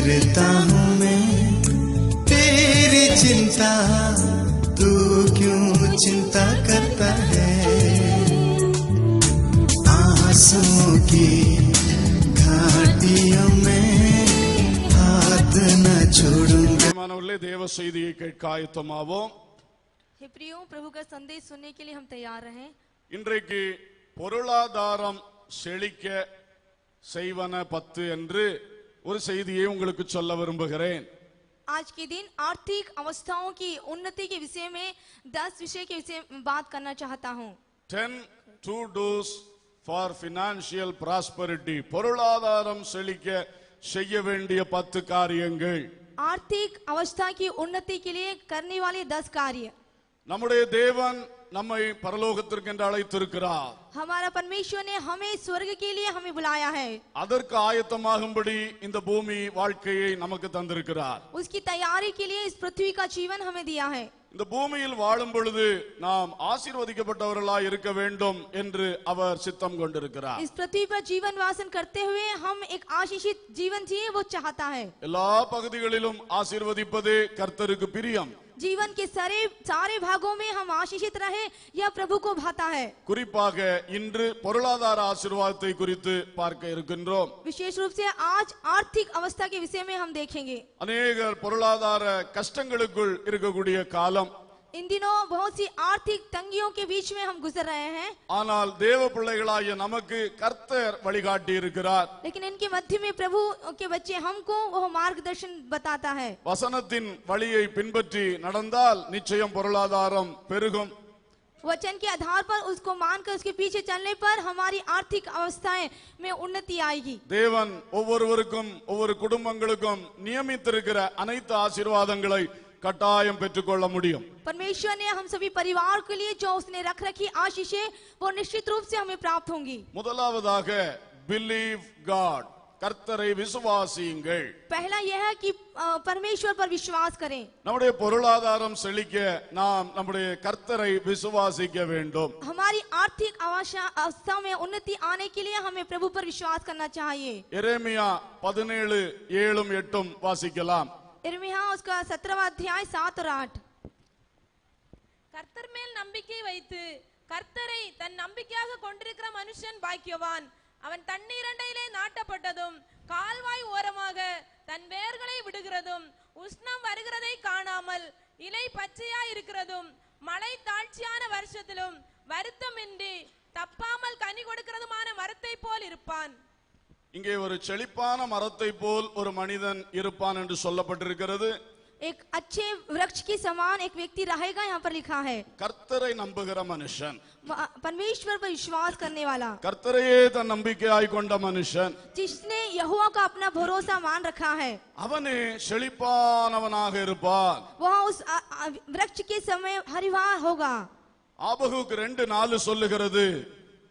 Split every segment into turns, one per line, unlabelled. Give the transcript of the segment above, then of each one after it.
करता हूँ मैं तेरी चिंता, तू क्यों चिंता करता है। आंसुओं की घाटियों में हाथ न छोड़ूंगा।
मानवल्ले देव செய்தியை கேட்க ஆயத்தமாவோம்.
हे प्रियो, प्रभु का संदेश सुनने के लिए हम तैयार रहें।
இன்றைக்கு பொருளாதாரம் செழிக்க செய்வன 10 என்று ஒரு செய்தியை உங்களுக்கு சொல்ல விரும்புகிறேன்.
आज के दिन आर्थिक अवस्थाओं की उन्नति के विषय में 10 विषय के विषय में बात करना चाहता हूँ।
10 to do's for financial prosperity. பொருளாதாரம் செழிக்க செய்ய வேண்டிய 10 காரியங்கள்.
आर्थिक अवस्था की उन्नति के लिए करने वाले 10 कार्य।
நம்முடைய தேவன் நம்மை பரலோகத்திற்கு என்று அழைத்திருக்கிறார்.
हमारा परमेश्वर ने हमें स्वर्ग के लिए हमें बुलाया है।
அதற்கு ஆயத்தமாகும்படி இந்த பூமி வாழ்க்கையை நமக்கு தந்திருக்கிறார்.
उसकी तैयारी के लिए इस पृथ्वी का जीवन हमें दिया है।
இந்த பூமியில் வாழும் பொழுது நாம் ஆசீர்வதிக்கப்பட்டவர்களாய் இருக்க வேண்டும் என்று அவர் சித்தம் கொண்டிருக்கிறார்.
इस पृथ्वी पर जीवन वासन करते हुए हम एक आशीषित जीवन जिए वो चाहता है।
எல்லா பகுதிகளிலும் ஆசீர்வதிப்பதே கர்த்தருக்கு பிரியம்.
जीवन के सारे भागों में हम आशीषित रहे, यह प्रभु को भाता है।
குறிப்பாக இன்று பொருளாதார ஆசீர்வாதத்தை குறித்து பார்க்க இருக்கின்றோம்.
विशेष रूप से आज आर्थिक अवस्था के विषय में हम देखेंगे।
अनेகர் பொருளாதார கஷ்டங்களுக்குள் இருக்கக்கூடிய காலம்.
इन दिनों बहुत सी आर्थिक तंगियों के बीच में हम गुजर रहे हैं।
ஆனால் தேவ பிள்ளைகளாகிய நமக்கு கர்த்தர் வழிகாட்டி இருக்கிறார்.
लेकिन इनके मध्य में प्रभु के बच्चे हमको वो मार्गदर्शन बताता है।
வசனத்தின் வழியை பின்பற்றி நடந்தால் நிச்சயம் பொருளாதாரம் பெருகும்.
वचन के आधार पर उसको मानकर उसके पीछे चलने पर हमारी आर्थिक अवस्थाएं में उन्नति आएगी।
தேவன் ஒவ்வொருவருக்கும் ஒவ்வொரு குடும்பங்களுக்கும் நியமித்திருக்கிற அனைத்து ஆசீர்வாதங்களை கட்டாயம் பெற்றுக்கொள்ள முடியும்.
परमेश्वर ने हम सभी परिवार के लिए जो उसने रख रखी आशीषें वो निश्चित रूप से हमें प्राप्त होंगी।
முதலாவதாக believe God, கர்த்தரை விசுவாசியுங்கள்.
पहला यह है कि परमेश्वर पर विश्वास करें।
நம்முடைய பொருளாதாரம் செழிக்க நாம் நம்முடைய கர்த்தரை விசுவாசிக்க வேண்டும்.
हमारी आर्थिक अवस्था में उन्नति आने के लिए हमें प्रभु पर विश्वास करना चाहिए।
எரேமியா 17:7-8 வாசிக்கலாம்.
यिर्मयाह उसका 17वां अध्याय 7 और 8।
கர்த்தர் மேல் நம்பிக்கை வைத்து கர்த்தரை தன் நம்பிக்கையாக கொண்டிருக்கிற மனுஷன் பாக்கியவான். அவன் தண்ணீரண்டையிலே நாட்டப்பட்டதும் கால்வாய் ஓரமாக தன் வேர்களை விடுகிறதும் உஷ்ணம் வருகிறதை காணாமல் இலை பச்சையா இருக்கிறதும் மழை தாழ்ச்சியான வருஷத்திலும் வருத்தமின்றி தப்பாமல் கனி கொடுக்கிறதுமான மரத்தை போல் இருப்பான்.
இங்கே ஒரு செழிப்பான மரத்தை போல் ஒரு மனிதன் இருப்பான் என்று சொல்லப்பட்டிருக்கிறது.
एक अच्छे वृक्ष के समान एक व्यक्ति रहेगा, यहाँ पर लिखा है।
கர்த்தரை நம்புகிற மனுஷன்,
परमेश्वर पर विश्वास करने वाला,
கர்த்தரையே தன் நம்பிக்கையாய் கொண்ட மனுஷன்,
जिसने यहोवा का अपना भरोसा मान रखा है,
அவனே செழிப்பானவனாக இருப்பான்.
वह उस वृक्ष के समय हरिवार होगा।
ஆபகுக் 2:4 சொல்லுகிறது,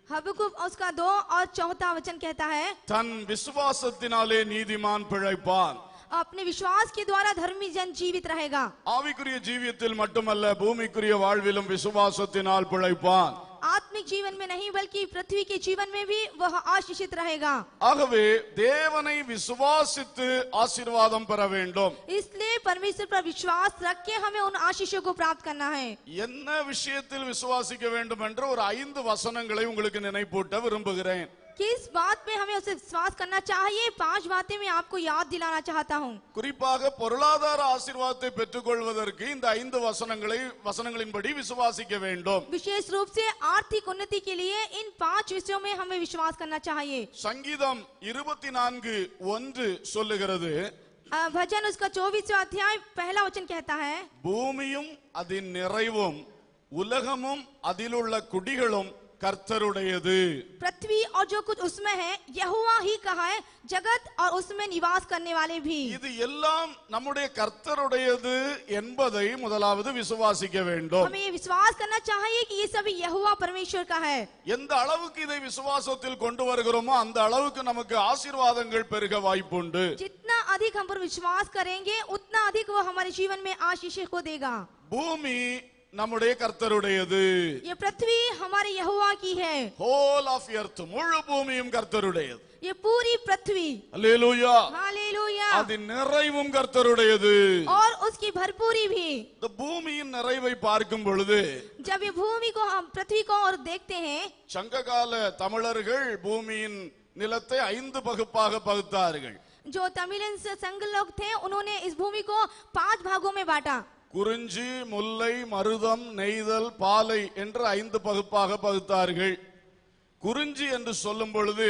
हबक्कुक उसका 2 और 4 वचन कहता है,
தன் விசுவாசத்தினாலே நீதிமான் பிழைப்பான்.
अपने विश्वास के द्वारा धर्मी जन जीवित रहेगा।
ஆவிக்குரிய ஜீவியத்தில் மட்டுமல்ல, பூமிக்குரிய வாழ்விலும் விசுவாசத்தினால் பிழைப்பான்.
आत्मिक जीवन में नहीं बल्कि पृथ्वी के जीवन में भी वह आशीषित रहेगा।
ஆகவே தேவனை விசுவாசித்து ஆசீர்வாதம் பெற வேண்டும்.
इसलिए परमेश्वर पर विश्वास रख के हमें उन आशीषों को प्राप्त करना है।
என்ன விஷயத்தில் விசுவாசிக்க வேண்டும் என்ற ஒரு 5 வசனங்களை உங்களுக்கு நினைப்பூட்ட விரும்புகிறேன்.
किस बात में हमें उसे विश्वास करना चाहिए, 5 बातें मैं आपको याद दिलाना चाहता हूँ।
குறிப்பாக பொருளாதார ஆசீர்வாதத்தை பெற்றுக்கொள்வதற்கு இந்த 5 வசனங்களின்படி விசுவாசிக்க வேண்டும்.
विशेष रूप से आर्थिक उन्नति के लिए इन 5 विषयों में हमें विश्वास करना चाहिए।
சங்கீதம் 24:1 சொல்லுகிறது,
भजन उसका 24वां अध्याय पहला वचन कहता है,
பூமியும் அதின் நிறைவும் உலகமும் அதிலுள்ள குடிகளும் கர்த்தருடையது.
पृथ्वी और जो कुछ उसमें है यहोवा ही कहा है, जगत और उसमें निवास करने वाले भी।
இது எல்லாம் நம்முடைய கர்த்தருடையது என்பதை முதலாவது விசுவாசிக்க வேண்டும்.
हमें ये विश्वास करना चाहिए कि ये सभी यहोवा परमेश्वर का है।
எந்த அளவுக்கு இதை விசுவாசத்தில் கொண்டு வருகிறோமோ அந்த அளவுக்கு நமக்கு ஆசீர்வாதங்கள் பெருக வாய்ப்புண்டு.
जितना अधिक हम पर विश्वास करेंगे उतना अधिक वो हमारे जीवन में आशीष को देगा।
பூமி நம்முடைய கர்த்தருடையது.
ये पृथ्वी हमारे यहोवा की है।
ஹோல் ஆஃப் எர்த், முழு பூமியும் கர்த்தருடையது.
ये पूरी पृथ्वी,
அல்லேலூயா,
हालेलुया।
அதன் நிறைவும் கர்த்தருடையது.
और उसकी भरपूरी भी.
இந்த பூமியின் நிறைவை பார்க்கும் பொழுது
जब ये भूमि को हम पृथ्वी को और देखते हैं,
சங்ககால தமிழர்கள் பூமியின் நிலத்தை 5 பகுப்பாக பகுத்தார்கள்.
जो तमिलन से संघ लोग थे उन्होंने इस भूमि को 5 भागों में बांटा.
குறிஞ்சி, முல்லை, மருதம், நெய்தல், பாலை என்று 5 பகுப்பாக பகுத்தார்கள். குறிஞ்சி என்று சொல்லும் பொழுது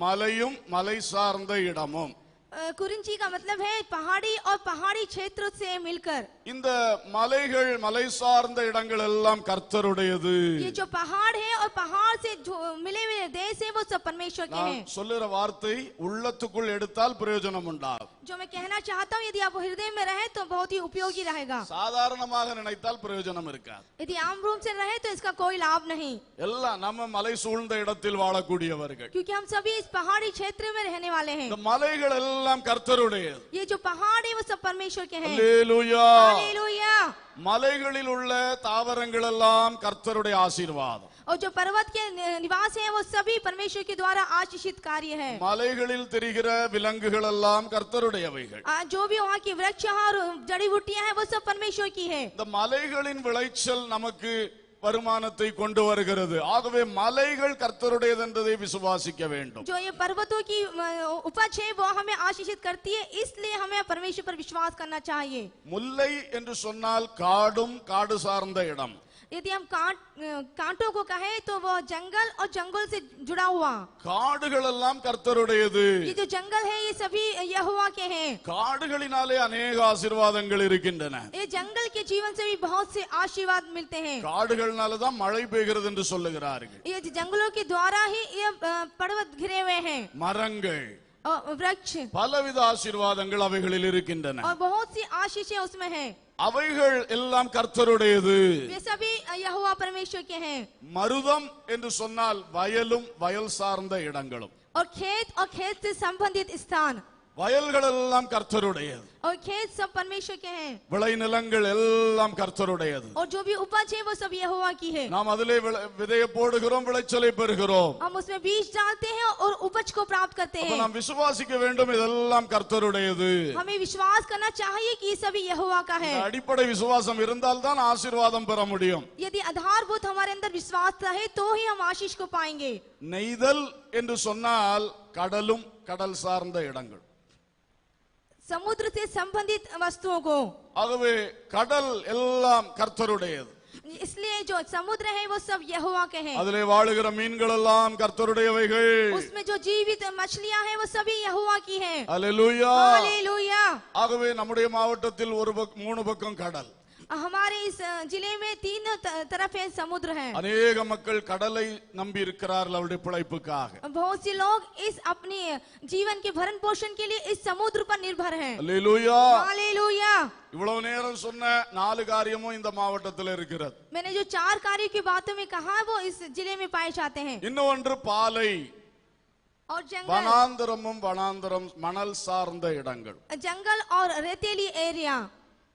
மலையும் மலை சார்ந்த இடமும்.
कुरिंची का मतलब है पहाड़ी और पहाड़ी क्षेत्र से मिलकर.
இந்த மலைகள் மலை சார்ந்த இடங்கள் எல்லாம் கர்த்தருடையது.
ये जो पहाड़ है और पहाड़ से जो मिले हुए देश है वो सब परमेश्वर के हैं.
சொல்லுற வார்த்தை உள்ளத்துக்குள் எடுத்தால் பிரயோஜனம் உண்டாகும்.
जो मैं कहना चाहता हूँ, यदि आप हृदय में रहे तो बहुत ही उपयोगी रहेगा.
சாதாரணமாக நினைத்தால் பிரயோஜனம் இருக்காது.
यदि आम रूप से रहे तो इसका कोई लाभ नहीं.
எல்லாம் நம்ம மலை சூழ்ந்த இடத்தில் வாழக்கூடியவர்கள்.
क्योंकि हम सभी इस पहाड़ी क्षेत्र में रहने वाले हैं.
இந்த மலைகள் எல்லாம் கர்த்தருடையது.
ये जो पहाड़ है वो सब परमेश्वर के हैं.
அல்லேலூயா.
हालेलुया.
மலைகளில் உள்ள தாவரங்கள் எல்லாம் கர்த்தருடைய ஆசீர்வாதம்.
और जो पर्वत के निवास हैं वो सभी परमेश्वर के द्वारा आशीषित कार्य है.
மலைகளில் தெரிகிற விலங்குகள் எல்லாம் கர்த்தருடையவைகள்.
जो भी वहाँ की वृक्ष और जड़ी बूटियां हैं वो सब परमेश्वर की है.
இந்த மலைகளின் விளைச்சல் நமக்கு வருமானத்தை கொண்டு வருகிறது. ஆகவே மலைகள் கர்த்தருடையது என்பதை விசுவாசிக்க வேண்டும்.
जो ये पर्वतों की उपज है वो हमें आशीषित करती है, इसलिए हमें परमेश्वर पर विश्वास करना चाहिए.
முல்லை என்று சொன்னால் காடும் காடு சார்ந்த இடம்.
यदि हम कांटों को कहें तो वो जंगल और जंगल से जुड़ा हुआ.
காடுகள் எல்லாம் கர்த்தருடையது.
ये जो जंगल है ये सभी यहोवा के हैं.
காடுகளினாலே अनेक ஆசீர்வாதங்கள் இருக்கின்றன.
ये जंगल के जीवन से भी बहुत से आशीर्वाद मिलते हैं.
காடுகள்னால தான் மழை பெய்கிறது என்று சொல்லுகிறார்கள்.
ये जंगलों के द्वारा ही ये पर्वत घिरे हुए हैं.
மரங்கள்
और वृक्ष
பலவித ஆசீர்வாதங்கள் அவைகளில் இருக்கின்றன.
और बहुत सी आशीषें उसमें हैं.
அவைகள் எல்லாம் கர்த்தருடையது.
वे सभी यहोवा परमेश्वर के हैं.
மருதம் என்று சொன்னால் வயலும் வயல் சார்ந்த இடங்களும்.
और खेत से संबंधित स्थान.
வயல்கள் எல்லாம் கர்த்தருடையது.
और खेत सब परमेश्वर के हैं.
விளைநிலங்கள் எல்லாம் கர்த்தருடையது.
और जो भी उपज है वो सब यहोवा की है.
நாம் அதிலே விதையை போடுகிறோம், விளைச்சலை பெறுகிறோம்.
हम उसमें बीज डालते हैं और उपज को प्राप्त करते
அப்ப
हैं.
நாம் விசுவாசிக்க வேண்டும், இதெல்லாம் கர்த்தருடையது.
हमें विश्वास करना चाहिए कि ये सभी यहोवा का है.
அடிப்படை விசுவாசம் இருந்தால் தான் ஆசீர்வாதம் பெற முடியும்.
यदि आधारभूत हमारे अंदर विश्वास रहे तो ही हम आशीष को पाएंगे.
நெய்தல் என்று சொன்னால் கடலும் கடல் சார்ந்த இடங்கள்.
समुद्र से संबंधित वस्तुओं को.
ஆகவே கடல் எல்லாம் கர்த்தருடையது.
इसलिए जो समुद्र है वो सब यहोवा के हैं.
அதிலே வாழுகிற மீன்கள் எல்லாம் கர்த்தருடையவைகள்.
उसमें जो जीवित मछलियां हैं वो सभी यहोवा की हैं.
அல்லேலூயா.
हालेलुया.
ஆகவே நம்முடைய மாவட்டத்தில் 3 பக்கம் கடல்.
हमारे इस जिले में 3 तरफ है समुद्र है.
अनेक மக்கள் கடலை நம்பி இருக்கிறார்கள் அவருடைய பிழைப்புக்காக.
बहुत से लोग इस अपने जीवन के भरण पोषण के लिए इस समुद्र पर निर्भर हैं.
அல்லேலூயா.
हालेलुया.
இவ்வளவு நேரம் சொன்ன 4 காரியமும் இந்த மாவட்டத்தில் இருக்கிறது.
मैंने जो 4 कार्यों की बातों में कहा वो इस जिले में पाए जाते हैं.
இன்னொன்று பாலை.
और जंगल.
வனாந்தரமும் வனாந்தரம் மணல் சார்ந்த இடங்கள்.
जंगल और रेतीली एरिया.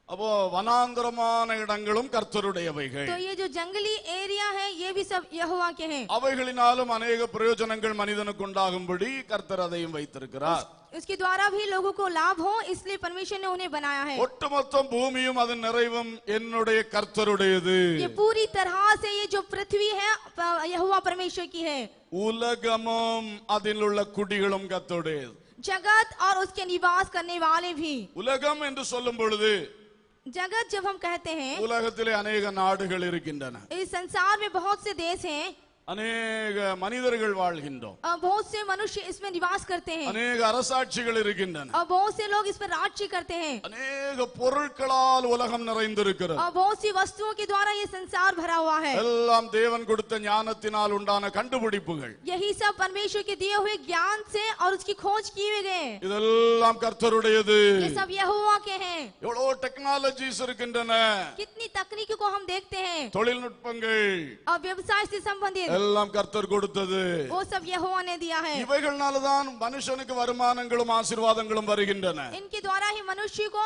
அப்போ வனாந்தரமான இடங்களும் கர்த்தருடையவைகள்.
तो ये जो जंगली एरिया है ये भी सब यहोवा के हैं.
அவைகளினாலும் अनेक பிரயோஜனங்கள் மனிதனுக்கு உண்டாகும்படி கர்த்தர் அதையும் வைத்திருக்கிறார்.
उसके द्वारा भी लोगों को लाभ हो इसलिए परमेश्वर ने उन्हें बनाया है.
ஒட்டுமொத்த பூமியும் அதன் நிறைவும் என்னுடைய கர்த்தருடையது.
ये पूरी तरह से ये जो पृथ्वी है यहोवा परमेश्वर की है.
உலகமும் அதில் உள்ள குடிகளும் கர்த்தருடையது.
जगत और उसके निवास करने वाले भी.
உலகம் என்று சொல்லும் பொழுது
जगत जब हम कहते हैं
உலகத்திலே अनेक நாடுகள் இருக்கின்றன.
इस संसार में बहुत से देश हैं.
अनेक மனிதர்கள் வாழ்கின்றோம்.
बहुत से मनुष्य इसमें निवास करते हैं.
अनेक அரசாட்சிகள் இருக்கின்றன.
और बहुत से लोग इस पर राज्य करते हैं.
अनेक பொருட்களால் உலகம் நிறைந்திருக்கிறது.
और बहुत सी वस्तुओं के द्वारा ये संसार भरा हुआ है.
எல்லாம் தேவன் கொடுத்த ஞானத்தினால் உண்டான கண்டுபிடிப்புகள்.
यही सब परमेश्वर के दिए हुए ज्ञान से और उसकी खोज किए गए.
இதெல்லாம் கர்த்தருடையது.
ये सब यहोवा के हैं.
எவ்வளவு டெக்னாலஜிஸ் இருக்கின்றன.
कितनी तकनीकी को हम देखते हैं.
தொழில்நுட்பங்கள்
और व्यवसाय से संबंधित
எல்லாம் கர்த்தர் கொடுத்தது.
वो सब यहोवा ने दिया है.
இவைகள்னால தான் மனுஷனுக்கு வருமானங்களும் ஆசீர்வாதங்களும் வருகின்றன.
इनके द्वारा ही मनुष्य को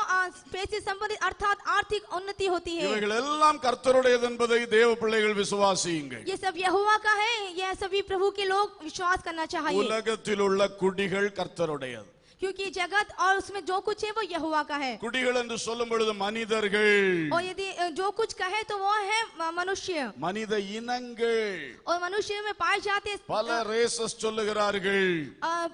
पैसे संबंधित अर्थात आर्थिक उन्नति होती है.
இவைகள் எல்லாம் கர்த்தருடையது என்பதை தேவ பிள்ளைகள் விசுவாசியுங்கள்.
ये सब यहोवा का है. यह सभी प्रभु के लोग विश्वास करना चाहिए.
உலகத்தில் உள்ள குடிகள் கர்த்தருடையது.
क्योंकि जगत और उसमें जो कुछ है वो यहोवा का है।
குடிகள் என்று சொல்லும் பொழுது மனிதர்கள்,
और यदि जो कुछ कहे तो वो है मनुष्य,
மனித இனங்கள்.
और मनुष्य में पाए जाते
பல ரேசஸ் சொல்லுகிறார்கள்.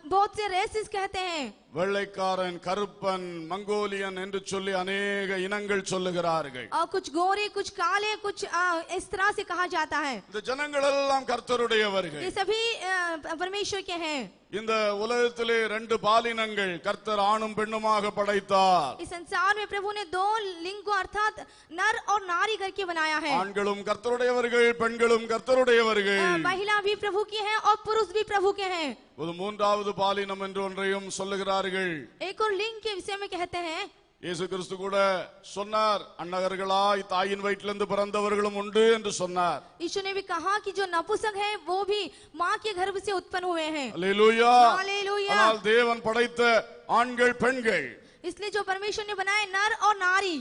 बहुत से रेसिस कहते हैं।
வெள்ளைக்காரன், கருப்பன், மங்கோலியன் என்று சொல்லி अनेक இனங்கள் சொல்லுகிறார்கள்.
और कुछ गोरे, कुछ काले, कुछ इस तरह से कहा जाता है।
இந்த ஜனங்கள் எல்லாம் கர்த்தருடையவர்கள்.
ये सभी परमेश्वर के हैं।
இந்த உலகத்திலே ரெண்டு பாலினங்கள் கர்த்தர் ஆணும் பெண்ணுமாக படைத்தார்.
इस संसार में प्रभु ने दो लिंग को अर्थात नर और नारी करके बनाया है।
ஆண்களும் கர்த்தருடையவர்கள், பெண்களும் கர்த்தருடையவர்கள்.
महिला भी प्रभु की है और पुरुष भी प्रभु के हैं।
ஒரு மூன்றாவது பாலினம் என்று ஒன்றையும் சொல்லுகிறார்கள்.
एक और लिंग के विषय में कहते हैं।
இயேசு கிறிஸ்து கூட சொன்னார், அன்னகர்களாய் தாயின் வயிற்றிலிருந்து பிறந்தவர்களும் உண்டு என்று சொன்னார்.
यीशु ने भी कहा कि जो नपुंसक है वो भी माँ के गर्भ से उत्पन्न हुए हैं।
அல்லேலூயா.
हालेलुया।
ஆனால் தேவன் படைத்த ஆண்கள் பெண்கள்,
इसलिए जो परमेश्वर ने बनाए नर और नारी,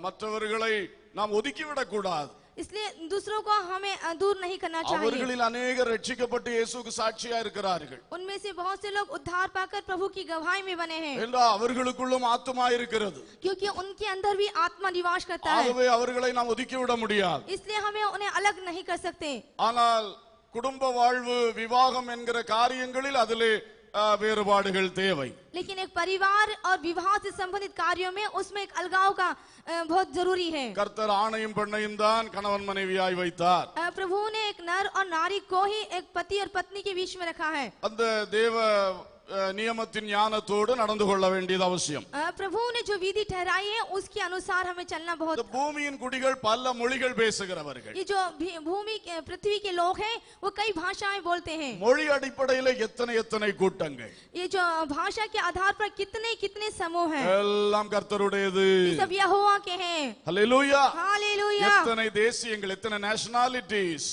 மற்றவர்களை நாம் ஒதுக்கிவிடக் கூடாது.
इसलिए दूसरों को हमें दूर नहीं करना चाहिए।
அவர்களில் अनेகர் ரட்சிக்கப்பட்டு இயேசுவுக்கு சாட்சியா இருக்கிறார்கள்.
उनमें से बहुत से लोग उद्धार पाकर प्रभु की गवाही में बने हैं,
என்றால் அவர்களுக்குள்ளும் ஆத்துமா இருக்கிறது.
क्योंकि उनके अंदर भी आत्मा निवास करता है।
ஆகவே அவர்களை நாம் ஒதுக்கிவிட முடியாது.
इसलिए हमें उन्हें अलग नहीं कर सकते।
ஆனால் குடும்ப வாழ்வு, விவாகம் என்கிற காரியங்களில் அதிலே வேறுபாடுகள் தேவை.
लेकिन एक परिवार और विवाह से संबंधित कार्यों में उसमें एक अलगाव का बहुत जरूरी है।
கர்த்தர் ஆணையும் பெண்ணையும் தான் கணவன் மனைவியாய் வைத்தார்.
प्रभु ने एक नर और नारी को ही एक पति और पत्नी के बीच में रखा है।
அந்த தேவ நியமத்தின் ஞானத்தோடு நடந்து கொள்ள வேண்டியது அவசியம்.
प्रभु ने जो विधि ठहराई है उसके अनुसार हमें चलना बहुत।
இந்த பூமியின் குடிகள் பல மொழிகள் பேசுகிறவர்கள்.
ये जो भूमि पृथ्वी के लोग हैं वो कई भाषाएं बोलते हैं।
மொழி அடிப்படையில் எத்தனை எத்தனை கூட்டங்கள்,
ये जो भाषा के आधार पर कितने कितने समूह हैं,
எல்லாம் கர்த்தருடையது.
ये सब यहोवा के हैं।
ஹல்லேலூயா.
हालेलुया।
எத்தனை தேசியங்கள், எத்தனை நேஷனாலிட்டிஸ்,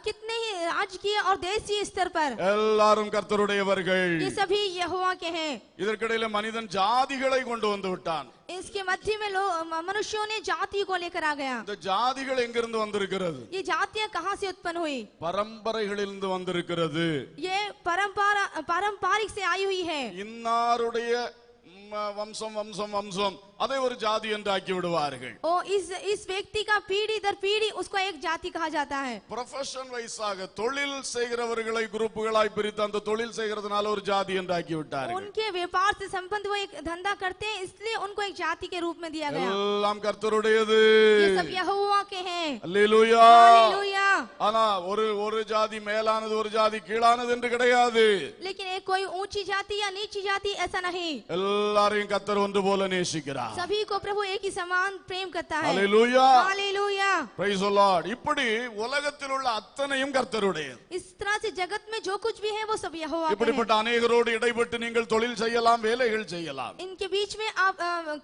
कितने ही राजकीय और देशीय स्तर पर
எல்லாரும் கர்த்தருடையவர்கள்.
ये सभी यहोवा के हैं।
இதற்கிடையில மனிதன் ஜாதிகளை கொண்டு வந்து விட்டான்.
इसके मध्य में लोग मनुष्यों ने जाति को लेकर आ गया।
இந்த ஜாதிகள் எங்கிருந்து வந்திருக்கிறது?
ये जातियां कहाँ से उत्पन्न हुई?
பரம்பரைகளிலிருந்து வந்திருக்கிறது.
ये पारंपरिक से आई हुई है।
இன்னாருடைய வம்சம் வம்சம் வம்சம் அதை ஒரு ஜாதி என்று ஆக்கி விடுவார்கள்.
ओ इस व्यक्ति का पीढ़ी दर पीढ़ी उसको एक जाति कहा जाता है।
ப்ரொஃபஷன் வைஸாக தொழில் செய்கிறவர்களை குரூப்புகளாய் பிரித்து அந்த தொழில் செய்கிறதுனால ஒரு ஜாதி என்று ஆக்கி விட்டார்கள்.
उनके व्यापार से संबंध वो एक धंधा करते हैं इसलिए उनको एक जाति के रूप में दिया गया।
எல்லாம் கர்த்தருடையது.
ये सब यहोवा के हैं।
அல்லேலூயா.
हालेलुया।
ஆனா ஒரு ஜாதி மேலானது, ஒரு ஜாதி கீழானது என்று கிடையாது.
लेकिन एक कोई ऊंची जाति या नीची जाति ऐसा नहीं।
எல்லாரையும் கர்த்தர் ஒன்று போல நேசிக்கிறார்.
सभी को प्रभु एक ही समान प्रेम करता है।
அல்லேலூயா.
हालेलुया।
Praise the Lord. இப்படி உலகத்தில் உள்ள அத்தனையும் கர்த்தருடையது.
इस तरह से जगत में जो कुछ भी है वो सब यहोवा के
இப்படிப்பட்ட
हैं।
अनेகரோடு இடைப்பட்டு நீங்கள் தொழில் செய்யலாம், வேலைகள் செய்யலாம்.
इनके बीच में आप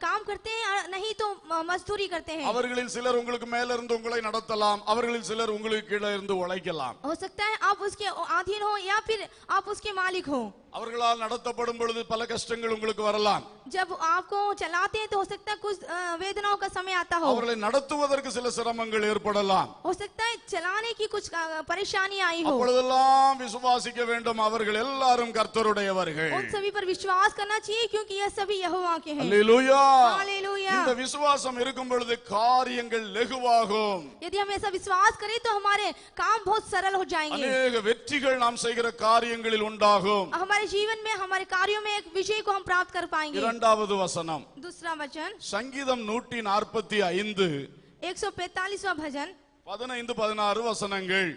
काम करते हैं, नहीं तो मजदूरी करते हैं।
அவர்களில் சிலர் உங்களுக்கு மேல இருந்து உங்களை நடத்தலாம், அவர்களில் சிலர் உங்களுக்கு கீழே இருந்து உழைக்கலாம்.
हो सकता है आप उसके अधीन हो या फिर आप उसके मालिक हो।
அவர்களால் நடத்தப்படும் பொழுது பல கஷ்டங்கள் உங்களுக்கு வரலாம்.
जब आपको चलाते हैं तो हो सकता है कुछ वेदनाओं का समय आता हो।
அவர்களை நடத்துவதற்கு சில சிரமங்கள் ஏற்படலாம்.
हो सकता है चलाने की कुछ परेशानी आई हो।
அப்பொழுதெல்லாம் விசுவாசிக்க வேண்டும், அவர்கள் எல்லாரும் கர்த்தருடையவர்கள்.
उन सभी पर विश्वास करना चाहिए क्योंकि यह सभी यहोवा के हैं।
அல்லேலூயா.
हालेलुया।
இந்த விசுவாசம் இருக்கும் பொழுது காரியங்கள் லகுவாகும்.
यदि हम ऐसा विश्वास करें तो हमारे काम बहुत सरल हो जाएंगे।
अनेक வெற்றிகள் நாம் செய்கிற காரியங்களில் உண்டாகும்.
हमारे जीवन में हमारे कार्यों में एक विजय को हम प्राप्त कर पाएंगे।
இரண்டாவது வசனம்,
दूसरा वचन
சங்கீதம் 145
145वां भजन
15-16 வசனங்கள்.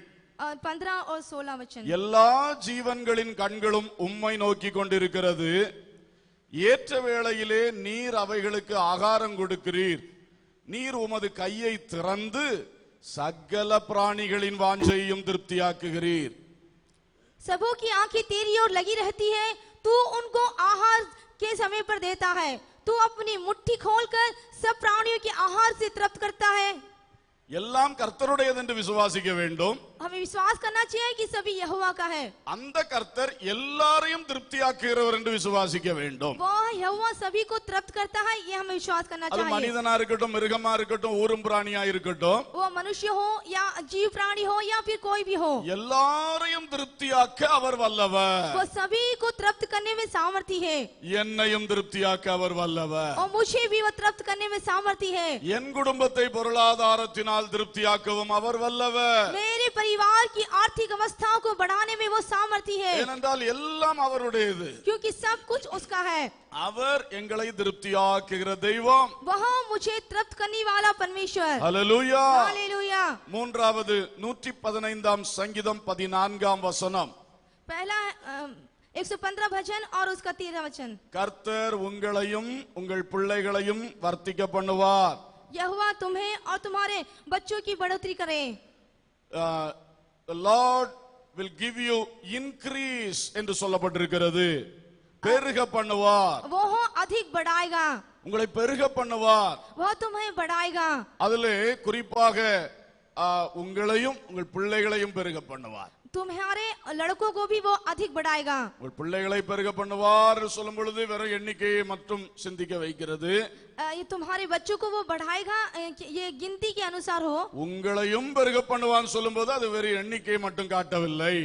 15 और 16 वचन।
எல்லா ஜீவன்களின் கண்களும் உம்மை நோக்கி கொண்டிருக்கிறது. ஏற்ற வேளையிலே நீர் அவைகளுக்கு ஆகாரம் கொடுக்கிறீர். நீர் உமது கையை திறந்து சகல பிராணிகளின் வாஞ்சையும் திருப்தியாக்குகிறீர்.
सबों की आंखें तेरी ओर लगी रहती है, तू उनको आहार के समय पर देता है। तू अपनी मुट्ठी खोलकर सब प्राणियों के आहार से तृप्त करता है।
எல்லாம் கர்த்தருடையது என்று விசுவாசிக்க வேண்டும்.
हमें विश्वास करना चाहिए कि सभी यहोवा का है.
அந்த கர்த்தர் எல்லாரையும் திருப்தியாக்குகிறவர் என்று விசுவாசிக்க வேண்டும்.
वो यहोवा सभी को तृप्त करता है, ये हमें विश्वास करना
அது
चाहिए.
மனிதனா இருக்கட்டும், மிருகமா இருக்கட்டும், ஊரும் பிராணியா இருக்கட்டும்,
वो मनुष्य हो या जीव प्राणी हो या फिर कोई भी हो,
எல்லாரையும் திருப்தியாக்க அவர் வல்லவர்.
वो सभी को तृप्त करने में सामर्थी है.
என்னையும் திருப்தியாக்க அவர் வல்லவர்.
और मुझे भी वो तृप्त करने में सामर्थी है.
என் குடும்பத்தை பொருளாதாரத்தினால் திருப்தியாக்கவும் அவர் வல்லவர்.
मेरे परिवार की आर्थिक अवस्थाओं को बढ़ाने में वो सामर्थी है,
ஏனென்றால் எல்லாம் அவருடையது.
क्योंकि सब कुछ उसका है.
அவர் எங்களை திருப்தியாக்குகிற தெய்வம்.
वह मुझे तृप्त करने वाला परमेश्वर.
ஹல்லேலூயா.
हालेलुया.
மூன்றாவது 115ஆம் சங்கீதம் 14ஆம் வசனம்.
पहला 115 भजन और उसका 13 वचन.
கர்த்தர் உங்களையும் உங்கள் பிள்ளைகளையும் வர்த்திக்க பண்ணுவார்.
यहोवा तुम्हें और तुम्हारे बच्चों की बढ़ोतरी करे.
The Lord will give you increase என்று சொல்லப்பட்டிருக்கிறது. பெருக பண்ணுவார்.
वो अधिक बढ़ाएगा.
உங்களை பெருக பண்ணுவார்.
वह तुम्हें बढ़ाएगा.
அதிலே குறிப்பாக உங்களையும் உங்கள் பிள்ளைகளையும் பெருக பண்ணுவார்.
तुम्हारे लड़कों को भी वो अधिक बढ़ाएगा.
உங்கள் பிள்ளைகளை பெருக பண்ணுவார் சொல்லும் பொழுது வெறும் எண்ணிக்கையை மட்டும் சிந்திக்க வைக்கிறது.
ये तुम्हारे बच्चों को वो बढ़ाएगा, ये गिनती के अनुसार हो.
உங்களையும் பெருக பண்ணுவான்னு சொல்லும்போது அது வெறும் எண்ணிக்கையை மட்டும் காட்டவில்லை.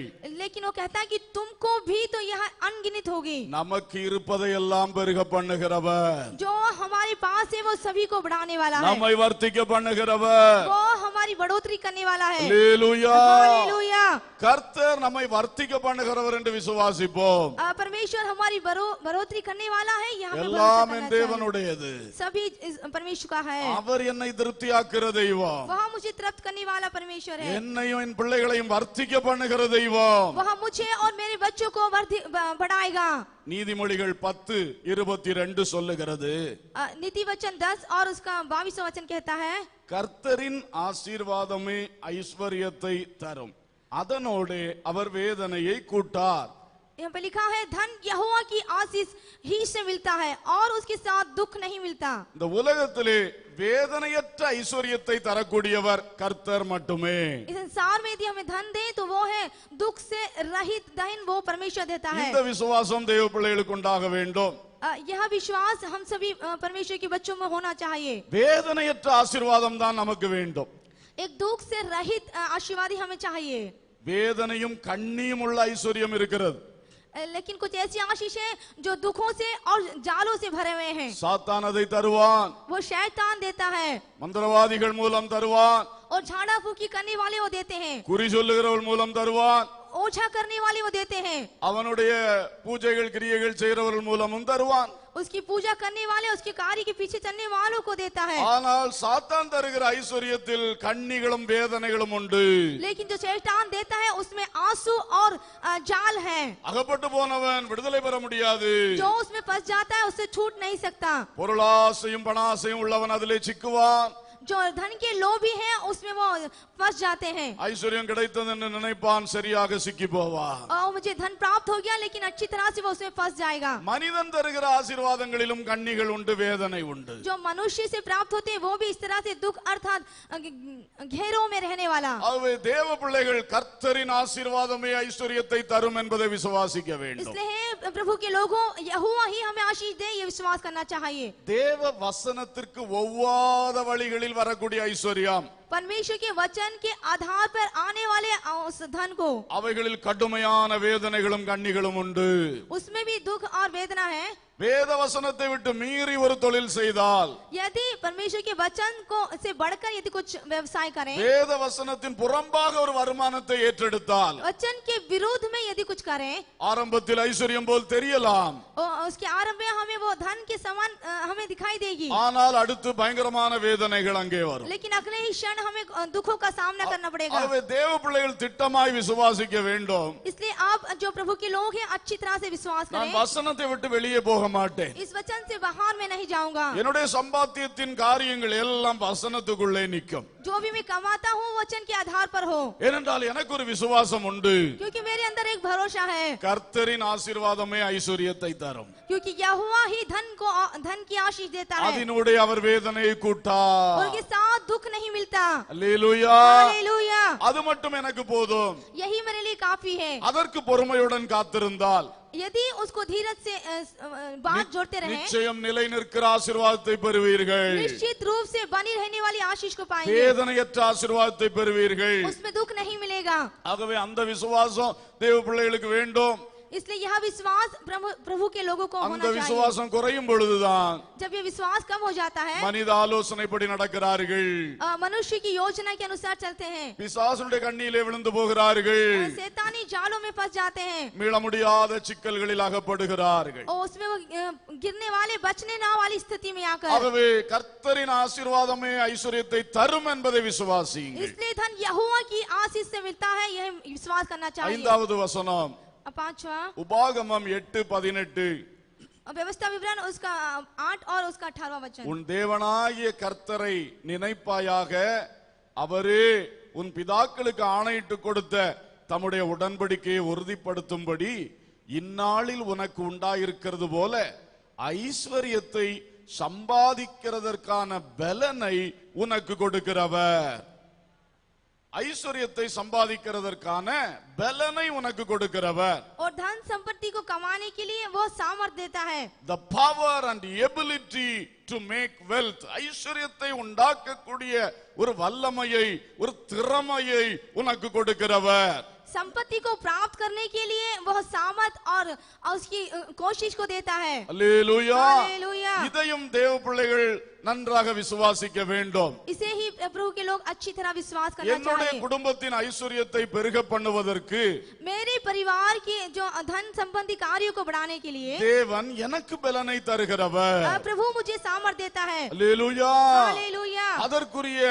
लेकिन वो कहता है कि तुमको भी तो यह अनगिनत होगी.
நமக்கு இருப்பதையெல்லாம் பெருக பண்ணுகிறவர்,
जो हमारे पास है वो सभी को बढ़ाने वाला है.
நம்மை வர்த்திக்க பண்ணுகிறவர்.
वो हमारी बढ़ोतरी करने वाला है.
ஹல்லேலூயா.
हालेलुया.
கர்த்தர் நம்மை வர்த்திக்க பண்ணுகிறவர் என்று விசுவாசிப்போம்.
परमेश्वर हमारी बढ़ोतरी करने वाला है. यहाँ पे
எல்லாம் என் தேவனுடையது.
सभी परमेश्वर का है.
அவர் என்னை திருப்தியாக்குகிற தெய்வம்.
वह मुझे तृप्त करने वाला परमेश्वर है.
என்னையும் என் பிள்ளைகளையும் வர்த்திக்க பண்ணுகிற தெய்வம்.
वह मुझे और मेरे बच्चों को बढ़ाएगा.
நீதிமொழிகள் 10:22 சொல்லுகிறது,
नीति वचन 10 और उसका 22वां वचन कहता है,
கர்த்தரின் ஆசீர்வாதமே ஐஸ்வர்யத்தை தரும், அதனோடு அவர் வேதனையை கூட்டார்.
यहाँ पे लिखा है, धन यहोवा की आशीष ही से मिलता है और उसके साथ दुख नहीं मिलता.
இந்த உலகத்திலே வேதனையற்ற ஐஸ்வர்யத்தை தரக்கூடியவர் கர்த்தர் மட்டுமே.
इस संसार में यदि हमें धन दे तो वो है दुख से रहित धन, वो परमेश्वर देता है.
இந்த விசுவாசம் தேவ பிள்ளைகளுக்கு உண்டாக வேண்டும்.
यह विश्वास हम सभी परमेश्वर के बच्चों में होना चाहिए.
வேதனையற்ற ஆசீர்வாதம் தான் நமக்கு வேண்டும்.
एक दुख से रहित आशीर्वाद ही हमें चाहिए.
வேதனையும் கண்ணியும் உள்ள ஐஸ்வர்யம் இருக்கிறது.
लेकिन कुछ ऐसी आशीष है जो दुखों से और जालों से भरे हुए हैं.
சாத்தான் அதை தருவான்.
वो शैतान देता है.
மந்திரவாதிகள் மூலம் தருவான்.
और झाड़ा फूकी करने वाले वो देते हैं.
குறி சொல்லுகிறவர்கள் மூலம் தருவான்.
ओझा करने वाले वो देते हैं.
அவனுடைய பூஜைகள் கிரியைகள் செய்கிறவர்கள் மூலமும் தருவான்.
उसकी पूजा करने वाले, उसके कार्य के पीछे चलने वालों को देता है.
ஆனால் சாத்தான் தருகிற ஐஸ்வர்யத்தில் கண்ணிகளும் வேதனைகளும் உண்டு.
लेकिन जो शैतान देता है उसमें आंसू और जाल है.
அகப்பட்டு போனவன் விடுதலை பெற முடியாது.
जो उसमें फंस जाता है उससे छूट नहीं सकता.
பொருளாசையும் பணாசையும் உள்ளவன் அதிலே சிக்குவான்.
जो धन के लोभी हैं उसमें वो फंस जाते हैं.
ஐஸ்வர்யம் கிடைத்தது என்று நினைப்பான், சரியாக சிக்கி போவான்.
और मुझे धन प्राप्त हो गया, लेकिन अच्छी तरह से वो उसमें फंस जाएगा.
மனிதன் தருகிற ஆசீர்வாதங்களிலும் கண்ணிகள் உண்டு, வேதனை உண்டு.
जो मनुष्य से प्राप्त होते हैं वो भी इस तरह से दुख अर्थात घेरों में रहने वाला.
ஆகவே தேவ பிள்ளைகள் கர்த்தரின் ஆசீர்வாதமே ஐஸ்வர்யத்தை தரும் என்பதை விசுவாசிக்க வேண்டும்.
इसलिए प्रभु के लोगों, यहोवा ही हमें आशीष दे, ये विश्वास करना चाहिए.
தேவ வசனத்திற்கு ஒவ்வாத வழிகளில் வரக்கூடிய ஐஸ்வர்யம்,
परमेश्वर के वचन के आधार पर आने वाले उस धन को,
அவைகளில் கடுமையான வேதனைகளும் கண்ணிகளும் உண்டு.
उसमें भी दुख और वेदना है.
வேத வசனத்தை விட்டு மீறி ஒரு தொழில் செய்தால்,
यदि परमेश्वर के वचन को से बढ़कर यदि कुछ व्यवसाय करें,
வேத வசனத்தின் புறம்பாக ஒரு வருமானத்தை ஏற்றெடுத்தால்,
वचन के विरोध में यदि कुछ करें,
ஆரம்பத்தில் ஐஸ்வர்யம் போல் தெரியலாம்,
उसके आरंभ में हमें वो धन के समान हमें दिखाई देगी,
ஆனால் அடுத்து பயங்கரமான வேதனைகள் அங்கே வரும்.
लेकिन अगले ही क्षण हमें दुखों का सामना करना पड़ेगा.
ஆகவே தேவ பிள்ளைகள் திட்டமாய் விசுவாசிக்க வேண்டும்.
इसलिए आप जो प्रभु के लोग हैं अच्छी तरह से विश्वास
நான்
करें.
வசனத்தை விட்டு வெளியே போக மாட்டேன்.
इस वचन से बाहर में नहीं जाऊंगा.
என்னுடைய சம்பாத்தியத்தின் காரியங்கள் எல்லாம் வசனத்துக்குள்ளே நிற்கும்.
जो भी मैं कमाता हूँ वचन के आधार पर हो,
ஏனென்றால் எனக்கு ஒரு விசுவாசம் உண்டு.
क्योंकि मेरे अंदर एक भरोसा है.
கர்த்தரின் ஆசீர்வாதமே ஐஸ்வர்யத்தை தரும்.
क्योंकि यहोवा ही धन की आशीष देता है.
அதனோடு அவர் வேதனையை கூட்டார்.
उनके साथ दुख नहीं मिलता. होगा।
அல்லேலூயா.
हालेलुया।
அது மட்டும் எனக்கு போதும்.
यही मेरे लिए काफी है।
அதற்கு பொறுமையுடன் காத்திருந்தால்
यदि उसको धीरज से बात जोड़ते रहे,
நிச்சயம் நிலை நிற்கிற ஆசீர்வாதத்தை பெறுவீர்கள்.
निश्चित रूप से बनी रहने वाली आशीष को पाएंगे।
வேதனையற்ற ஆசீர்வாதத்தை பெறுவீர்கள்.
उसमें दुख नहीं मिलेगा।
ஆகவே அந்த விசுவாசம் தேவ பிள்ளைகளுக்கு வேண்டும்.
इसलिए यह विश्वास प्रभु के लोगों को
அந்த
होना चाहिए।
விசுவாசம் குறையும் பொழுதுதான்
जब ये विश्वास कम हो जाता है,
மனித ஆலோசனைப்படி நடக்கிறார்கள்.
मनुष्य की योजना के अनुसार चलते हैं,
பிசாசுடைய கண்ணியிலே விழுந்து போகிறார்கள்.
शैतानी जालों में फंस जाते हैं
மீள முடியாத சிக்கல்களில் அகப்படுகிறார்கள்.
और उसमें वो गिरने वाले बचने ना वाली स्थिति में आकर।
ஆகவே கர்த்தரின் ஆசீர்வாதமே ஐஸ்வர்யத்தை தரும் என்பதை விசுவாசியுங்கள்.
इसलिए धन यहोवा की आशीष से मिलता है, यह विश्वास करना चाहिए।
ஐந்தாவது வசனம்
पांचवा
உபாகமம் 8:18.
व्यवस्था विवरण उसका 8 और उसका 18वां वचन।
உன் தேவனாகிய கர்த்தரை நினைப்பாயாக, அவரே உன் பிதாக்களுக்கு ஆணையிட்டு கொடுத்த தம்முடைய உடன்படிக்கையை உறுதிப்படுத்தும்படி இந்நாளில் உனக்கு உண்டாயிருக்கிறது போல ஐஸ்வர்யத்தை சம்பாதிக்கிறதற்கான பலனை உனக்கு கொடுக்கிறவர். ஐஸ்வர்யத்தை சம்பாதிக்கிறதற்கான பலனை உனக்கு கொடுக்கிறவர்.
और धन संपत्ति को कमाने के लिए वो सामर्थ देता है।
The power and ability to make wealth. ஐஸ்வர்யத்தை உண்டாக்கக்கூடிய ஒரு வல்லமையை, ஒரு திறமையை உனக்கு கொடுக்கிறவர்.
संपत्ति को प्राप्त करने के लिए वह सामर्थ और उसकी कोशिश को देता है।
அல்லேலூயா.
हालेलुया।
இதையும் தேவ பிள்ளைகள் நன்றாக விசுவாசிக்க வேண்டும்.
इसे ही प्रभु के लोग अच्छी तरह विश्वास करना
என்னுடைய
चाहिए।
குடும்பத்தின் ஐஸ்வர்யத்தை பெருக பண்ணுவதற்கு
मेरे परिवार के जो धन संबंधी कार्यों को बढ़ाने के लिए
தேவன் எனக்கு பலனை தருகிறவர்.
प्रभु मुझे सामर्थ देता है।
அல்லேலூயா.
हालेलुया।
அதற்குரிய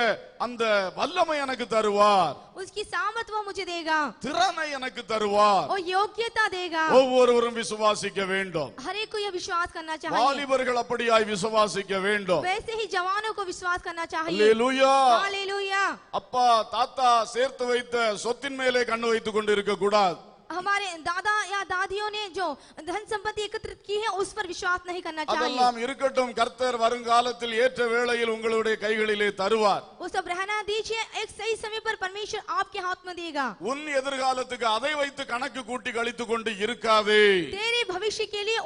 அந்த வல்லமை எனக்கு தருவார்.
उसकी सामर्थ वो मुझे देगा
திறனை எனக்கு தருவார்.
और योग्यता देगा।
ஒவ்வொருவரும் விசுவாசிக்க வேண்டும்.
हर एक को यह विश्वास करना चाहिए।
வாலிபர்கள் அப்படியாய் விசுவாசிக்க வேண்டும்.
वैसे ही जवानों को विश्वास करना चाहिए।
அல்லேலூயா.
हालेलुया।
அப்பா தாத்தா சேர்த்து வைத்த சொத்தின் மேலே கண்ணு வைத்துக் கொண்டு இருக்க கூடாது.
हमारे दादा या दादियों ने जो धन संपत्ति एकत्रित की है उस पर विश्वास नहीं करना चाहिए।
அதெல்லாம் இருக்கட்டும், கர்த்தர் வருங்காலத்தில் ஏற்ற வேளையில் உங்களுடைய கைகளிலே தருவார்.
वो सब रहना दीजिए, एक सही समय पर परमेश्वर आपके हाथ में देगा।
உன் எதிர்காலத்துக்கு அதை வைத்து கணக்கு கூட்டி கழித்துக் கொண்டு இருக்காதே.
तेरे भविष्य के लिए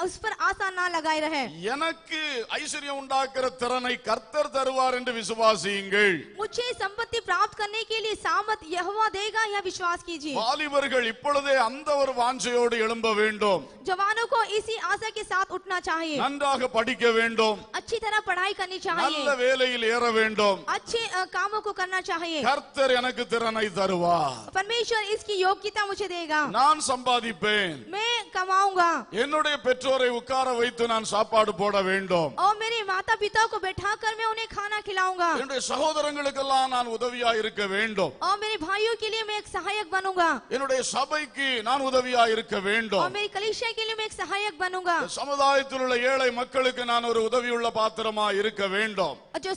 उस पर आशा ना लगाए रहे।
எனக்கு ஐஸ்வர்யம் உண்டாக்குற திறனை கர்த்தர் தருவார் என்று விசுவாசியுங்கள்.
मुझे संपत्ति प्राप्त करने के लिए सामर्थ यहोवा देगा, यह विश्वास कीजिए।
வாலிபர்கள் இப்பொழுதே அந்த ஒரு வாஞ்சையோடு எழும்ப வேண்டும்.
जवानों को इसी आशा के साथ उठना चाहिए।
நன்றாக படிக்க வேண்டும்.
अच्छी तरह पढ़ाई करनी चाहिए।
நல்ல வேலையில் ஏற வேண்டும்.
अच्छे कामों को करना चाहिए।
கர்த்தர் எனக்கு திறனை தருவார்.
परमेश्वर इसकी योग्यता मुझे देगा।
நான் சம்பாதிப்பேன்.
मैं कमाऊंगा
என்னுடைய பெற்றோரை உட்கார வைத்து நான் சாப்பாடு போட வேண்டும்.
और मेरे माता पिता को बैठाकर मैं उन्हें खाना खिलाऊंगा
என்னுடைய சகோதரங்களுக்கெல்லாம் நான் உதவியா இருக்க வேண்டும்.
और मेरे भाइयों के लिए मैं एक सहायक बनूंगा
என்னுடைய சபைக்கு நான் உதவியா இருக்க
और
வேண்டும்.
मेरी कलीसिया के लिए मैं एक सहायक बनूंगा।
சமுதாயத்தில் உள்ள ஏழை மக்களுக்கு நான் ஒரு உதவியுள்ள பாத்திரமா இருக்க வேண்டும்.
जो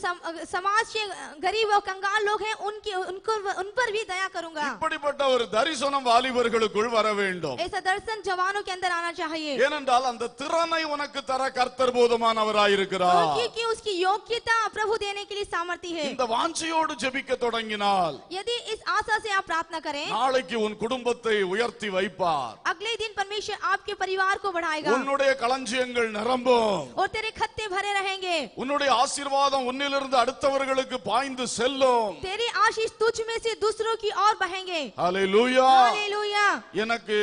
समाज के गरीब और कंगाल लोग हैं उन पर भी दया करूंगा।
இப்படிப்பட்ட ஒரு தரிசனம் வாலிபர்களுக்குள் வர வேண்டும்.
ऐसा दर्शन जवानों के अंदर आना चाहिए
ஏனென்றால் அந்த திறனை உனக்கு தர கர்த்தர் போதுமானவராயிருக்கிறார்.
क्योंकि उसकी योग्यता प्रभु देने के लिए सामर्थ्य है।
இந்த வாஞ்சையோடு ஜெபிக்க தொடங்கினால்
यदि इस आशा से आप प्रार्थना करें,
நாளைக்கு உன் குடும்பத்தை உயர்த்தி வைப்பார்.
अगले दिन परमेश्वर आपके परिवार को बढ़ाएगा
உன்னுடைய களஞ்சியங்கள் நிரம்பும்.
और तेरे खत्ते भरे रहेंगे।
உன்னுடைய ஆசீர்வாதம் உன்னிலிருந்து அடுத்தவர்களுக்கு பாய்ந்து செல்லும்.
तेरी आशीष तुझ में से दूसरों की ओर बहेंगे।
ஹல்லேலூயா.
हालेलुया।
எனக்கு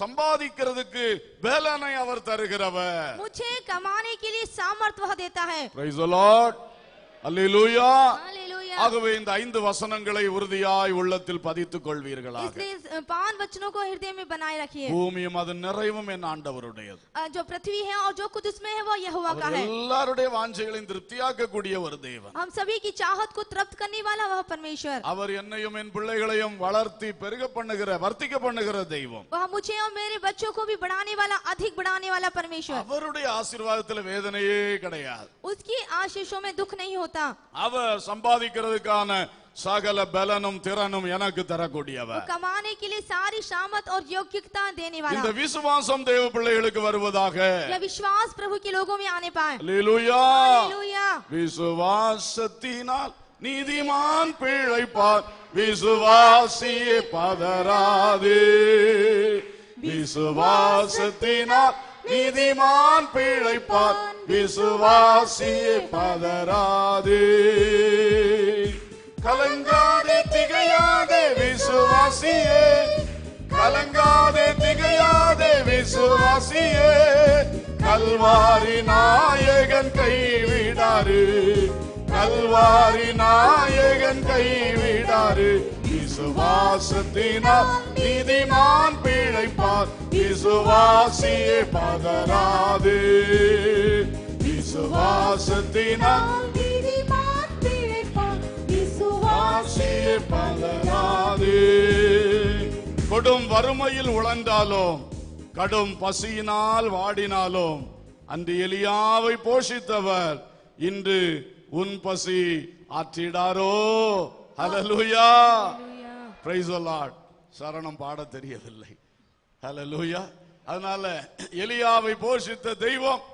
சம்பாதிக்கிறதுக்கு பலனை அவர் தருகிறவர்.
मुझे कमाने के लिए सामर्थ वह देता है।
Praise the Lord. Hallelujah.
Hallelujah.
ஆகவே இந்த 5 வசனங்களை உறுதியாய் உள்ளத்தில் பதித்துக் கொள்வீர்களாக.
इसलिए 5 वचनों को हृदय में बनाए रखिए।
பூமியும் அதன் நிறைவும் என் ஆண்டவருடையது.
जो पृथ्वी है और जो कुछ उसमें है वो यहोवा का है।
எல்லாருடைய வாஞ்சைகளையும் திருப்தியாக்கக்கூடிய ஒரு தேவன்.
हम सभी की चाहत को तृप्त करने वाला वह परमेश्वर।
அவர் என்னையும் என் பிள்ளைகளையும் வளர்த்தி பெருக பண்ணுகிற வர்த்திக்க பண்ணுகிற தெய்வம்.
वह मुझे और मेरे बच्चों को भी बढ़ाने वाला, अधिक बढ़ाने वाला परमेश्वर।
அவருடைய ஆசீர்வாதத்தில் வேதனையே கிடையாது.
उसकी आशीषों में दुख नहीं होता।
அவர் சம்பாதிக்கிறதுக்கான சகல பலனும் திறனும் எனக்கு தரக்கூடியவர்.
कमाने के लिए सारी सामर्थ और योग्यता देने वाला।
இந்த விசுவாசம் தேவ பிள்ளைகளுக்கு வருவதாக.
यह विश्वास प्रभु के लोगों में आने पाए।
அல்லேலூயா.
हालेलुया।
விசுவாசத்தினால் நீதிமான் பிழைப்பான் விசுவாசியே பதறாதே விசுவாசத்தினால் நீதிமான் பிழைப்பான் விசுவாசியே பதறாதே கலங்காதே திகையாதே விசுவாசியே கலங்காதே திகையாதே விசுவாசியே கல்வாரி நாயகன் கைவிடாரு கல்வாரி நாயகன் கைவிடாரு விசுவாசத்தினால் நீதிமான் பிழைப்பார் விசுவாசியே பதறாதே விசுவாசத்தினால்
நீதிமான் பிழைப்பான்
விசுவாசியே பதறாதே கொடும் வறுமையில் உழந்தாலும் கடும் பசியினால் வாடினாலும் அன்று எலியாவை போஷித்தவர் இன்று உன் பசி ஆற்றிடாரோ ஹல்லேலூயா பிரைஸ் தி லார்ட் சரணம் பாட தெரியவில்லை ஹல்லேலூயா அதனால எலியாவை போஷித்த தெய்வம்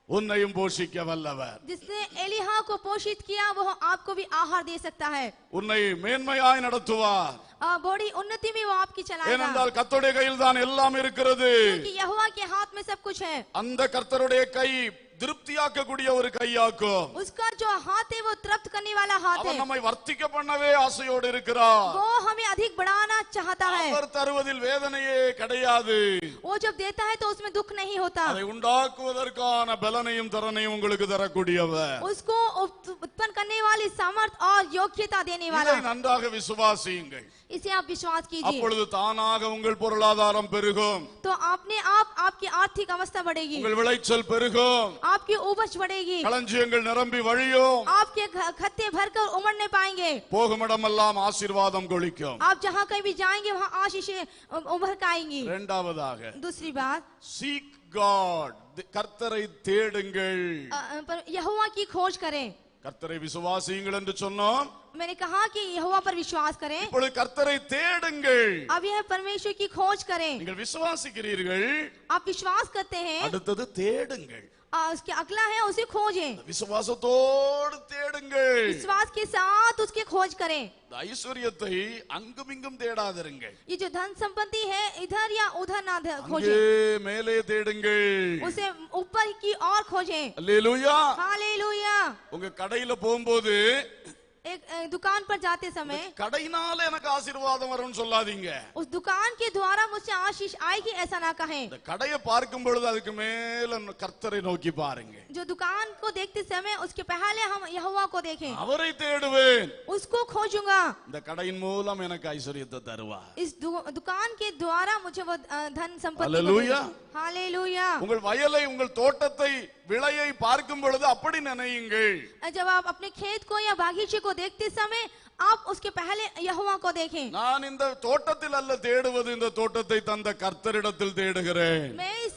உன்னையும் போஷிக்க வல்லவர்
जिसने एलिहा को पोषित किया वो आपको भी आहार दे सकता है
உன்னை மேன்மையாய் நடத்துவார்
बड़ी उन्नति में वो आपकी चलाएगा
ஏனென்றால் கர்த்தருடைய கையில் தான் எல்லாம் இருக்கிறது
क्योंकि यहोवा के हाथ में सब कुछ है
அந்த கர்த்தருடைய கை திருப்தியாக்கக்கூடிய ஒரு கையாக்கும்
उसका जो हाथ है वो तृप्त करने वाला हाथ है
அவர் நம்மை வர்த்திக்க பண்ணவே ஆசையோடு இருக்கிறார்
वो हमें अधिक बढ़ाना चाहता है
அவர் தருவதில் வேதனையே கிடையாது
वो जब देता है तो उसमें दुख नहीं होता
அதை உண்டாக்குவதற்கான பலனையும் தரனையும் உங்களுக்கு தரக்கூடியவர்
उसको उत्पन्न करने वाली सामर्थ और योग्यता देने वाला
இதை நன்றாக விசுவாசியுங்கள்
इसे आप विश्वास कीजिए
அப்பொழுது தானாக உங்கள் பொருளாதாரம் பெருகும்
तो आपने आप आपकी आर्थिक अवस्था बढ़ेगी
உங்கள் விளைச்சல் பெருகும்
आपकी उपज बढ़ेगी
களஞ்சியங்கள் நிரம்பி வழியும்
आपके खत्ते भरकर उमड़ने पाएंगे
போகுமிடமெல்லாம் ஆசீர்வாதம் கொளிக்கும்
आप जहाँ कहीं भी जाएंगे वहाँ आशीषें उभर कर आएंगी
இரண்டாவதாக
दूसरी बात
சீக் காட் கர்த்தரை தேடுங்கள்
पर यहोवा की खोज करें
கர்த்தரை விசுவாசியுங்கள் என்று சொன்னோம்
मैंने कहा कि यहोवा पर विश्वास करें
இப்பொழுது கர்த்தரை தேடுங்கள்
अब यह परमेश्वर की खोज करें
நீங்கள் விசுவாசிக்கிறீர்கள்
आप विश्वास करते हैं
அடுத்தது தேடுங்கள்
उसके अगला है उसे खोजें
விசுவாசத்தோடு தேடுங்கள்
विश्वास के साथ उसके खोज करें
ஐஸ்வர்யத்தை அங்குமிங்கும் தேடாதிருங்கள்
ये जो धन संपत्ति है इधर या उधर ना
அங்கே
खोजें
மேலே தேடுங்கள்
उसे ऊपर की और खोजें
அல்லேலூயா
हालेलुया
உங்க கடையில போகும்போது
एक दुकान पर जाते समय
கடையினால எனக்கு ஆசீர்வாதம் வரும்னு சொல்லாதீங்க
उस दुकान के द्वारा मुझसे आशीष आएगी ऐसा ना कहें
இந்த கடையை பார்க்கும் பொழுது அதுக்கு மேல கர்த்தரை நோக்கி பாருங்க
जो दुकान को देखते समय उसके पहले हम यहोवा को देखें
அவரை தேடுவேன்
उसको खोजूंगा
இந்த கடையின் மூலம் எனக்கு ஐஸ்வர்யத்தை தருவார்
इस दुकान के द्वारा मुझे वो धन संपत्ति
हालेलुया
हालेलुया
உங்கள் வயலை உங்கள் தோட்டத்தை விளையை பார்க்கும் பொழுது அப்படி நினையுங்கள்
जब आप अपने खेत को या बागीचे को देखते समय आप उसके पहले यहोवा को देखें
நான் இந்த தோட்டத்தில் அல்ல தேடுவது இந்த தோட்டத்தை தந்த கர்த்தரிடத்தில் தேடுகிறேன்
मैं इस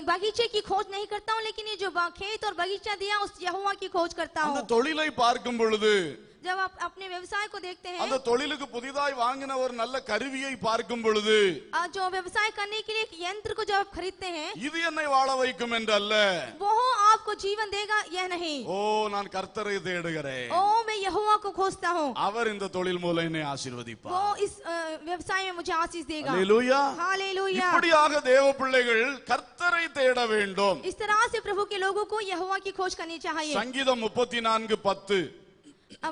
बागीचे की खोज नहीं करता हूँ लेकिन ये जो खेत और बगीचा दिया उस यहोवा की खोज करता
அந்த
हूँ
தொழிலை பார்க்கும் பொழுது
जब आप अपने व्यवसाय को देखते हैं
அந்த தொழிலுக்கு புதிதாய் வாங்கின ஒரு நல்ல கருவியை பார்க்கும் பொழுது
जो व्यवसाय करने के लिए एक यंत्र को जब आप खरीदते हैं
இது என்னை வாழ வைக்கும் என்றல்ல
वो आपको जीवन देगा यह नहीं
ஓ நான் கர்த்தரை தேடுகிறேன்
ओ मैं यहोवा को खोजता हूँ
அவர் இந்த தொழில் மூலம் என்னை ஆசீர்வதிப்பார்
वो इस व्यवसाय में मुझे आशीष देगा
அல்லேலூயா
हालेलुया
இப்படியாக தேவ பிள்ளைகள் கர்த்தரை தேட வேண்டும்
इस तरह से प्रभु के लोगों को यहोवा की खोज करनी चाहिए
சங்கீதம் 34:10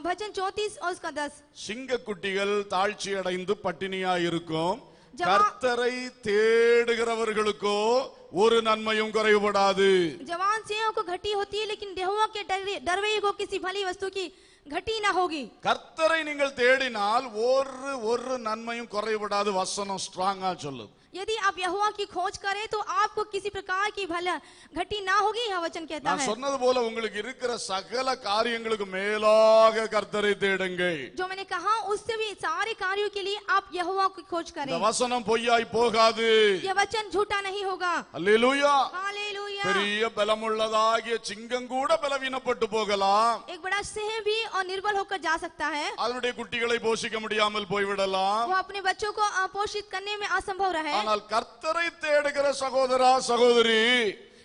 भजन 34 और उसका 10
சிங்கக்குட்டிகள் தாழ்ச்சி அடைந்து பட்டினியா இருக்கும்
ஜவா-
கர்த்தரை தேடுகிறவர்களுக்கோ ஒரு நன்மையும் குறைபடாது
जवान सिंहों को घटी होती है लेकिन यहोवा के डरवे को किसी भली वस्तु की घटी ना होगी
கர்த்தரை நீங்கள் தேடினால் ஒரு நன்மையும் குறைபடாது வசனம் ஸ்ட்ராங்கா சொல்லுது
यदि आप यहोवा की खोज करें तो आपको किसी प्रकार की भला घटी ना होगी यह वचन कहता
நான்
है
சொன்னது போல உங்களுக்கு இருக்கிற சகல காரியங்களுக்கு மேலாக கர்த்தரை தேடுங்கள்
जो मैंने कहा उससे भी सारे कार्यों के लिए आप यहोवा की खोज करें
இந்த வசனம் பொய்யாய் போகாது
यह वचन झूठा नहीं होगा
அல்லேலூயா
हालेलुया
பெரிய பலமுள்ளதாகிய சிங்கம் கூட பலவீனப்பட்டு போகலாம்
एक बड़ा सिंह भी और निर्बल होकर जा सकता है
அதனுடைய குட்டிகளை போஷிக்க முடியாமல் போய்விடலாம்
वो अपने बच्चों को पोषित करने में असंभव रहे
ஆனால் கர்த்தரை தேடுகிற சகோதரா சகோதரி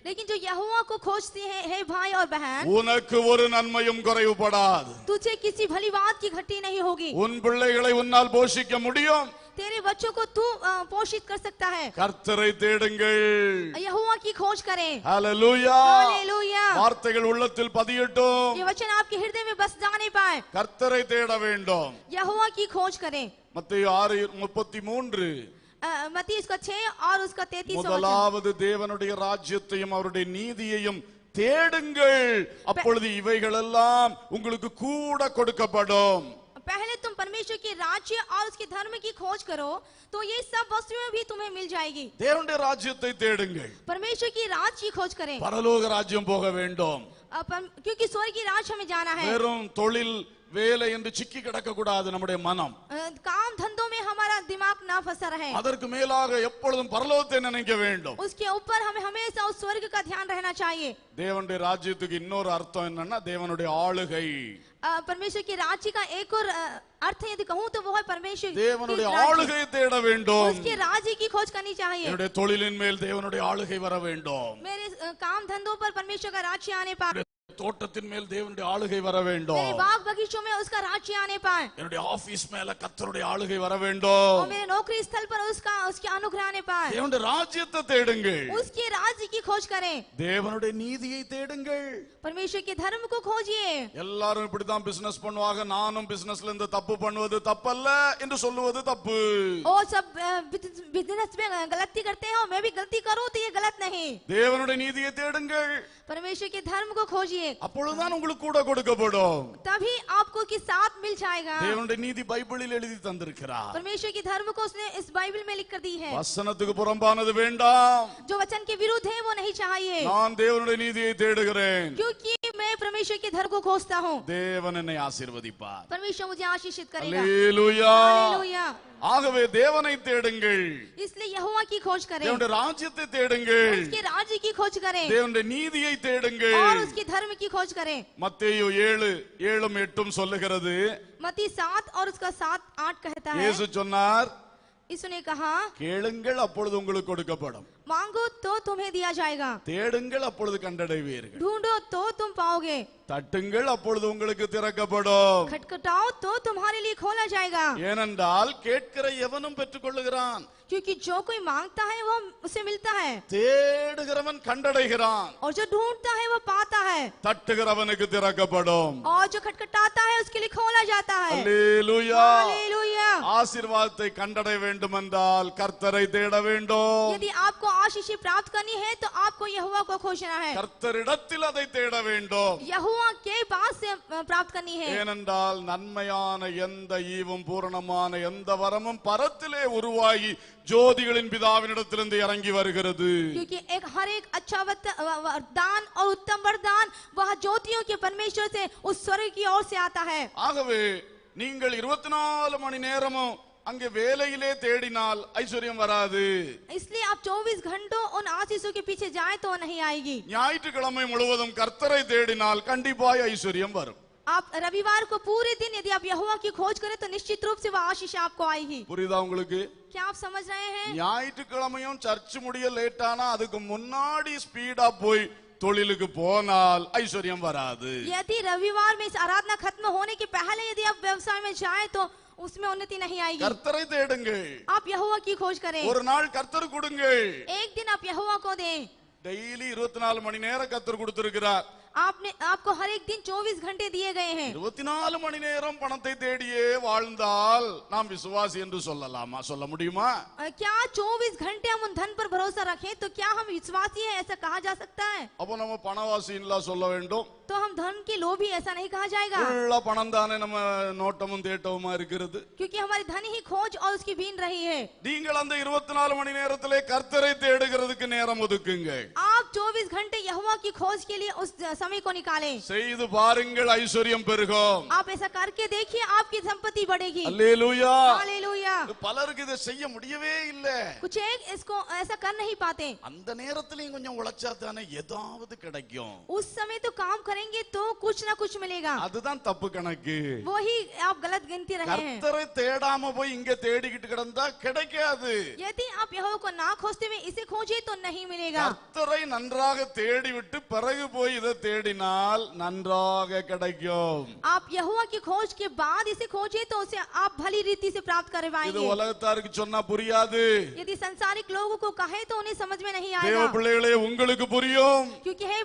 लेकिन जो यहोवा को खोजते हैं, हे भाई और बहन,
உனக்கு ஒரு நன்மையும் குறைவுபடாது.
तुझे किसी भली बात की घटी नहीं होगी.
உன் பிள்ளைகளை உன்னால் போஷிக்க முடியும்.
तेरे बच्चों को तू पोषित कर सकता है.
கர்த்தரை தேடுங்கள்.
यहोवा की खोज करें.
ஹalleluya.
हालेलुया.
வார்த்தைகள் உள்ளத்தில் பதியட்டும்.
ये वचन आपके हृदय में बस जाने पाए.
கர்த்தரை தேட வேண்டும்.
यहोवा की खोज करें.
மத்தேயு 6:33
मत्ती उसका 6 और उसका 33 वचन.
முதலாவது தேவனுடைய ராஜ்யத்தையும் அவருடைய நீதியையும் தேடுங்கள், அப்பொழுது இவைகளெல்லாம் உங்களுக்கு கூட கொடுக்கப்படும்.
पहले तुम परमेश्वर के राज्य और उसके धर्म की खोज करो तो ये सब वस्तुएं भी तुम्हें मिल जाएगी.
தேவனுடைய ராஜ்யத்தை தேடுங்கள்.
परमेश्वर की राज की खोज करें.
பரலோக ராஜ்யம் போக வேண்டும்.
क्योंकि स्वर्ग की राज हमें जाना है.
வெறும் தொழில் வேலை என்று சிக்கி கிடக்க கூடாது நம்முடைய மனம்.
काम धंधों में हमारा दिमाग ना फंसा रहे.
அதற்கு மேலாக எப்பொழுதும் பரலோகத்தை நினைக்க வேண்டும்.
उसके ऊपर हमें हमेशा उस स्वर्ग का ध्यान रहना चाहिए.
தேவனுடைய ராஜ்யத்துக்கு இன்னொரு அர்த்தம் என்னன்னா தேவனுடைய ஆளுகை.
परमेश्वर के राज्य का एक और अर्थ यदि कहूँ तो वो है परमेश्वर
தேவனுடைய ஆளுகையை தேட வேண்டும்.
उसके राज्य की खोज करनी चाहिए.
என்னுடைய தொழிலின் மேல் தேவனுடைய ஆளுகை வர வேண்டும்.
मेरे काम धंधों पर परमेश्वर का राज्य आने पाए.
தோட்டத்தின் மேல் தேவனுடைய ஆளுகை வர வேண்டும்.
मेरे बाग बगीचों में उसका राज्य आने पाए.
என்னுடைய ஆபீஸ் மேல கர்த்தருடைய ஆளுகை வர வேண்டும்.
और मेरे नौकरी स्थल पर उसके अनुग्रह आने पाए.
தேவனுடைய ராஜ்யத்தை தேடுங்கள்.
उसके राज्य की खोज करें.
தேவனுடைய நீதியை தேடுங்கள்.
परमेश्वर के धर्म को खोजिए.
எல்லாரும் இப்படிதான் பிசினஸ் பண்ணுவாங்க, நானும் பிசினஸ்ல இந்த தப்பு பண்ணுவது தப்பல்ல என்று சொல்லுவது தப்பு.
और सब बिजनेस में गलती करते हैं और मैं भी गलती करूं तो ये गलत नहीं.
தேவனுடைய நீதியை தேடுங்கள்.
परमेश्वर के धर्म को खोजिए.
அப்பொழுதுதான் உங்களுக்கு கூட கொடுக்கப்படும்.
तभी आपको के साथ मिल जाएगा.
தேவனுடைய நீதி பைபிளில் எழுதி தந்திருக்கிறார்.
परमेश्वर के धर्म को उसने इस बाइबल में लिख कर दी है.
வசனத்துக்கு புறம்பானது வேண்டாம்.
जो वचन के विरुद्ध है वो नहीं चाहिए.
நான் தேவனுடைய நீதியை தேடுகிறேன்.
क्योंकि मैं परमेश्वर के धर्म को खोजता हूँ.
தேவன் என்னை ஆசீர்வதிப்பார்.
परमेश्वर मुझे आशीषित करेगा.
அல்லேலூயா.
हालेलुया.
ஆகவே தேவனை தேடுங்கள்.
इसलिए यहोवा की खोज करें.
தேவனுடைய ராஜ்யத்தை தேடுங்கள்.
उसके राज्य की खोज करें.
தேவனுடைய நீதியை தேடுங்கள்.
और उसके धर्म की खोज करें.
மத்தேயு 7:7-8 சொல்லுகிறது.
मत्ती 7 और उसका 7-8 कहता है.
இயேசு சொன்னார்,
यीशु ने कहा,
கேளுங்கள் அப்பொழுது உங்களுக்கு கொடுக்கப்படும்.
मांगो तो तुम्हें दिया जाएगा.
தேடுங்கள் அப்பொழுது கண்டடைவீர்கள்.
ढूंढो तो तुम पाओगे.
தட்டுங்கள் அப்பொழுது உங்களுக்கு திறக்கப்படும்.
खटखटाओ तो तुम्हारे लिए खोला जाएगा.
ஏனென்றால் கேட்கிற எவனும் பெற்றுக்கொள்ளுகிறான்,
क्योंकि जो कोई मांगता है वो उसे मिलता है.
தேடுகிறவன் கண்டடைகிறான்,
और जो ढूंढता है वो पाता है.
தட்டுகிறவனுக்கு திறக்கப்படும்.
और जो खटखटाता है उसके लिए खोला जाता है.
அல்லேலூயா.
हालेलुया.
ஆசீர்வாதத்தை கண்டடைய வேண்டுமென்றால் கர்த்தரை தேட வேண்டும்.
यदि आपको आशीष प्राप्त करनी है तो आपको यहोवा को खोजना है.
கர்த்தரிடத்தில் அதை தேட வேண்டும்.
यहोवा के पास से प्राप्त करनी है.
ஏனென்றால் நன்மையான எந்த ஈவும் பூரணமான எந்த வரமும் பரத்திலே உருவாகி ஜோதிகளின் பிதாவினிடத்திலிருந்து இறங்கி வருகிறது.
क्योंकि हर एक अच्छा वरदान और उत्तम वरदान वह ज्योतियों के परमेश्वर से उस स्वर्ग की ओर से आता है.
ஆகவே நீங்கள் 24 மணி நேரமும் அங்கே வேலையிலே தேடினால் ஐஸ்வர்யம் வராது.
इसलिए आप 24 घंटों उन आशीषों के पीछे जाए तो नहीं आएगी.
ஞாயிற்றுக்கிழமை முழுவதும் கர்த்தரை தேடினால் கண்டிப்பாய் ஐஸ்வர்யம் வரும்.
आप रविवार को पूरे दिन यदि आप यहोवा की खोज करें तो निश्चित रूप से वह आशीष आपको आएगी.
புரியுதா உங்களுக்கு?
क्या आप समझ रहे हैं?
ஞாயிற்றுக்கிழமையும் சர்ச் முடிய லேட்டானா அதுக்கு முன்னாடி ஸ்பீடா போய் தொழிலுக்கு போனால் ஐஸ்வர்யம் வராது.
यदि रविवार में इस आराधना खत्म होने के पहले यदि आप व्यवसाय में जाए तो उसमें उन्नति नहीं आएगी.
கர்த்தரை தேடுங்கள்.
आप यहोवा की खोज करें.
ஒரு நாள் கர்த்தர் கொடுங்கள்.
एक दिन आप यहोवा को दें.
டெய்லி 24 மணி நேரம் கர்த்தர் கொடுத்திருக்கிறார்.
आपको हर एक दिन 24 घंटे दिए गए हैं.
24 மணி நேரம் பணத்தை தேடியே வாழ்ந்தால் நாம் விசுவாசி என்று சொல்லலாமா? சொல்ல முடியுமா?
क्या 24 घंटे हम उन धन पर भरोसा रखें तो क्या हम विश्वासी हैं ऐसा कहा जा सकता है?
அப்போ நம்ம பணவாசின்லாம் சொல்ல வேண்டும்.
तो हम धन के लोभी ऐसा नहीं कहा जाएगा.
ஃபுல்லா பணம் தானே நம்ம நோட்டமும் தேட்டவுமா இருக்கிறது.
क्योंकि हमारी धन ही खोज और उसकी बीन रही है.
நீங்கள் அந்த 24 மணி நேரத்திலே கர்த்தரை தேடுகிறதுக்கு நேரம் ஒதுக்குங்க.
आप 24 घंटे यहोवा की खोज के लिए उस समय को निकालें.
செய்து பாருங்கள், ஐஸ்வர்யம் பெருகும்.
आप ऐसा करके देखिए आपकी संपत्ति बढ़ेगी.
அல்லேலூயா.
हालेलुया.
பலருக்கு இதை செய்ய முடியவே இல்ல.
कुछ एक इसको ऐसा कर नहीं पाते.
அந்த நேரத்திலயும் கொஞ்சம் உழைச்சா தானே ஏதாவது கிடைக்கும்.
उस समय तो काम करेंगे तो कुछ ना कुछ मिलेगा.
அதுதான் தப்பு கணக்கு.
वही आप गलत गिनती रहे हैं.
கர்த்தரை தேடாம போய் இங்க தேடிக்கிட்டு கிடந்தா கிடைக்காது.
यदि आप यहोवा को ना खोजते हुए इसे खोजे तो नहीं मिलेगा.
கர்த்தரை நன்றாக தேடிவிட்டு பிறகு போய் இதை தேடினால் நன்றாக கிடைக்கும்.
आप यहोवा की खोज के बाद इसे खोजे तो उसे आप भली रीति से प्राप्त
இது
करवाएंगे।
உலகத்தாருக்கு சொன்னா புரியாது.
यदि संसारिक लोगों को कहे तो उन्हें समझ में नहीं
தேவ
आएगा,
பிள்ளைகளே உங்களுக்கு புரியும்.
क्योंकि हे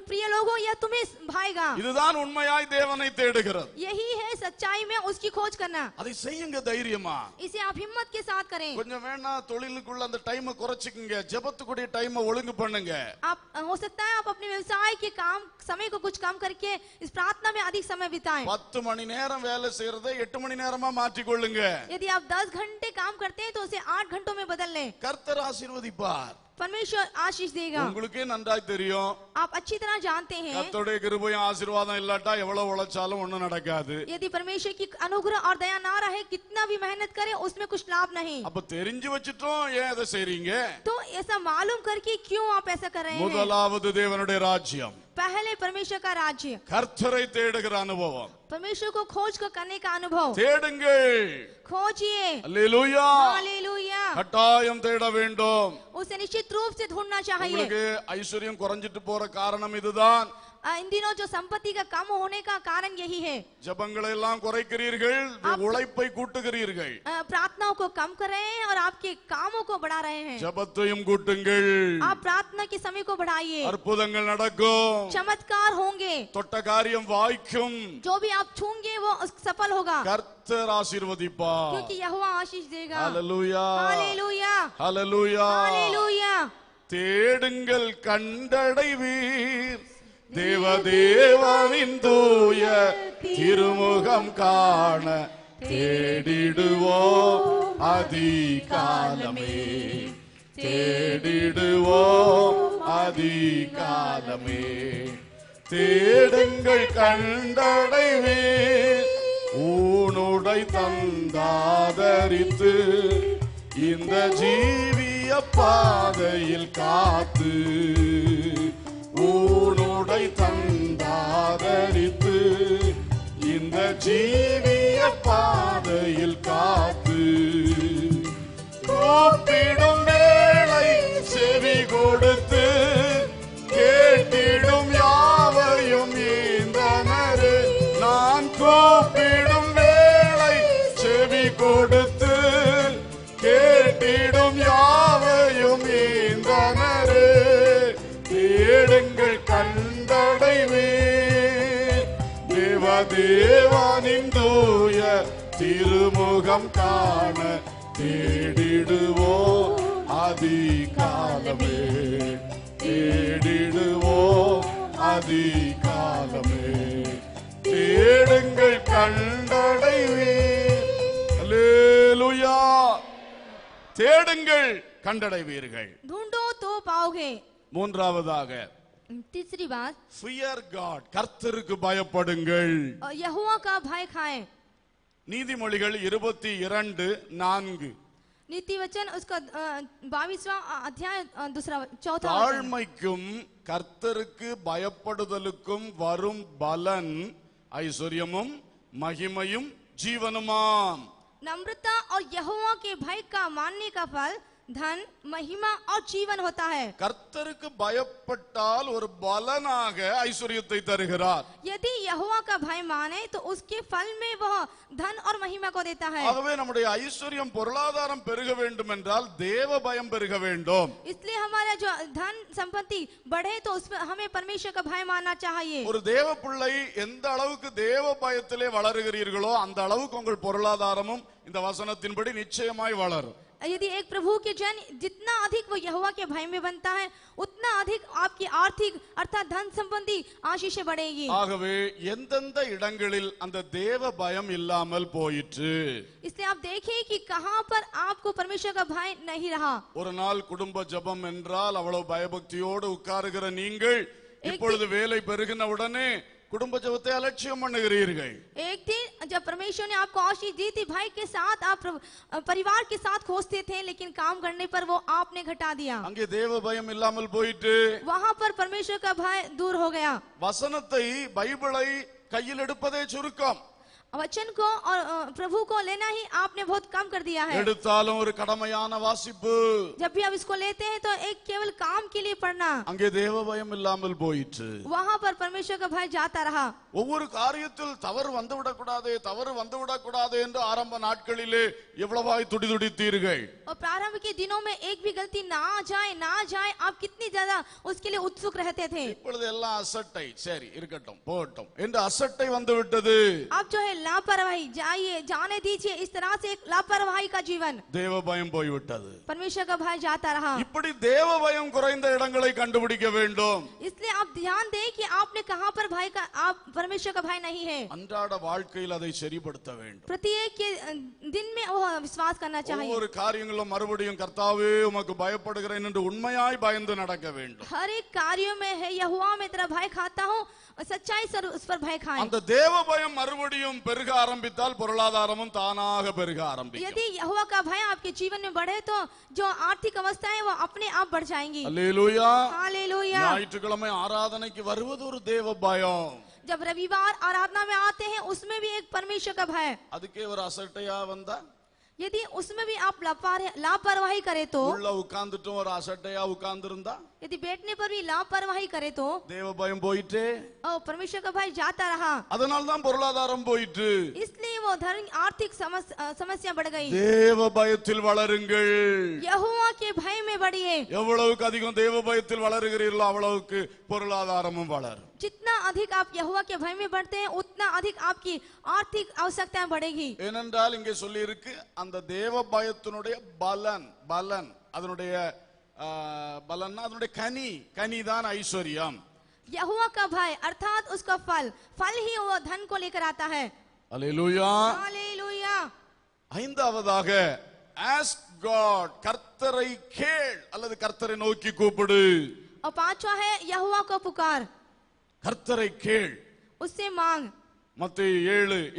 प्रिय लोगों, यह तुम्हें भाएगा।
இதுதான் உண்மையாய் தேவனை தேடுகிறது.
यही है सच्चाई में उसकी खोज करना।
அதை செய்யுங்க தைரியமா.
इसे आप हिम्मत के साथ करें।
கொஞ்சம் வேணா தொழிலுக்குள்ள அந்த டைமை குறைச்சிக்கங்க, ஜெபத்துக்குரிய டைமை ஒழுங்கு பண்ணுங்க.
आप हो सकता है आप अपने व्यवसाय के काम समय को कुछ कम करके इस प्रार्थना में अधिक समय बिताएं।
10 மணி நேரம் வேலை செய்யறதை 8 மணி நேரமா மாற்றிக்கொள்ளுங்க.
यदि आप 10 घंटे काम करते हैं तो उसे 8 घंटों में बदल लें।
கர்த்தர் ஆசீர்வதிப்பார்.
परमेश्वर आशीष देगा।
உங்களுக்கே நன்றாய் தெரியும்.
आप अच्छी तरह जानते हैं
கர்த்தருடைய கிருபையும் ஆசீர்வாதம் இல்லாட்டா எவ்வளவு உழைச்சாலும் ஒண்ணும் நடக்காது.
यदि परमेश्वर की अनुग्रह और दया ना रहे, कितना भी मेहनत करे उसमें कुछ लाभ नहीं।
அப்ப தெரிஞ்சு வச்சிட்டோம் ஏன் அதை செய்றீங்க?
तो ऐसा मालूम करके क्यों आप ऐसा कर रहे हैं?
முதலாவது தேவனுடைய ராஜ்யம்,
पहले परमेश्वर का राज्य,
கர்த்தரை தேடுகிற அனுபவம்.
परमेश्वर को खोज को करने का अनुभव।
தேடுங்கள்.
खोजिए।
அல்லேலூயா.
हालेलुया।
கட்டாயம் தேட வேண்டும்.
उसे निश्चित रूप से ढूंढना चाहिए।
உங்களுக்கு ஐஸ்வர்யம் குறைஞ்சிட்டு போற காரணம் இதுதான்.
इन दिनों जो संपत्ति का कम होने का कारण यही है।
ஜெபங்களை எல்லாம் குறைக்கிறீர்கள், உழைப்பை கூட்டுகிறீர்கள்.
प्रार्थनाओं को कम कर रहे हैं और आपके कामों को बढ़ा रहे हैं।
ஜெபத்தையும் கூட்டுங்கள்.
आप प्रार्थना के समय को बढ़ाइए,
அற்புதங்கள் நடக்கும்.
चमत्कार होंगे,
தொட்ட காரியம் வாய்க்கும்.
जो भी आप छूंगे वो सफल होगा,
கர்த்தர் ஆசீர்வதிப்பார்.
क्योंकि यहोवा आशीष देगा।
ஹalleluya.
हालेलुया।
ஹalleluya.
हालेलुया।
தேடுங்கள் கண்டடைவீர், தேவதேவனின் தூய திருமுகம் காண தேடிடுவோம் அதிகாலமே. தேடிடுவோம் அதிகாலமே. தேடுங்கள் கண்டடைவீர், ஊனுடை தந்தாதரித்து இந்த ஜீவிய பாதையில் காத்து. ஊனுடை தந்தாதரித்து இந்த ஜீவிய பாதையில் காத்து. கூப்பிடும் வேளை செவி கொடுத்து கேட்டிடும் யாவையும் ஈந்தனரே. நான் கூப்பிடும் வேளை செவி கொடுத்து கேட்டிடும் யாவையும் ஈந்தனரே. தேடுங்கள் கண்டடைவீர், தேவதேவனின் தூய திருமுகம் காண தேடிடுவோம் அதிகாலமே. தேடிடுவோம் அதிகாலமே. தேடுங்கள் கண்டடைவீர். அல்லேலூயா. தேடுங்கள் கண்டடைவீர்கள்.
ढूंढो तो पाओगे।
மூன்றாவதாக
तीसरी बात,
fear God, கர்த்தருக்கு பயப்படுங்கள்.
यहोवा का भय खाएं।
நீதிமொழிகள் 22:4.
नीति वचन उसका 22वां अध्याय चौथा वचन।
தாழ்மைக்கும் கர்த்தருக்கு பயப்படுதலுக்கும் வரும் பலன் ஐஸ்வர்யமும் மகிமையும் ஜீவனுமாம்.
नम्रता और यहोवा के भय का मानने का फल धन, महिमा और जीवन होता है।
கர்த்தருக்கு பயப்பட்டால் ஒரு பலனாக ஐஸ்வர்யத்தை தருகிறார்.
यदि यहोवा का भय माने तो उसके फल में वह धन और महिमा को देता है।
ஆகவே நம்முடைய ஐஸ்வர்யம் பொருளாதாரம் பெருக வேண்டும் என்றால் தேவ பயம் பெருக வேண்டும்.
इसलिए हमारा जो धन संपत्ति बढ़े तो उसमें हमें परमेश्वर का भय मानना चाहिए।
ஒரு தேவ பிள்ளை எந்த அளவுக்கு தேவ பயத்திலே வளருகிறீர்களோ அந்த அளவுக்கு உங்கள் பொருளாதாரமும் இந்த வசனத்தின்படி நிச்சயமாய் வளரும்.
यदि एक प्रभु के जन जितना अधिक वो यहोवा के भय में बनता है, उतना अधिक आपकी आर्थिक अर्थात धन संबंधी आशीष बढ़ेगी।
ஆகவே எந்தெந்த இடங்களில் அந்த தேவ பயம் இல்லாமல் போயிற்று.
इसलिए आप देखिए कि कहां पर आपको परमेश्वर का भय नहीं रहा।
ஒரு நாள் குடும்ப ஜெபம் என்றால் அவ்வளவு பயபக்தியோடு உட்காருகிற நீங்கள் இப்பொழுது வேலை பெருகின உடனே कुटुंब जबते अलक्ष्यम பண்ணுகிறீர்கள்.
एक दिन जब परमेश्वर ने आपको आशीष दी थी, भाई के साथ आप परिवार के साथ खोजते थे, लेकिन काम करने पर वो आपने घटा दिया।
அங்கே தேவ பயம் இல்லாமல் போயிட்டு
वहां पर परमेश्वर का भय दूर हो गया।
வசனத்தை பைபிளை கையில் எடுப்பதே சுருக்கம்.
वचन को और प्रभु को लेना ही आपने बहुत कम कर दिया है।
எடுத்தாலும் ஒரு கடமையான வாசிப்பு.
जब भी आप इसको लेते हैं तो एक केवल काम के लिए पढ़ना,
அங்கே தேவ பயம் இல்லாமல் போயிற்று.
वहाँ पर परमेश्वर का भय जाता रहा।
ஒவ்வொரு காரியத்தில் தவறு வந்துவிடக்கூடாதே தவறு வந்துவிடக்கூடாதே என்று ஆரம்ப நாட்களிலே எவ்வளவாய் துடிதுடித்தீர்கள்.
और प्रारंभ के दिनों में एक भी गलती ना आ जाए आप कितनी ज्यादा उसके लिए उत्सुक रहते थे।
இப்பொழுது எல்லாம் அசட்டை, சரி இருக்கட்டும் போகட்டும் என்று அசட்டை வந்து விட்டது.
अब जो है लापरवाही, जाइए जाने दीजिए, इस तरह से एक लापरवाही का जीवन,
தேவ பயம் போய்விட்டது.
परमेश्वर का भय जाता रहा।
இப்படி தேவ பயம் குறைந்த இடங்களை கண்டுபிடிக்க வேண்டும்.
इसलिए आप ध्यान दें कि आपने कहां पर भय का, आप परमेश्वर का भय नहीं है।
அன்றாட வாழ்க்கையில் அதை சரிப்படுத்த வேண்டும்.
प्रत्येक के दिन में वो विश्वास करना चाहिए।
ஒவ்வொரு காரியங்களும் மறுபடியும் கர்த்தாவே உமக்கு பயப்படுகிறேன் என்று உண்மையாய் பயந்து நடக்க வேண்டும்.
हर एक कार्यों में है यहोवा मैं तेरा भय खाता हूँ, सच्चाई से उस पर भय खाएं।
அந்த தேவ பயம் மறுபடியும் பெருக ஆரம்பித்தால் பொருளாதாரமும் தானாக பெருக ஆரம்பிக்கும்.
यदि यहोवा का भय आपके जीवन में बढ़े तो जो आर्थिक अवस्था है वो अपने आप बढ़ जाएंगी।
அல்லேலூயா.
हालेलुया।
ஞாயிற்றுக்கிழமை ஆராதனைக்கு வருவது ஒரு தேவ பயம்.
जब रविवार आराधना में आते हैं उसमें भी एक परमेश्वर का भय।
அதுக்கே ஒரு அசட்டையா வந்தா,
यदि उसमें भी आप लापरवाही करे तो,
உள்ள உட்கார்ந்துட்டும் ஒரு அசட்டையா உட்கார்ந்து இருந்தா,
यदि बैठने पर भी लापरवाही करे तो
தேவ பயம் போயிட்டு,
और परमेश्वर का भय जाता रहा,
அதனால தான் பொருளாதாரம் போயிட்டு.
इसलिए वो धर्म आर्थिक समस्या बढ़ गई।
தேவ பயத்தில் வளருங்கள்.
यहोवा के भय में बढ़िए।
எவ்வளவுக்கு அதிகம் தேவ பயத்தில் வளருகிறீர்களோ அவ்வளவுக்கு பொருளாதாரமும் வளரும்.
जितना अधिक आप यहोवा के भय में बढ़ते हैं उतना अधिक आपकी आर्थिक आवश्यकताएं बढ़ेगी।
ஏனென்றால் இங்கே சொல்லி இருக்கு அந்த தேவ பயத்தினுடைய பலன் பலன் அதனுடைய பலன்னா அதனுடைய கனி தான் ஐஸ்வர்யம்.
यहोवा का भय अर्थात उसका फल ही वो धन को लेकर आता है।
அல்லேலூயா.
हालेलुया।
ஐந்தாவதாக ask God, கர்த்தரை கேள் அல்லது கர்த்தரை நோக்கி கூப்பிடு.
और पांचवा है यहोवा को पुकार,
கர்த்தரை கேள்.
उससे मांग।
மத்தேயு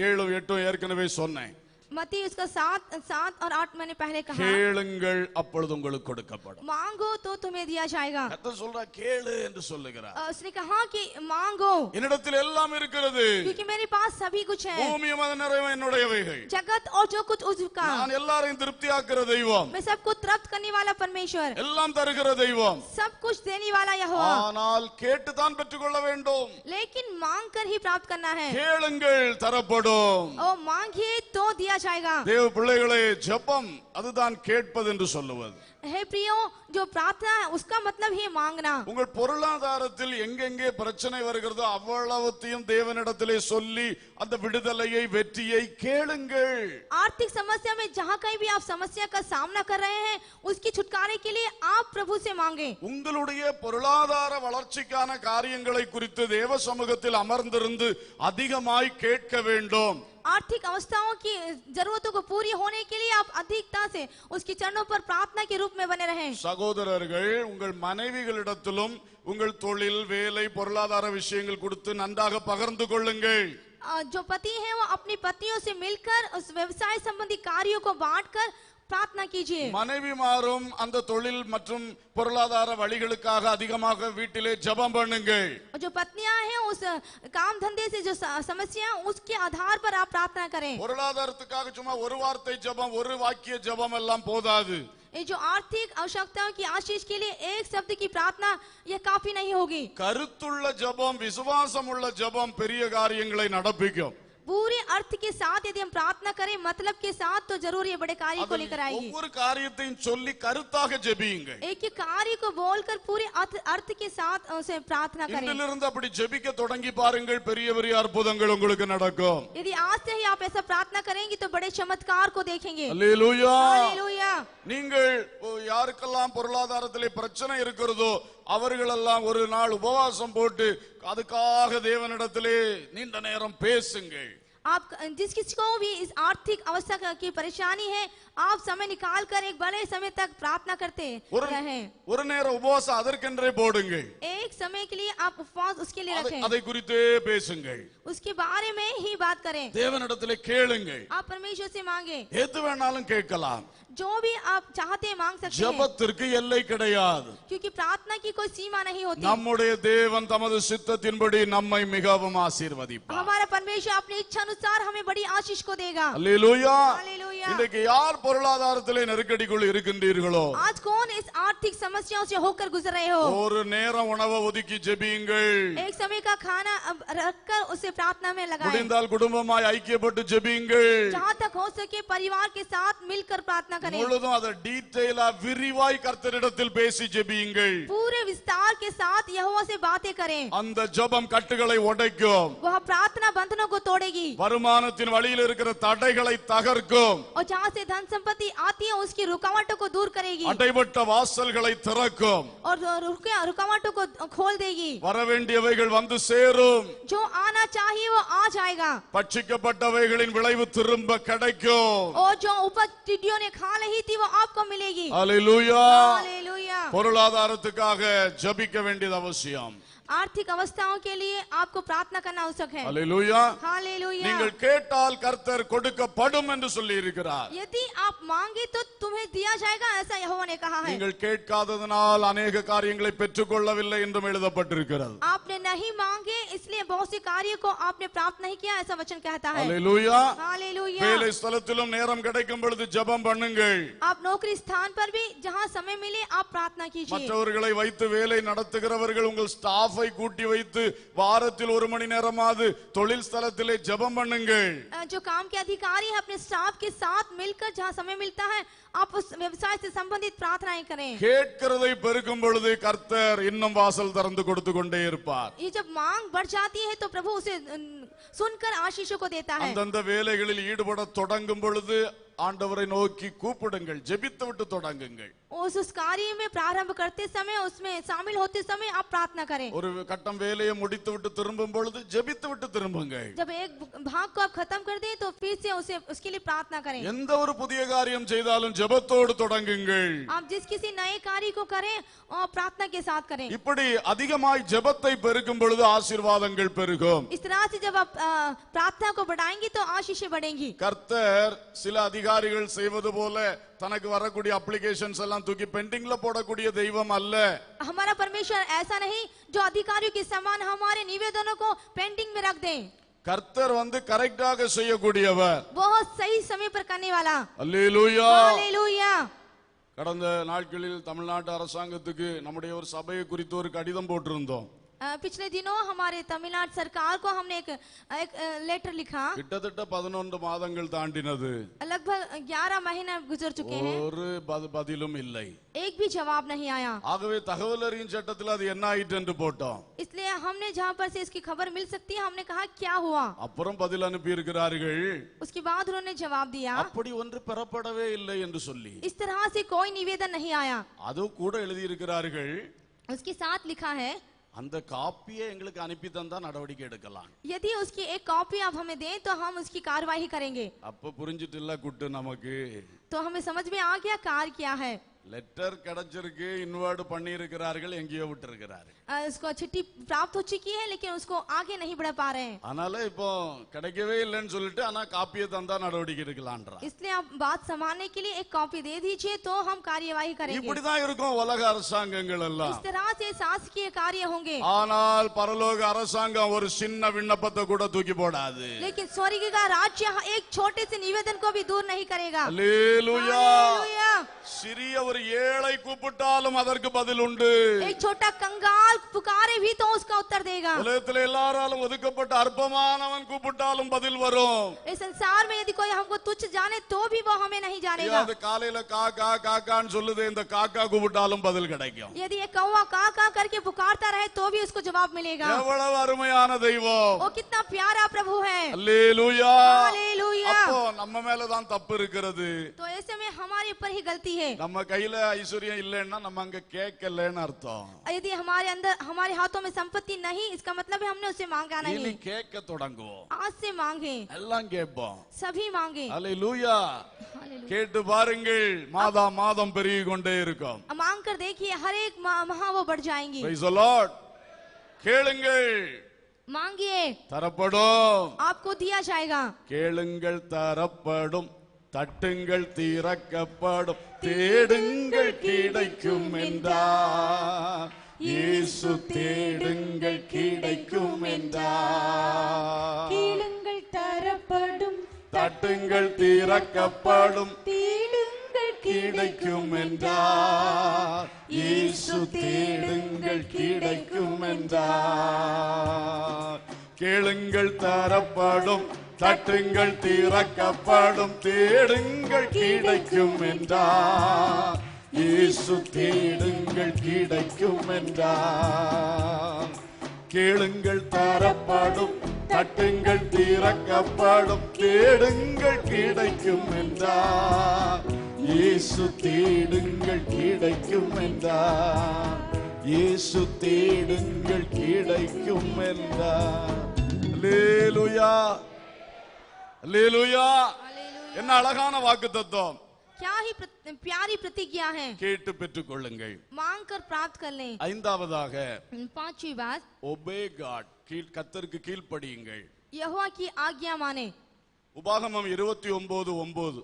7:8 ஏற்கனவே சொன்னேன்.
मत्ती उसका 7 और 8 मैंने पहले कहा।
கேளுங்கள் அப்பொழுது உங்களுக்கு கொடுக்கப்படும்.
मांगो तो तुम्हें दिया जाएगा।
கர்த்தர் சொல்றா கேளு என்று சொல்லுகிறார்.
उसने कहा कि मांगो
என்னிடத்தில் எல்லாம் இருக்கிறது,
क्योंकि मेरे पास सभी कुछ है,
பூமியும் அதன் நிறைவும் என்னுடையவைகள்.
जगत और जो कुछ उसका,
நான் எல்லாரையும் திருப்தியாக்குற தெய்வம்,
मैं सबको तृप्त करने वाला परमेश्वर,
எல்லாம் தருகிற தெய்வம்.
सब कुछ देने वाला यहोवा।
ஆனால் கேட்டுதான் பெற்றுக்கொள்ள வேண்டும்.
लेकिन मांग कर ही प्राप्त करना है।
கேளுங்கள் தரப்படும்.
और मांगिए तो दिया जाएगा।
தேவ பிள்ளைகளே, ஜெபம் அதுதான் கேட்பது என்று சொல்லுவது.
हे प्रियो, जो प्रार्थना है उसका मतलब ही मांगना।
உங்கள் பொருளாதாரத்தில் எங்கெங்கே பிரச்சனை வருகிறதோ அவ்வளவுத்தையும் தேவனிடத்திலே சொல்லி அந்த விடுதலையை வெற்றியை கேளுங்கள்.
आर्थिक समस्या में जहाँ कहीं भी आप समस्या का सामना कर रहे हैं उसकी छुटकारे के लिए आप प्रभु से मांगे।
உங்களுடைய பொருளாதார வளர்ச்சிக்கான காரியங்களை குறித்து தேவ சமூகத்தில் அமர்ந்திருந்து அதிகமாய் கேட்க வேண்டும்.
आर्थिक अवस्थाओं की जरूरतों को पूरी होने के लिए आप अधिकता से उसके चरणों पर प्रार्थना के रूप में बने रहें।
சகோதரர்கள், உங்கள் மனைவிகளிடத்திலும் உங்கள் தொழில் வேலை பொருளாதார விஷயங்கள் கொடுத்து நன்றாக பகிர்ந்து கொள்ளுங்கள்.
जो पति हैं वो अपनी पत्नियों से मिलकर उस व्यवसाय संबंधी कार्यों को बांटकर प्रार्थना कीजिए।
மனைவிமாரும் அந்த தொழில் மற்றும் பொருளாதார வழிகளுக்காக அதிகமாக வீட்டிலே ஜெபம் பண்ணுங்கள்.
जो पत्नियां हैं उस काम धंधे से जो समस्या उसके आधार पर आप प्रार्थना करें।
பொருளாதாரத்துக்காக சும்மா ஒரு வார்த்தை ஜெபம் ஒரு வாக்கிய ஜெபம் எல்லாம் போதாது.
ये जो आर्थिक आवश्यकताओं की आशीष के लिए एक शब्द की प्रार्थना यह काफी नहीं होगी।
கருத்துள்ள ஜெபம் விசுவாசம் உள்ள ஜெபம் பெரிய காரியங்களை நடப்பிக்கும்.
पूरे अर्थ के साथ यदि हम प्रार्थना करें मतलब के साथ तो जरूर ये बड़े कार्य को लेकर आएगी।
ஒவ்வொரு காரியத்தையும் சொல்லி கருத்தாக ஜெபியுங்கள்.
एक एक कार्य को बोलकर पूरे अर्थ के साथ उसे प्रार्थना करें।
இதிலிருந்து அப்படி ஜெபிக்க தொடங்கி பாருங்கள், பெரிய பெரிய அற்புதங்கள் உங்களுக்கு நடக்கும்.
यदि आज से ही आप ऐसा प्रार्थना करेंगे तो बड़े चमत्कार को देखेंगे।
அல்லேலூயா.
हालेलुया।
நீங்கள் யாருக்கெல்லாம் பொருளாதாரத்திலே பிரச்சனை இருக்கிறதோ அவர்களெல்லாம் ஒரு நாள் உபவாசம் போட்டு அதுக்காக தேவனிடத்திலே நீண்ட நேரம் பேசுங்கள்.
आप जिस किसी को भी इस आर्थिक अवस्था की परेशानी है आप समय निकाल कर एक बड़े समय तक प्रार्थना करते रहें।
ஒரு நேரம் உபவாசம் அதற்கென்றே போடுங்கள்.
एक समय के लिए आप उपवास उसके लिए रखें।
அதை குறித்தே பேசுங்கள்.
उसके बारे में ही बात करें।
தேவனிடத்திலே கேளுங்கள்.
आप परमेश्वर से मांगे,
எது வேணாலும் கேட்கலாம்.
जो भी आप चाहते हैं मांग सकते हैं,
ஜெபத்திற்கு எல்லை கிடையாது.
क्योंकि प्रार्थना की कोई सीमा नहीं होती।
நம்முடைய தேவன் தமது சித்தத்தின்படி நம்மை மிகவும் ஆசீர்வதிப்பார்.
हमारा परमेश्वर अपनी इच्छा अनुसार हमें बड़ी आशीष को देगा।
அல்லேலூயா.
हालेलुया।
இன்றைக்கு யார் பொருளாதாரத்திலே நெருக்கடிக்குள் இருக்கின்றீர்களோ,
आज कौन इस आर्थिक समस्याओं से होकर गुजर रहे हो,
ஒரு நேரம் உணவை ஒதுக்கி ஜெபியுங்கள்.
एक समय का खाना अब रखकर उसे प्रार्थना में लगाएं।
முடிந்தால் குடும்பமாய் ஐக்கியப்பட்டு ஜெபியுங்கள்.
जहाँ तक हो सके परिवार के साथ मिलकर प्रार्थना करें।
முழுதும் அதை டீடைலா விரிவாய் கர்த்தரிடத்தில் பேசி ஜெபியுங்கள்.
पूरे विस्तार के साथ यहोवा से बातें करें।
அந்த ஜெபம் கட்டுகளை உடைக்கும்.
वह प्रार्थना बंधनों को तोड़ेगी
வருமானத்தின் வழியில் இருக்கிற தடைகளை தகர்க்கும்.
और जहाँ से धन संपत्ति आती है उसकी रुकावटों को दूर करेगी
அடைபட்ட வாசல்களை திறக்கும்.
और रुकावटों को खोल देगी।
வரவேண்டியவைகள் வந்து சேரும்.
जो आना चाहिए वो आ जाएगा
பட்சிக்கப்பட்டவைகளின் விளைவு திரும்ப கிடைக்கும்.
और जो उपज टिड्डियों ने खा नहीं थी वो आपको मिलेगी।
அல்லேலூயா.
हालेलुया।
பொருளாதாரத்துக்காக ஜெபிக்க வேண்டியது அவசியம்.
आर्थिक अवस्थाओं के लिए आपको प्रार्थना करना आवश्यक है।
அல்லேலூயா.
हालेलुया।
நீங்கள் கேட்டால் கர்த்தர் கொடுக்கப்படும் என்று சொல்லி இருக்கிறார்.
यदि आप मांगे तो तुम्हें दिया जाएगा, ऐसा यहोवा ने कहा है।
நீங்கள் கேட்காததனால் अनेक காரியங்களை பெற்றுக்கொள்ளவில்லை என்றும் எழுதப்பட்டிருக்கிறது.
आपने नहीं मांगे इसलिए बहुत से कार्य को आपने प्राप्त नहीं किया, ऐसा वचन कहता है।
அல்லேலூயா.
हालेलुया।
வேலை ஸ்தலத்திலும் நேரம் கிடைக்கும் பொழுது ஜெபம் பண்ணுங்கள்.
आप नौकरी स्थान पर भी जहाँ समय मिले आप प्रार्थना कीजिए।
மற்றவர்களை வைத்து வேலை நடத்துகிறவர்கள் உங்கள் ஸ்டாஃபை கூட்டி வைத்து வாரத்தில் 1 மணி நேரமாவது தொழில் ஸ்தலத்திலே ஜெபம் பண்ணுங்கள்.
जो काम के अधिकारी है अपने स्टाफ के साथ मिलकर जहाँ समय मिलता है आप उस व्यवसाय से संबंधित प्रार्थनाएं करें।
கேட்கிறதை பெருக்கும் பொழுது கர்த்தர் இன்னும் வாசல் திறந்து கொடுத்து கொண்டே இருப்பார்.
ये जब मांग बढ़ जाती है तो प्रभु उसे सुनकर आशीषों को देता है।
அந்தந்த வேலைகளில் ஈடுபட தொடங்கும் பொழுது ஆண்டவரை நோக்கி கூப்பிடுங்கள். ஜெபித்து விட்டு தொடங்குங்கள்.
उस कार्य में प्रारंभ करते समय उसमें शामिल होते समय आप प्रार्थना करें।
ஒரு கட்டம் வேலையை முடித்து விட்டு திரும்பும் பொழுது ஜெபித்து விட்டு திரும்புங்கள்.
जब एक भाग को आप खत्म कर दें तो फिर से उसे उसके लिए प्रार्थना करें।
எந்த ஒரு புதிய காரியம் செய்தாலும் ஜெபத்தோடு தொடங்குங்கள்.
आप जिस किसी नए कार्य को करें और प्रार्थना के साथ करें।
இப்படி அதிகமாய் ஜெபத்தை பெருக்கும் பொழுது ஆசீர்வாதங்கள் பெருகும்.
इस तरह से जब आप प्रार्थना को बढ़ाएंगे तो आशीषें बढ़ेंगी।
கர்த்தர் சில அதிகாரிகள் செய்வது போல தனக்கு வரக்கூடிய அப்ளிகேஷன்ஸ் எல்லாம் தூக்கி பெண்டிங்ல போடக்கூடிய தெய்வம் அல்ல.
हमारा परमेश्वर ऐसा नहीं जो अधिकारियों के समान हमारे निवेदनों को पेंडिंग में रख दें।
கர்த்தர் வந்து கரெக்டாக செய்யக்கூடியவர்.
बहुत सही समय पर करने वाला।
அல்லேலூயா.
हालेलुया।
கடந்த நாட்களில் தமிழ்நாட்டு அரசாங்கத்துக்கு நம்முடைய ஒரு சபையை குறித்து ஒரு கடிதம் போட்டிருந்தோம்.
पिछले दिनों हमारे तमिलनाडु सरकार को हमने एक लेटर लिखा।
கிட்டத்தட்ட 11 மாதங்கள் தாண்டினது.
लगभग 11 महीने गुजर चुके हैं,
ஒரு பதிலும் இல்லை.
एक भी जवाब नहीं आया।
ஆகவே தகவல் அறியும் சட்டத்தில் அது என்ன ஆயிட்டு என்று போட்டோம்.
इसलिए हमने जहाँ पर से इसकी खबर मिल सकती है हमने कहा क्या हुआ।
அப்புறம் பதில் அனுப்பி இருக்கிறார்கள்.
उसके बाद उन्होंने जवाब दिया
அப்படி ஒன்று பெறப்படவே இல்லை என்று சொல்லி.
इस तरह से कोई निवेदन नहीं आया।
அது கூட எழுதி இருக்கிறார்கள்.
उसके साथ लिखा है
அந்த காப்பியை எங்களுக்கு அனுப்பி தந்தா நடவடிக்கை எடுக்கலாம்.
यदि उसकी एक कॉपी आप हमें दें तो हम उसकी कार्यवाही करेंगे।
அப்ப புரிஞ்சிட்டு இல்ல குட்டு நமக்கு.
तो हमें समझ में आ गया कार्य क्या है।
லெட்டர் கிடைச்சிருக்கு, இன்வர்ட் பண்ணி இருக்கிறார்கள், எங்கேயோ விட்டு இருக்கிறார்கள்.
उसको चिट्ठी प्राप्त हो चुकी है लेकिन उसको आगे नहीं बढ़ा पा रहे हैं।
அதனால இப்போ கிடைக்கவே இல்லைன்னு சொல்லிட்டு ஆனா காப்பியை தந்தா நடவடிக்கை எடுக்கலாம்ன்றா.
इसलिए आप बात संभालने के लिए एक कॉपी दे दीजिए तो हम कार्यवाही करेंगे।
இப்படிதான் இருக்கும் உலக அரசாங்கங்கள் எல்லாம்.
इस तरह से शासकीय कार्य होंगे।
ஆனால் பரலோக அரசாங்கம் ஒரு சின்ன விண்ணப்பத்தை கூட தூக்கி போடாது.
लेकिन स्वर्ग का राज्य एक छोटे से निवेदन को भी दूर नहीं करेगा।
அல்லேலூயா.
हालेलुया।
சிறிய ஒரு ஏழை கூப்பிட்டாலும் அதற்கு பதில் உண்டு.
एक छोटा कंगाल पुकारे भी तो उसका उत्तर देगा।
உலகத்தில் எல்லாராலும் ஒதுக்கப்பட்ட அற்பமானவன் கூப்பிட்டாலும் பதில் வரும்.
इस संसार में यदि कोई हमको तुच्छ जाने तो भी वो हमें नहीं जानेगा।
அது காலையில காக்கா காக்கான்னு சொல்லுது, இந்த காக்கா கூப்பிட்டாலும் பதில் கிடைக்கும்.
यदि एक कौवा का करके पुकारता रहे तो भी उसको जवाब मिलेगा।
எவ்வளவு அருமையான தெய்வம்.
वो कितना प्यारा प्रभु है।
அல்லேலூயா.
हालेलुया।
அப்போ நம்ம மேலதான் தப்பு இருக்கிறது.
तो ऐसे में हमारे ऊपर ही गलती है।
நம்ம கையில ஐஸ்வர்யம் இல்லைன்னா நம்ம அங்க கேட்கலன்னு அர்த்தம்.
यदि हमारे अंदर हमारे हाथों में संपत्ति नहीं इसका मतलब है हमने उसे मांगा
இனி
नहीं।
கேட்க தொடங்குவோம்.
आज से मांगे,
எல்லாம் கேட்போம்.
सभी मांगे।
அல்லேலூயா. கேட்டு பாருங்கள், மாதா மாதம் பெருகி கொண்டே இருக்கும்.
मांग कर देखिए हर एक माह वो बढ़ जाएंगी।
Praise the Lord. கேளுங்கள்,
मांगिए
தரப்படும்.
आपको दिया जाएगा,
கேளுங்கள் தரப்படும், தட்டுங்கள் திறக்கப்படும், தேடுங்கள் கிடைக்கும் என்றார். இயேசு தேடுங்கள் கிடைக்கும் என்றார்.
கேளுங்கள் தரப்படும்,
தட்டுங்கள் திறக்கப்படும்,
தேடுங்கள்
கிடைக்கும் என்றார். இயேசு தேடுங்கள் கிடைக்கும் என்றார். கேளுங்கள் தரப்படும், தட்டுங்கள் திறக்கப்படும், தேடுங்கள் கிடைக்கும் என்றார். இயேசு தேடுங்கள் கிடைக்கும் என்றார். கேளுங்கள் தரப்படும், தட்டுங்கள் திறக்கப்படும், தேடுங்கள் கிடைக்கும் என்றார். இயேசு தேடுங்கள் கிடைக்கும் என்றார். இயேசு தேடுங்கள் கிடைக்கும் என்றார். அல்லேலூயா, அல்லேலூயா. என்ன அழகான வாக்குத்தத்தம்.
क्या ही प्यारी प्रतिज्ञा है।
கேட்டு பெற்றுக் கொள்ளுங்கள்.
मांग कर प्राप्त कर लें।
ஐந்தாவதாக
पांचवी बात,
obey God, கர்த்தருக்கு கீழ்ப்படியுங்கள்.
यहोवा की आज्ञा माने।
உபாகமம் 29:9.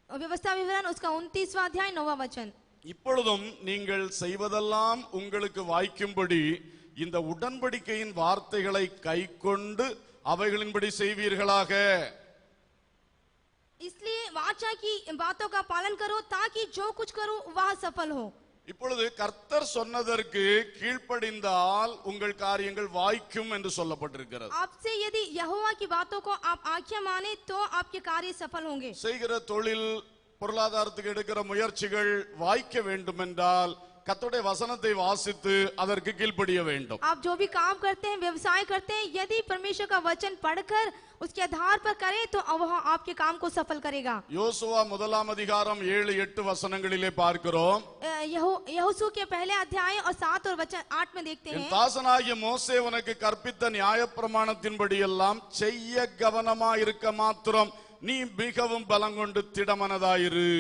व्यवस्था विवरण उसका 29वां अध्याय 9वां वचन।
இப்பொழுதும் நீங்கள் செய்வதெல்லாம் உங்களுக்கு வாய்க்கும்படி இந்த உடன்படிக்கையின் வார்த்தைகளை கைக்கொண்டு அவைகளின்படி செய்வீர்களாக.
इसलिए वाचा की बातों का पालन करो ताकि जो कुछ करो वह सफल हो।
இப்பொழுது கர்த்தர் சொன்னதற்கு கீழ்ப்படிந்தால் உங்கள் காரியங்கள் வாய்க்கும் என்று சொல்லப்பட்டிருக்கிறது.
आपसे यदि यहोवा की बातों को आप आज्ञा माने तो आपके कार्य सफल होंगे।
செய்கிற தொழில் பொருளாதாரத்துக்கு எடுக்கிற முயற்சிகள் வாய்க்க வேண்டும் என்றால் கர்த்தருடைய வசனத்தை வாசித்து அதற்கு கீழ்ப்படிய வேண்டும்.
आप जो भी काम करते हैं, व्यवसाय करते हैं, यदि परमेश्वर का वचन पढ़कर उसके आधार पर करें तो वह आपके काम को सफल करेगा।
யோசுவா 1:7-8 வசனங்களிலே பார்க்கிறோம்.
यहोशू के पहले अध्याय और 7 और वचन 8 में देखते
என்
हैं,
தாசனாகிய மோசே உனக்கு கற்பித்த நியாயப்பிரமாணத்தின்படி எல்லாம் செய்ய கவனமா இருக்க மாத்திரம் நீ மிகவும் பலங்கொண்டு திடமனதாயிரு.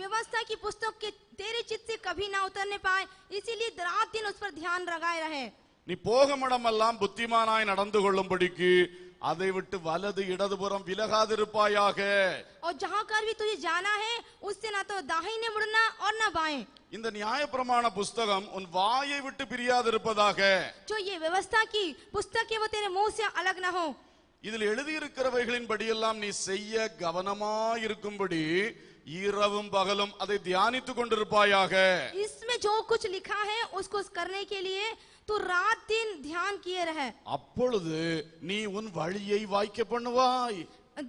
व्यवस्था की पुस्तक के तेरे चित्त से कभी ना उतरने पाए, इसीलिए रात दिन उस पर ध्यान लगाए रहे।
நீ போகுமிடமெல்லாம் புத்திமானாய் நடந்து கொள்ளும்படிக்கு அதை விட்டு வலது இடதுபுறம் விலகாதிருப்பாயாக.
और जहाँ कर भी तुझे जाना है उससे ना तो दाहिने मुड़ना और ना बाएं।
இந்த நியாயப்பிரமாண புஸ்தகம் உன் வாயை விட்டு பிரியாதிருப்பதாக.
जो ये व्यवस्था की पुस्तक है वो तेरे मुंह से अलग ना हो।
இதில் எழுதியிருக்கிறவைகளின் படியெல்லாம் நீ செய்ய கவனமாயிருக்கும்படி இரவும் பகலும் அதை தியானித்துக் கொண்டிருப்பாயாக.
इसमें जो कुछ लिखा है उसको करने के लिए तू रात दिन ध्यान किए रहे।
அப்பொழுது நீ உன் வழியை வாய்க்க பண்ணுவாய்.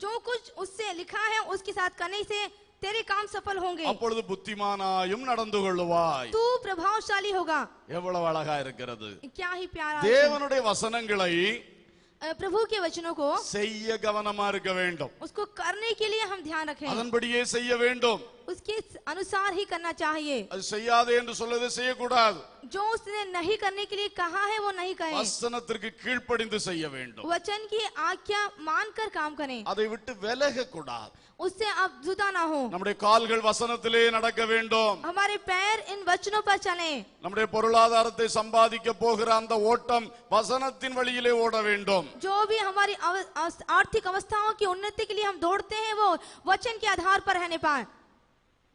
जो कुछ उससे लिखा है उसके साथ करने से तेरे काम सफल होंगे।
அப்பொழுது புத்திமானாயும் நடந்து கொள்ளுவாய்.
तू प्रभावशाली होगा।
எவ்வளவு அழகா இருக்கிறது.
क्या ही प्यारा।
தேவனுடைய வசனங்களை
प्रभु के वचनों को
செய்ய கவனமா இருக்க வேண்டும்.
उसको करने के लिए हम ध्यान रखें,
அதன்படியே செய்ய வேண்டும்.
उसके अनुसार ही करना चाहिए।
அது செய்யாதே என்று சொல்வதை செய்யக்கூடாது.
जो उसने नहीं करने के लिए कहा है वो नहीं करें।
வசனத்திற்கு கீழ்ப்படிந்து செய்ய வேண்டும்.
वचन की आज्ञा मानकर काम करें,
அதை விட்டு விலக கூடாது.
उससे आप जुदा ना हो।
நம்முடைய கால்கள் வசனத்திலே நடக்க வேண்டும்.
हमारे पैर इन वचनों पर चलें।
நம்முடைய பொருளாதாரத்தை சம்பாதிக்க போகிற அந்த ஓட்டம் வசனத்தின் வழியிலே ஓட வேண்டும்.
जो भी हमारी आर्थिक अवस्थाओं की उन्नति के लिए हम दौड़ते हैं वो वचन के आधार पर रहने पाए।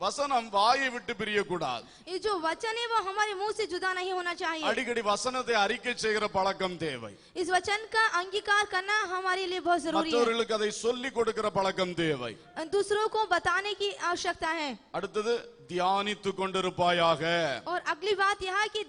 வசனம் வாயை விட்டு பிரியக்கூடாது.
ये जो वचन है वो हमारे मुंह से जुदा नहीं होना चाहिए।
அடிக்கடி வசனத்தை அறிக்கை செய்கிற பழக்கம் தேவை.
इस वचन का अंगीकार करना हमारे लिए बहुत जरूरी है।
மற்றவர்களுக்கு அதை சொல்லிக் கொடுக்கிற பழக்கம் தேவை.
दूसरों को बताने की आवश्यकता है।
அடுத்தது தியானித்துக் கொண்டிருப்பாயாக.
और अगली बात यह है कि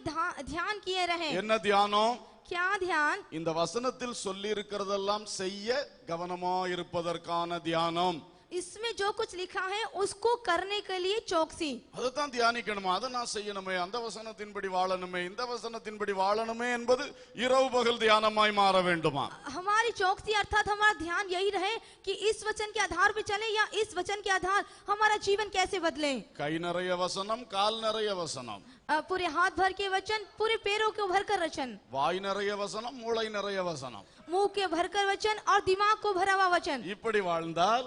ध्यान किए रहे।
என்ன தியானம்?
क्या ध्यान?
இந்த வசனத்தில் சொல்லி இருக்கிறதெல்லாம் செய்ய கவனமா இருப்பதற்கான தியானம்.
इसमें जो कुछ लिखा है उसको करने के लिए चौकसी।
அதுதான் தியானிக்கணுமா, அதை நான் செய்யணுமே, அந்த வசனத்தின்படி வாழணுமே, இந்த வசனத்தின்படி வாழணுமே என்பது இரவு பகல் தியானமாய் மாற வேண்டுமா?
हमारी चौकसी अर्थात हमारा ध्यान यही रहे कि इस वचन के आधार पे चले या इस वचन के आधार हमारा जीवन कैसे बदले।
கை நிறைய வசனம், கால் நிறைய வசனம்,
पूरे हाथ भर के वचन, पूरे पैरों को भरकर वचन,
வாய் நிறைய வசனம், மூளை நிறைய வசனம்,
मुंह के भरकर वचन और दिमाग को भरा हुआ वचन।
இப்படி வாழ்ந்தால்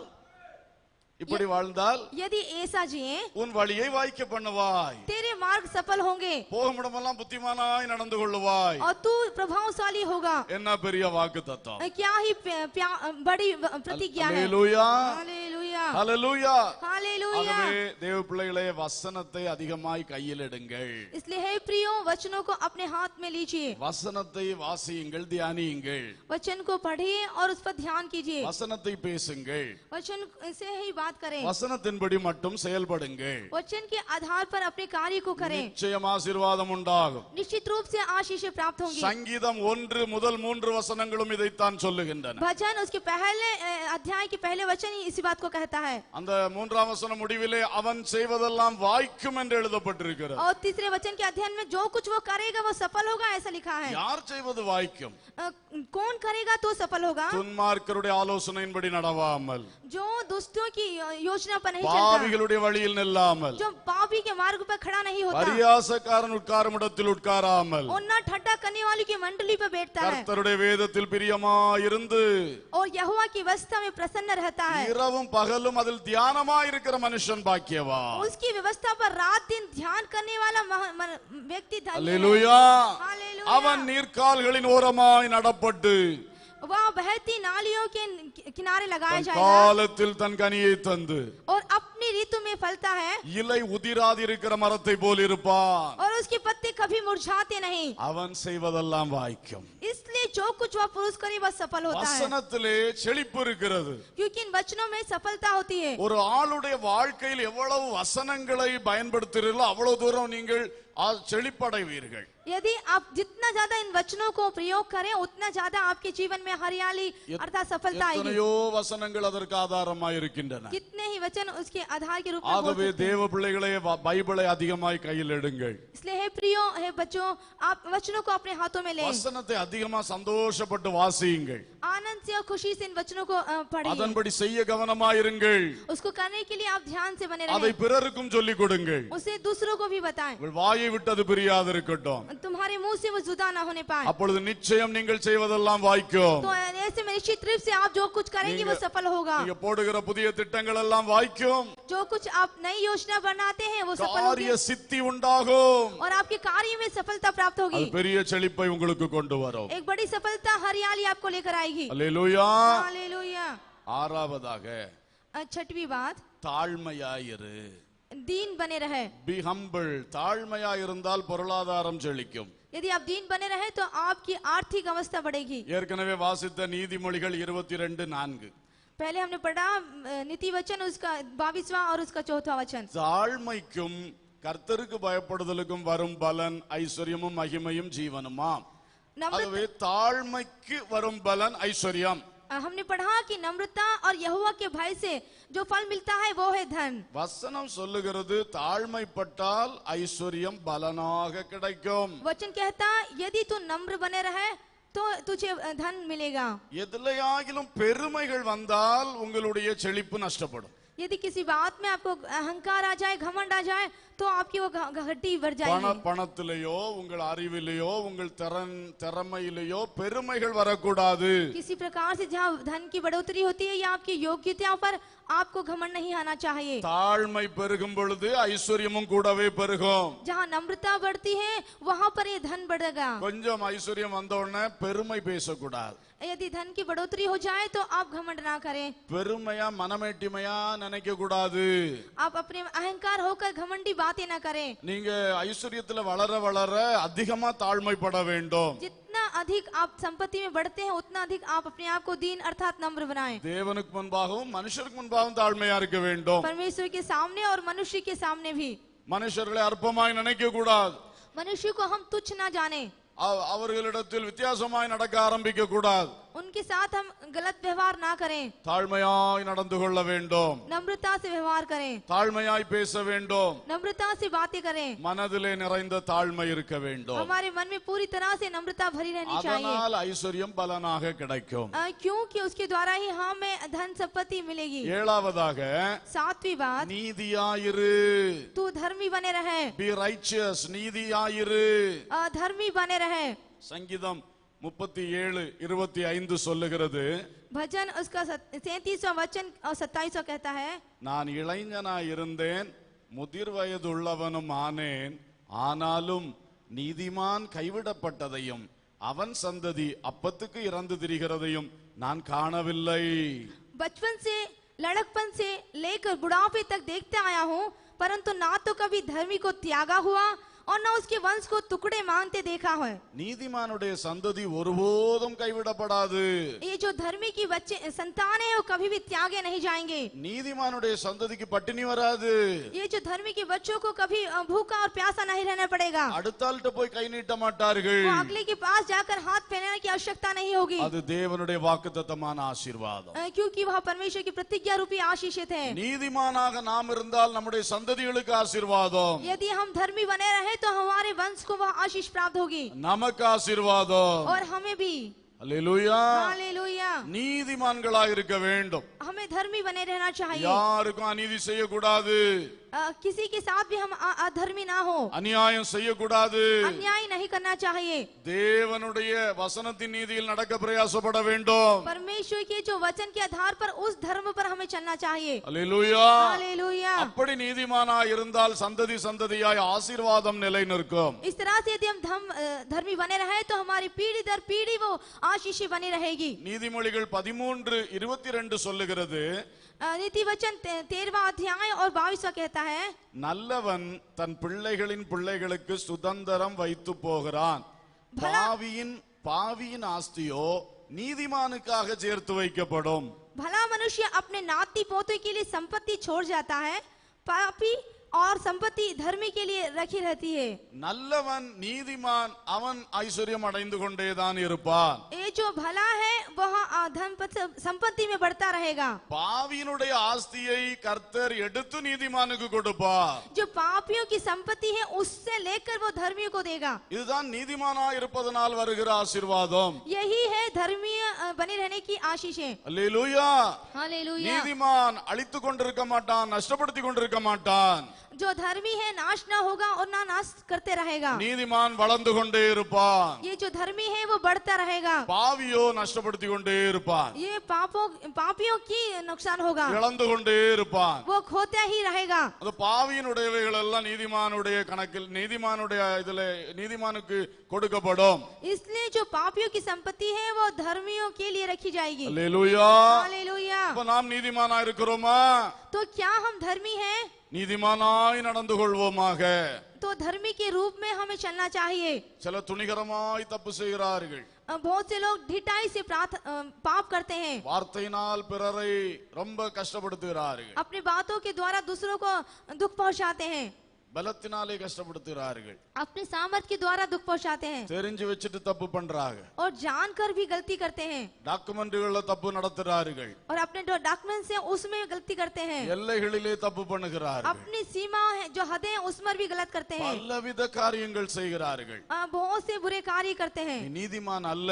இப்படி வாழ்ந்தால்
यदि ऐसा जिए
உன் வழியை வாய்க்க பண்ணுவாய்,
तेरे मार्ग सफल होंगे
போகுமிடமெல்லாம் புத்திமானாய் நடந்து கொள்ளுவாய்.
और तू प्रभावशाली होगा।
என்ன பெரிய வாக்கு தத்தம்!
क्या ही बड़ी प्रतिज्ञा है।
அல்லேலூயா,
हालेलुया
அல்லேலூயா.
हालेलुया।
ஆகவே தேவ பிள்ளைகளே, வசனத்தை அதிகமாய் கையில் எடுங்கள்.
इसलिए हे प्रियो, वचनों को अपने हाथ में लीजिए,
வசனத்தை வாசியுங்கள், தியானியுங்கள்,
वचन को पढ़िए और उस पर ध्यान कीजिए,
வசனத்தை பேசுங்கள்,
वचन से ही बात करें,
வசனத்தின்படி மட்டும் செயல்படுங்கள்.
वचन के आधार पर अपने कार्य को करें,
நிச்சயம் ஆசீர்வாதம் உண்டாகும்.
निश्चित रूप से आशीषें प्राप्त होंगी।
சங்கீதம் 1 முதல் 3 வசனங்களும் இதைத்தான் சொல்லுகின்றன.
भजन उसके पहले अध्याय के पहले वचन ही इसी बात को कहता है।
அந்த 3ஆம் வசனம் முடிவிலே அவன் செய்வதெல்லாம் வாய்க்கும் என்று எழுதப்பட்டிருக்கிறது.
और तीसरे वचन के अध्ययन में जो कुछ वो करेगा वो सफल होगा, ऐसा लिखा है।
யார் செய்வது வாய்க்கும்?
कौन करेगा तो सफल होगा?
துன்மார்க்கருடைய ஆலோசனையின்படி நடவாமல்,
जो दुष्टों की योजना पर नहीं चलता,
பாவிகளுடைய வழியில் நில்லாமல்,
जो पापी के मार्ग पर खड़ा नहीं होता,
பரியாசக்காரன் உட்காரும் இடத்தில் உட்காராமல்,
और न ठट्टा करने वाली की मंडली पर बैठता है,
கர்த்தருடைய வேதத்தில் பிரியமாயிருந்து
और यहोवा की व्यवस्था में प्रसन्न रहता है,
இரவும் பகலும் அதில் தியானமாயிருக்கிற மனுஷன் பாக்கியவான்.
उसकी व्यवस्था पर रात दिन ध्यान करने वाला व्यक्ति धन्य है।
அல்லேலூயா.
हालेलुया।
அவன் நீர்க்கால்களின் ஓரமாய் நடப்பட்டு
वह बहती नालियों के किनारे लगाया
தன்
जाएगा,
காலத்தில் தன் கனியை தந்து
और अपनी ऋतु में फलता है,
இலை உதிராதிருக்கிற மரத்தை போல் இருப்பான்.
और उसके पत्ते कभी मुरझाते नहीं।
அவன் செய்வதெல்லாம் வாய்க்கும்.
इसलिए जो कुछ वह पुरुष करे वह सफल होता है,
வசனத்திலே செழிப்பு இருக்கிறது.
क्योंकि इन वचनों में सफलता होती है।
ஒரு ஆளுடைய வாழ்க்கையில் எவ்வளவு வசனங்களை பயன்படுத்துகிறீர்களோ அவ்வளவு தூரம் நீங்கள் செழிப்படைவீர்கள்.
यदि आप जितना ज्यादा इन वचनों को प्रयोग करें उतना ज्यादा आपके जीवन में हरियाली अर्थात सफलता आएगी।
எத்தனையோ வசனங்கள் அதற்கு ஆதாரமாய் இருக்கின்றன.
कितने ही वचन उसके आधार के रूप में बोल
ஆகவே
सकते हैं।
தேவ பிள்ளைகளே, பைபிளை அதிகமாய் கையில் எடுங்கள்.
इसलिए हे प्रियो, हे बच्चों, आप वचनों को अपने हाथों में लें,
வசனத்தை அதிகமா சந்தோஷப்பட்டு வாசியுங்கள்.
आनंद से और खुशी से इन वचनों को पढ़िए,
அதன்படி செய்ய கவனமாயிருங்கள்.
उसको करने के लिए आप ध्यान से बने
அதை
रहें,
பிறருக்கும் சொல்லிக் கொடுங்கள்.
उसे दूसरों को भी बताएं,
உங்கள் வாயை விட்டு அது பிரியாதிருக்கட்டும்.
तुम्हारे मुंह से वो जुदा ना होने पाए।
அப்பொழுது நிச்சயம் நீங்கள் செய்வதெல்லாம் வாய்க்கும்.
तो ऐसे में निश्चित रूप से आप जो कुछ करेंगे वो सफल होगा।
நீங்க போடுகிற புதிய திட்டங்கள் எல்லாம் வாய்க்கும்.
जो कुछ आप नई योजना बनाते हैं वो सफल
காரிய
होगी,
சித்தி உண்டாகும்.
और आपके कार्य में सफलता प्राप्त
அது
होगी।
பெரிய செழிப்பை உங்களுக்கு கொண்டு வரும்.
एक बड़ी सफलता हरियाली आपको लेकर आएगी।
அல்லேலூயா.
हालेलुया।
ஆறாவதாக,
छठवीं बात,
தாழ்மையாயிரு.
दीन बने रहे।
B humble. தாழ்மையாயிருந்தால் பொருளாதாரம் செழிக்கும்.
यदि आप दीन बने रहे तो आपकी आर्थिक अवस्था बढ़ेगी।
ஏற்கனவே வாசித்த நீதிமொழிகள் 22:4.
पहले हमने पढ़ा नीति वचन उसका 22वां और उसका 4वां वचन।
தாழ்மைக்கும் கர்த்தருக்கு பயப்படுதலுக்கும் வரும் பலன் ஐஸ்வர்யமும் மகிமையும் ஜீவனுமாம். ஆகவே தாழ்மைக்கு வரும் பலன் ஐஸ்வர்யம்.
हमने पढ़ा कि नम्रता और यहोवा के भय से जो फल मिलता है वो है धन।
வசனம் சொல்லுகிறது தாழ்மைப்பட்டால் ஐஸ்வர்யம் பலனாக கிடைக்கும்.
वचन कहता यदि तू नम्र बने रहे तो तुझे धन मिलेगा।
எதிலையாகிலும் பெருமைகள் வந்தால் உங்களுடைய செழிப்பு நஷ்டப்படும்.
यदि किसी बात में आपको अहंकार आ जाए, घमंड आ जाए, तो आपकी वो घटी बढ़ जाएगी।
பணத்திலேயோ உங்கள் அறிவிலேயோ உங்கள் திறமையிலேயோ பெருமைகள் வரக்கூடாது.
किसी प्रकार से जहाँ धन की बढ़ोतरी होती है या आपकी योग्यता पर आपको घमंड नहीं आना चाहिए।
தாழ்மை பெருகும் பொழுது ஐஸ்வர்யமும் கூடவே பெருகும்.
जहाँ नम्रता बढ़ती है वहाँ पर ये धन बढ़ेगा।
கொஞ்சம் ஐஸ்வர்யம் வந்த உடனே பெருமை பேசக்கூடாது.
यदि धन की बढ़ोतरी हो जाए तो आप घमंड ना करें।
பெருமையா மனமேட்டிமையா நினைக்க கூடாது.
आप अपने अहंकार होकर घमंडी बातें ना करें।
நீங்க ஐஸ்வர்யத்துல வளர வளர அதிகமா தாழ்மைப்பட வேண்டும்.
जितना अधिक आप संपत्ति में बढ़ते हैं उतना अधिक आप अपने आप को दीन अर्थात नम्र बनाएं।
தேவனுக்கு முன்பாகவும் மனுஷருக்கு முன்பாகவும் தாழ்மையா இருக்க வேண்டும்.
परमेश्वर के सामने और मनुष्य के सामने भी।
மனுஷர்களை அற்பமாய் நினைக்க கூடாது.
मनुष्य को हम तुच्छ ना जाने।
அவர்களிடத்தில் வித்தியாசமாய் நடக்க ஆரம்பிக்க கூடாது.
उनके साथ हम गलत व्यवहार ना करें।
தாழ்மையாய் நடந்து கொள்ள வேண்டும்.
नम्रता से व्यवहार करें।
தாழ்மையாய் பேச வேண்டும்.
नम्रता से बातें करें।
மனதிலே நிறைந்த தாழ்மை இருக்க வேண்டும்.
हमारे मन में पूरी तरह से नम्रता भरी रहनी चाहिए।
அதனால் ஐஸ்வர்யம் பலனாக கிடைக்கும்.
क्योंकि उसके द्वारा ही हमें धन संपत्ति मिलेगी।
ஏழாவதாக,
7वीं बात,
நீதியாயிரு.
तू धर्मी बने रहे।
Be righteous. நீதியாயிரு.
धर्मी बने रहे।
சங்கீதம் 37:25 சொல்லுகிறது,
भजन उसका 37वां वचन और 27वां कहता है,
நான் இளைஞனாய் இருந்தேன், முதிர் வயதுள்ளவனும் ஆனேன், ஆனாலும் நீதிமான் கைவிடப்பட்டதையும் அவன் சந்ததி அப்பத்துக்கு இறந்து திரிகிறதையும் நான் காணவில்லை.
बचपन से लड़कपन से लेकर बुढ़ापे तक देखते आया हूँ, परंतु ना तो कभी धर्मी को त्यागा हुआ और ना उसके वंश को टुकड़े मांगते देखा है।
நீதிமானுடைய சந்ததி ஒருபோதும் கைவிடப்படாது.
ये जो धर्मी की बच्चे संतान है वो कभी भी त्यागे नहीं जाएंगे।
நீதிமானுடைய சந்ததிக்கு பட்டினி வராது.
ये जो धर्मी के बच्चों को कभी भूखा और प्यासा नहीं रहना पड़ेगा।
அடுத்தாள்கிட்ட போய் கை நீட்ட மாட்டார்கள்.
वो अगले के पास जाकर हाथ फैलाने की आवश्यकता नहीं होगी,
அது தேவனுடைய வாக்குத்தத்தமான ஆசீர்வாதம்.
क्योंकि वह परमेश्वर की प्रतिज्ञा रूपी आशीषित है।
நீதிமானாக நாம் இருந்தால் நம்முடைய சந்ததிகளுக்கு ஆசீர்வாதம்,
यदि हम धर्मी बने रहे तो हमारे वंश को वह आशीष प्राप्त होगी
நமக்கு ஆசீர்வாதம்.
और हमें भी।
அல்லேலூயா.
हालेलुया।
நீதிமான்களாக இருக்க வேண்டும்.
हमें धर्मी बने रहना चाहिए।
யாருக்கும் அநீதி செய்யக்கூடாது,
किसी के साथ भी हम अधर्मी ना हो,
அநியாயம் செய்யக்கூடாது.
अन्याय नहीं करना चाहिए।
தேவனுடைய வசனத்தின் நீதியில் நடக்க பிரயாசப்பட வேண்டும்.
परमेश्वर के जो वचन के आधार पर उस धर्म पर हमें चलना चाहिए।
அல்லேலூயா.
हालेलुया।
அப்படி நீதிமானாய் இருந்தால் சந்ததி சந்ததியாய் ஆசீர்வாதம் நிலை நிற்கும்.
इस तरह से यदि हम धर्मी बने रहे तो हमारी पीढ़ी दर पीढ़ी वो आशीष बनी रहेगी।
நீதிமொழிகள் 13:22 சொல்லுகிறது,
नीति वचन 13वां अध्याय और 22वां कहता है,
நல்லவன் தன் பிள்ளைகளின் பிள்ளைகளுக்கு சுதந்திரம் வைத்து போகிறான், பாவியின் ஆஸ்தியோ நீதிமானுக்காக சேர்த்து வைக்கப்படும்.
भला मनुष्य अपने नाती पोते के लिए संपत्ति छोड़ जाता है, पापी और संपत्ति धर्मी के लिए रखी रहती है।
நல்லவன் நீதிமான் அவன் ஐஸ்வர்யம் அடைந்து கொண்டேதான் இருப்பான்.
ये जो भला है वह धन संपत्ति में बढ़ता रहेगा।
பாவியினுடைய ஆஸ்தியை கர்த்தர் எடுத்து நீதிமானுக்கு கொடுப்பார்.
जो पापियों की संपत्ति है उससे लेकर वो धर्मियों को देगा।
இதுதான் நீதிமானாய் இருப்பதனால் வருகிற ஆசீர்வாதம்.
यही है धर्मी बने रहने की आशीष है।
அல்லேலூயா.
हालेलुया।
நீதிமான் அழித்துக் கொண்டிருக்க மாட்டான், நஷ்டப்படுத்திக் கொண்டிருக்க மாட்டான்.
जो धर्मी है नाश ना होगा और ना नाश करते रहेगा।
நீதிமான் வளர்ந்து கொண்டே இருப்பான்.
ये जो धर्मी है वो बढ़ता रहेगा।
பாவியோ நஷ்டப்படுத்தி கொண்டே இருப்பான்,
ये पापियों की नुकसान होगा,
இழந்து கொண்டே இருப்பான்.
वो खोता ही रहेगा।
அந்த பாவியினுடையவைகள் எல்லாம் நீதிமானுடைய கணக்கில் நீதிமானுடைய இதுல நீதிமானுக்கு கொடுக்கப்படும்.
इसलिए जो पापियों की संपत्ति है वो धर्मियों के लिए रखी जाएगी।
அல்லேலூயா.
हालेलुया।
இப்ப நாம் நீதிமானா இருக்கிறோமா?
तो क्या हम धर्मी हैं?
நீதிமானாய் நடந்து கொள்வோமாக.
तो धर्मी के रूप में हमें चलना चाहिए।
சில துணிகரமாய் தப்பு செய்கிறார்கள்.
बहुत से लोग ढिठाई से पाप करते हैं,
வார்த்தையினால் பிறரை ரொம்ப கஷ்டப்படுத்துகிறார்கள்.
अपनी बातों के द्वारा दूसरों को दुख पहुंचाते हैं,
பலத்தினாலே கஷ்டப்படுத்துகிறார்கள்.
अपने सामर्थ के द्वारा दुख पहुंचाते हैं
தெரிஞ்சு வச்சுட்டு தப்பு பண்றாங்க.
और जानकर भी गलती करते हैं
டாக்குமெண்ட்கள தப்பு நடத்துறார்கள்.
और अपने जो डॉक्यूमेंट से उसमें गलती करते हैं,
எல்லைகளிலே தப்பு பண்ணுகிறார்கள்.
अपनी सीमा है जो हदें उसमें भी गलत करते हैं,
பலவித காரியங்கள் செய்கிறார்கள்.
बहुत से बुरे कार्य करते हैं।
நீ நீதிமான் அல்ல,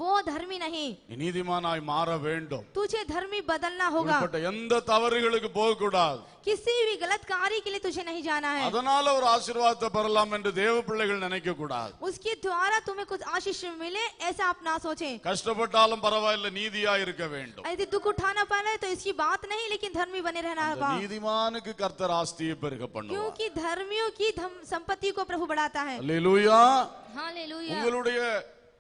वो धर्मी नहीं,
நீ நீதிமானாய் மாற வேண்டும்.
तुझे धर्मी बदलना होगा।
இப்படிப்பட்ட எந்த தவறுகளுக்கு போக கூடாது.
किसी भी गलत कार्य के लिए तुझे नहीं जाना है।
அதனால ஒரு ஆசீர்வாதத்தை பெறலாம் என்று தேவ பிள்ளைகள் நினைக்க கூடாது.
उसके द्वारा तुम्हें कुछ आशीष मिले ऐसा आप ना सोचें।
கஷ்டப்பட்டாலும் பரவாயில்லை, நீதியா இருக்க வேண்டும்.
यदि दुख उठाना पड़े तो इसकी बात नहीं, लेकिन धर्मी बने रहना
அந்த
होगा,
நீதிமானுக்கு கர்த்தர் ஆஸ்தியை பெருக பண்ணுவார்.
क्योंकि धर्मियों की संपत्ति को प्रभु बढ़ाता है।
அல்லேலூயா.
हालेलुया।
உங்களுடைய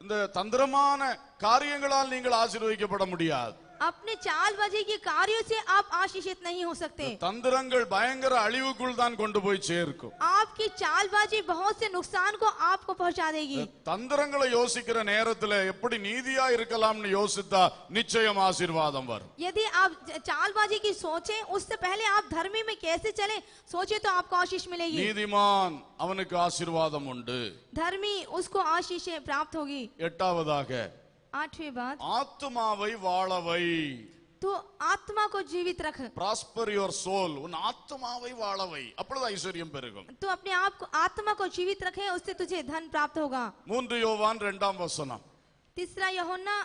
இந்த தந்திரமான காரியங்களால் நீங்கள் ஆசீர்வதிக்கப்பட முடியாது.
अपने चालबाजी के कार्यों से आप आशीषित नहीं हो सकते।
தந்திரங்கள் பயங்கர அழிவுக்குள் தான் கொண்டு போய் சேர்க்கும்.
आपकी चालबाजी बहुत से नुकसान को आपको पहुंचा देगी।
தந்திரங்களை யோசிக்கிற நேரத்துல எப்படி நீதியா இருக்கலாம்னு யோசித்தா நிச்சயம் ஆசீர்வாதம் வரும்.
यदि आप चालबाजी की सोचें, उससे पहले आप धर्मी में कैसे चले सोचे तो आपको आशीष मिलेगी।
நீதிமான் அவனுக்கு ஆசீர்வாதம் உண்டு.
धर्मी उसको आशीष प्राप्त होगी।
8வது
8वीं बात,
ஆத்துமாவை வாழவை.
तो आत्मा को जीवित रख।
prosper your soul. உன் ஆத்துமாவை வாழவை, அப்பொழுது ஐஸ்வர்யம் பெருகும்.
तो अपने आप को आत्मा को जीवित रखे, उससे तुझे धन प्राप्त होगा।
3 யோவான் 2ஆம் வசனம்.
3 यूहन्ना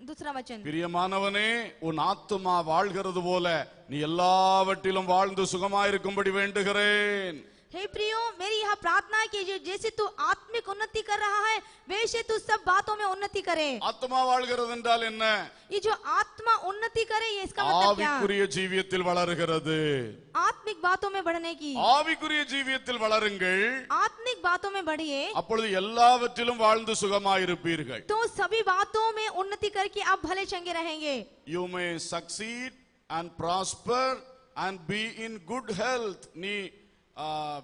2 वचन,
பிரியமானவனே, உன் ஆத்துமா வாழ்கிறது போல நீ எல்லாவற்றிலும் வாழ்ந்து சுகமாயிருக்கும்படி வேண்டுகிறேன்.
हे प्रियो, मेरी यह प्रार्थना है कि जैसे तू आत्मिक उन्नति कर रहा है वैसे तू सब बातों में उन्नति करे।
ஆத்மா வாழ்கிறது என்றால் என்ன?
ये जो आत्मा उन्नति करे ये इसका मतलब क्या?
ஆவிக்குரிய ஜீவியத்தில் வளருகிறது.
आत्मिक बातों में बढ़ने की।
ஆவிக்குரிய ஜீவியத்தில் வளருங்கள்.
आत्मिक बातों में बढ़िए
அப்பொழுது எல்லாவற்றிலும் வாழ்ந்து சுகமாயிருப்பீர்கள்.
तो सभी बातों में उन्नति करके आप भले चंगे रहेंगे।
You may succeed and prosper and be in good health. நீ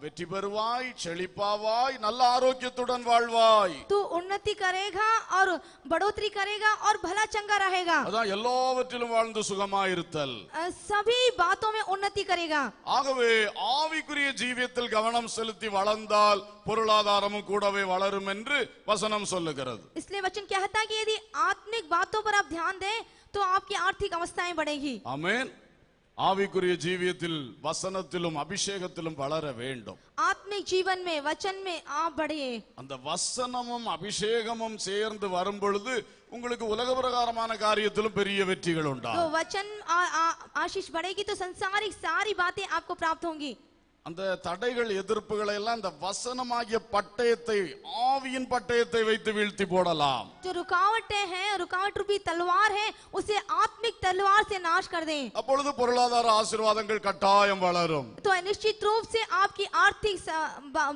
வெற்றி பெறுவாய், செழிப்பாவாய், நல்ல ஆரோக்கியத்துடன் வாழ்வாய்.
तू उन्नति करेगा और बढ़ोतरी करेगा और भला चंगा रहेगा।
அதான் எல்லாவற்றிலும் வாழ்ந்து சுகமாயிருத்தல்.
सभी बातों में उन्नति करेगा।
ஆகவே ஆவிக்குரிய ஜீவியத்தில் கவனம் செலுத்தி வளர்ந்தால் பொருளாதாரமும் கூடவே வளரும் என்று வசனம் சொல்லுகிறது.
इसलिए वचन कहता है कि यदि आत्मिक बातों पर आप ध्यान दें तो आपकी आर्थिक अवस्थाएं बढ़ेगी।
ஆமென். ஆவிக்குரிய ஜீவியத்தில் வசனத்திலும் அபிஷேகத்திலும் வளர வேண்டும்.
आत्मिक जीवन में वचन में आप बढ़िए।
அந்த வசனமும் அபிஷேகமும் சேர்ந்து வரும் பொழுது உங்களுக்கு உலக பிரகாரமான காரியத்திலும் பெரிய வெற்றிகள்
तो
உண்டாகும்.
वचन आशीष बढ़ेगी तो संसारिक सारी बातें आपको प्राप्त होंगी।
அந்த தடைகள் எதிர்ப்புகளை எல்லாம் இந்த வசனமாகிய பட்டயத்தை, ஆவியின் பட்டயத்தை வைத்து வீழ்த்தி போடலாம்.
जो रुकावटें हैं, रुकावट रूपी तलवार है, उसे आत्मिक तलवार से नाश कर दें।
அப்பொழுது பொருளாதார ஆசீர்வாதங்கள் கட்டாயம் வளரும்.
तो निश्चित रूप से आपकी आर्थिक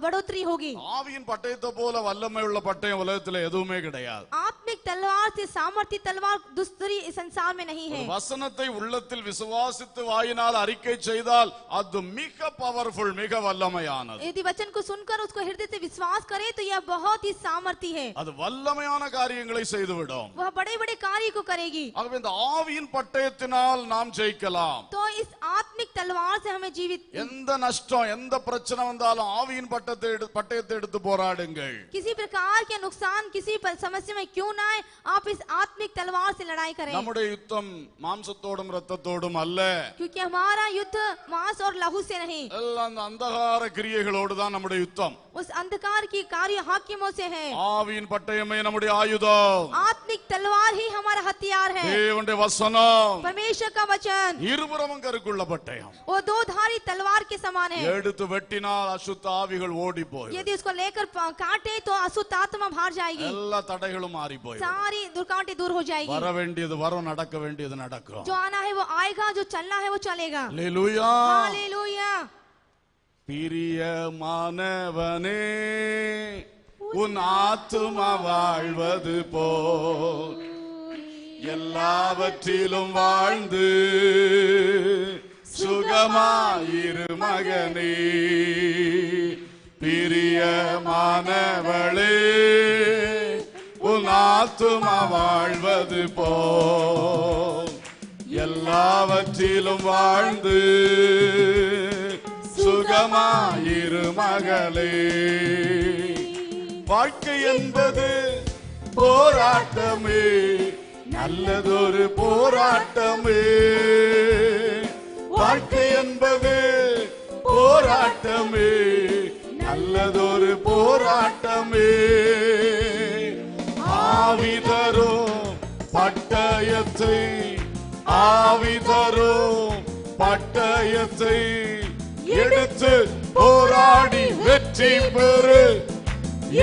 बढ़ोतरी होगी।
ஆவியின் பட்டயத்தை போல வல்லமை உள்ள பட்டயம் உலகத்தில் எதுவுமே கிடையாது.
आत्मिक तलवार से सामर्थ्य तलवार दूसरी इस संसार में नहीं है।
வசனத்தை உள்ளத்தில் விசுவாசித்து வாயினால் அறிக்கை செய்தால் அது மிக பவர்ஃபுல், மிக வல்லமையானது.
यदि वचन को सुनकर उसको हृदय से विश्वास करे तो यह बहुत ही सामर्थ्य है।
அது வல்லமையான காரியங்களை செய்துவிடும்.
वह बड़े बड़े कार्य को करेगी।
ஆகவே இந்த ஆவியின் பட்டயத்தினால் நாம் ஜெயிக்கலாம்.
तो इस आत्मिक तलवार से हमें जीवित,
எந்த நஷ்டம், எந்த பிரச்சனை வந்தாலும் ஆவியின் பட்டயத்தை எடுத்து போராடுங்கள்.
किसी प्रकार के नुकसान, किसी समस्या में क्यों ना आए, आप इस आत्मिक तलवार से लड़ाई करें।
நம்முடைய யுத்தம் மாம்சத்தோடும் இரத்தத்தோடும் அல்ல.
क्योंकि हमारा युद्ध मांस और लहू से नहीं,
எல்லாம் அந்த அந்தகார கிரியைகளோடு தான் நம்முடைய யுத்தம்.
उस अंधकार की कार्य हाकिमों से है।
ஆவியின் பட்டயமே நம்முடைய ஆயுதம்.
आत्मिक तलवार ही हमारा हथियार है।
தேவனுடைய வசனம்
परमेश्वर का वचन
இருபுறமும் கருக்குள்ள பட்டயம்.
वो दो धारी तलवार के समान है।
எடுத்து வெட்டினால் அசுத்த ஆவிகள் ஓடி போய்,
यदि उसको लेकर काटे तो अशुद्ध आत्मा बाहर जाएगी,
எல்லா தடைகளும் மாறி போய்,
सारी दुर्गावटें दूर हो जाएगी।
வர வேண்டியது வரும், நடக்க வேண்டியது நடக்கும்.
जो आना है वो आएगा, जो चलना है वो चलेगा।
அல்லேலூயா.
हालेलूया।
பிரியமானவனே, உன் ஆத்துமா வாழ்வது போல் எல்லாவற்றிலும் வாழ்ந்து சுகமாயிரு மகனே. பிரியமானவளே, உன் ஆத்துமா வாழ்வது போல் எல்லாவற்றிலும் வாழ்ந்து சுகமாயிரு மகளே. வாழ்க்கை என்பது போராட்டமே, நல்லதொரு போராட்டமே. வாழ்க்கை என்பது போராட்டமே, நல்லதொரு போராட்டமே. ஆவி தரும் பட்டயத்தை, ஆவி தரும் பட்டயத்தை எடுத்து போராடி வெற்றி பெறு,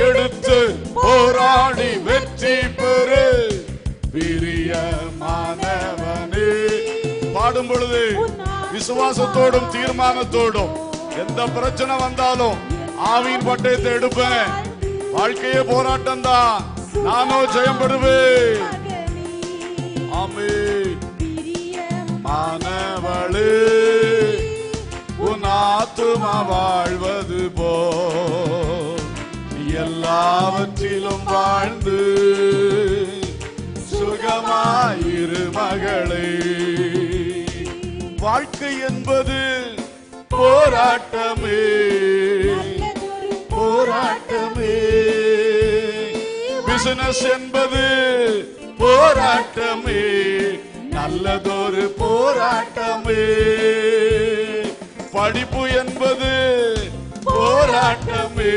எடுத்து போராடி வெற்றி பெறு. பிரியமானவனே, பாடும் பொழுது விசுவாசத்தோடும் தீர்மானத்தோடும், எந்த பிரச்சனை வந்தாலும் ஆவியின் பட்டயத்தை எடுப்பேன். வாழ்க்கையே போராட்டம் தான், நானோ ஜெயம் பெறுவேன். ஆமென். மானவளே, உன் ஆத்துமா வாழ்வது போல் எல்லாவற்றிலும் வாழ்ந்து சுகமாயிரு மகளே. வாழ்க்கை என்பது போராட்டமே, போராட்டமே. பிசினஸ் என்பது போராட்டமே, நல்லதொரு போராட்டமே. படிப்பு என்பது போராட்டமே,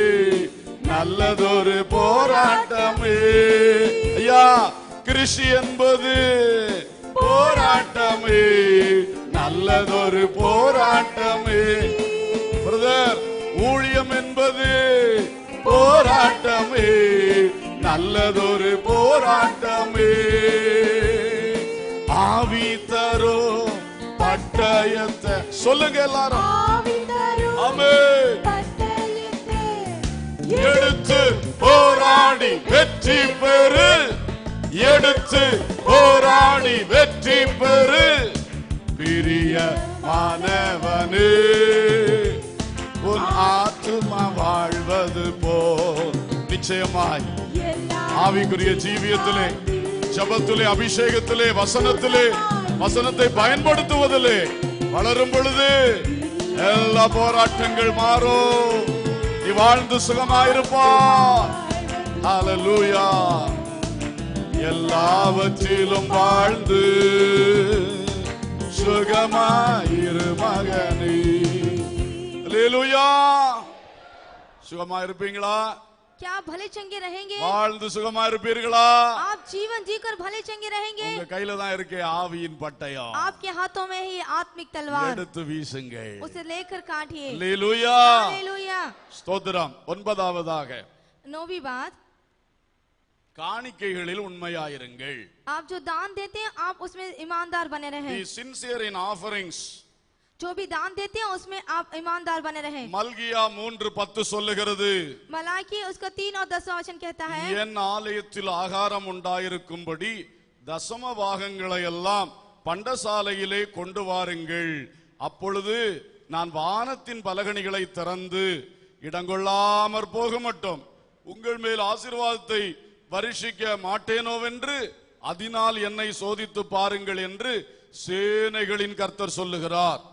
நல்லதொரு போராட்டமே. ஐயா, கிருஷி என்பது போராட்டமே, நல்லதொரு போராட்டமே. பிரதர், ஊழியம் என்பது போராட்டமே, நல்லதொரு போராட்டமே. ஆவி தரும் பட்டயத்தை சொல்லுங்க எல்லாரும். ஆமென். எடுத்து போராடி வெற்றி பெறு, எடுத்து போராடி வெற்றி பெறு, பிரியமானவனே. உன் ஆத்துமா வாழ்வது போல் நிச்சயமாய் ஆவிக்குரிய ஜீவியத்திலே, ஜபத்திலே, அபிஷேகத்திலே, வசனத்தை பயன்படுத்துவதிலே வளரும் பொழுது எல்லா போராட்டங்கள் மாறும். நீ வாழ்ந்து சுகமாயிருப்பாய். ஹல்லேலூயா. எல்லாவற்றிலும் வாழ்ந்து சுகமாயிரு மகனே. ஹல்லேலூயா. சுகமாயிருப்பீங்களா?
क्या आप भले चंगे रहेंगे?
வாழ்ந்து சுகமாயிருப்பீர்களா?
आप जीवन जीकर भले चंगे रहेंगे?
உங்க கையில தான் இருக்கே ஆவியின் பட்டயம்.
आपके हाथों में ही आत्मिक तलवार,
எடுத்து வீசுங்க.
उसे लेकर काटिए.
ஹல்லேலூயா.
हालेलुया.
ஸ்தோத்திரம். ஒன்பதாவதாக,
9वीं बात,
காணிக்கைகளில் உண்மையாயிருங்கள்.
आप जो दान देते हैं आप उसमें ईमानदार बने रहें.
Be sincere in offerings.
जो भी दान देते हैं उसमें आप ईमानदार बने रहें.
மல்கியா 3:10 சொல்லுகிறது,
मलाकी उसका 3 और 10वां वचन कहता है,
என் ஆலயத்தில் ஆகாரம் உண்டாயிருக்கும்படி தசம பாகங்களை எல்லாம் பண்டசாலையிலே கொண்டு வாருங்கள். அப்பொழுது நான் வானத்தின் பலகணிகளை திறந்து இடங்கொள்ளாமற் போக மட்டும் உங்கள் மேல் ஆசீர்வாதத்தை வருஷிக்க மாட்டேனோவென்று அதனால் என்னை சோதித்து பாருங்கள் என்று சேனைகளின் கர்த்தர் சொல்லுகிறார்.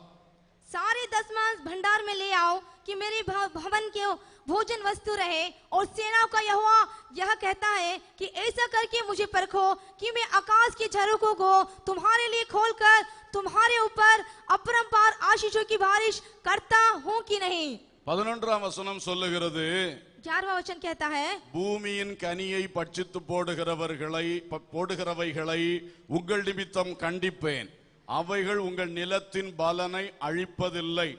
सारे दशमांश भंडार में ले आओ कि मेरे भवन के भोजन वस्तु रहे। और सेनाओं का यहोवा यह कहता है कि ऐसा करके मुझे परखो कि मैं आकाश के झरोखों को तुम्हारे लिए खोलकर तुम्हारे ऊपर अपरंपार आशीषों की बारिश करता हूँ कि नहीं।
11ஆம் வசனம் சொல்லுகிறது,
11वां वचन कहता है,
பூமியின் கனியை பட்சித்து போடுகிறவைகளை உங்கள் நிமித்தம் கண்டிப்பேன். அவைகள் உங்கள் நிலத்தின் பலனை அழிப்பதில்லை.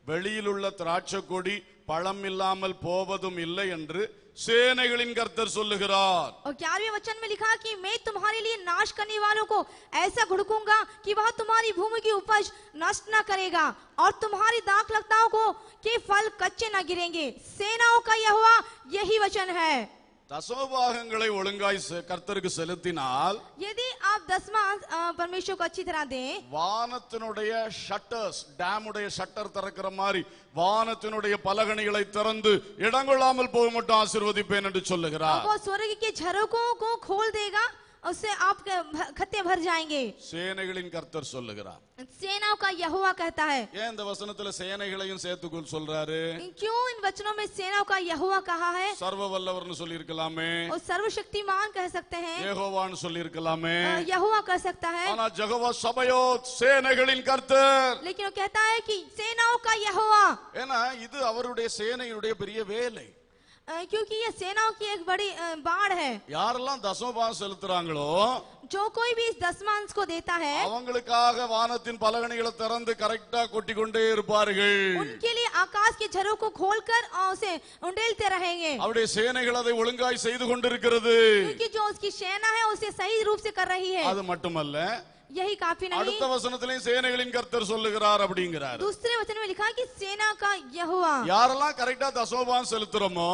வெளியில் உள்ள திராட்சை கொடி பழம் இல்லாமல் போவதும் இல்லை என்று சேனைகளின் கர்த்தர் சொல்லுகிறார்.
और 11वें वचन में लिखा कि मैं तुम्हारे लिए नाश करने वालों को ऐसा घुड़कूंगा कि वह तुम्हारी भूमि की उपज नष्ट न करेगा और तुम्हारी दाखलताओं को के फल कच्चे न गिरेंगे। सेनाओं का यहोवा यही वचन है।
தசமபாகங்களை ஒழுங்காய் கர்த்தருக்கு செலுத்தினால்,
यदि आप दशमांश परमेश्वर को अच्छी तरह दें,
வானத்தினுடைய ஷட்டர்ஸ், டேமுடைய ஷட்டர் திறக்கிற மாதிரி வானத்தினுடைய பலகணிகளை திறந்து இடங்கொள்ளாமல் போக மட்டும் ஆசீர்வதிப்பேன் என்று சொல்லுகிறார்.
वो स्वर्ग के झरोखों को खोल देगा, उससे आपके खत्ते भर जाएंगे।
சேனைகளின் கர்த்தர் சொல்லுகிறார்.
सेनाओं का यहोवा कहता है।
ஏன் இந்த வசனத்துல சேனைகளையும் சேர்த்துக்கொள் சொல்றாரு?
क्यों इन वचनों में सेनाओं का यहोवा कहा है?
சர்வ வல்லவர்னு சொல்லி இருக்கலாமே,
और सर्वशक्तिमान कह सकते हैं,
யெகோவான்னு சொல்லி இருக்கலாமே.
यहोवा कह सकता है,
ஆனா யெகோவா சபையோத், சேனைகளின் கர்த்தர்.
लेकिन वो कहता है कि सेनाओं का यहोवा,
ஏன்னா இது அவருடைய சேனையுடைய பெரிய வேலை.
क्योंकि ये सेनाओं की एक बड़ी बाढ़ है।
யாரெல்லாம் தசமபாகம் செலுத்துறாங்களோ
जो कोई भी इस दशमांश को देता है,
அவங்களுக்காக வானத்தின் பலகணிகளை திறந்து கரெக்டா கொட்டி கொண்டே இருப்பார்கள்.
उनके लिए आकाश के झरों को खोलकर उसे उंडेलते रहेंगे।
அவருடைய சேனைகள் அதை ஒழுங்காய் செய்து கொண்டிருக்கிறது.
क्योंकि जो उसकी सेना है उसे सही रूप से कर रही है।
அது மட்டுமல்ல,
यही काफी नहीं,
அடுத்த வசனத்திலேயும் சேனைகளின் கர்த்தர் சொல்லுகிறார் அப்படிங்கிறார்.
दूसरे वचन में लिखा कि सेना का यहोवा,
யாரெல்லாம் கரெக்டா தசமபாகம் செலுத்துறோமோ,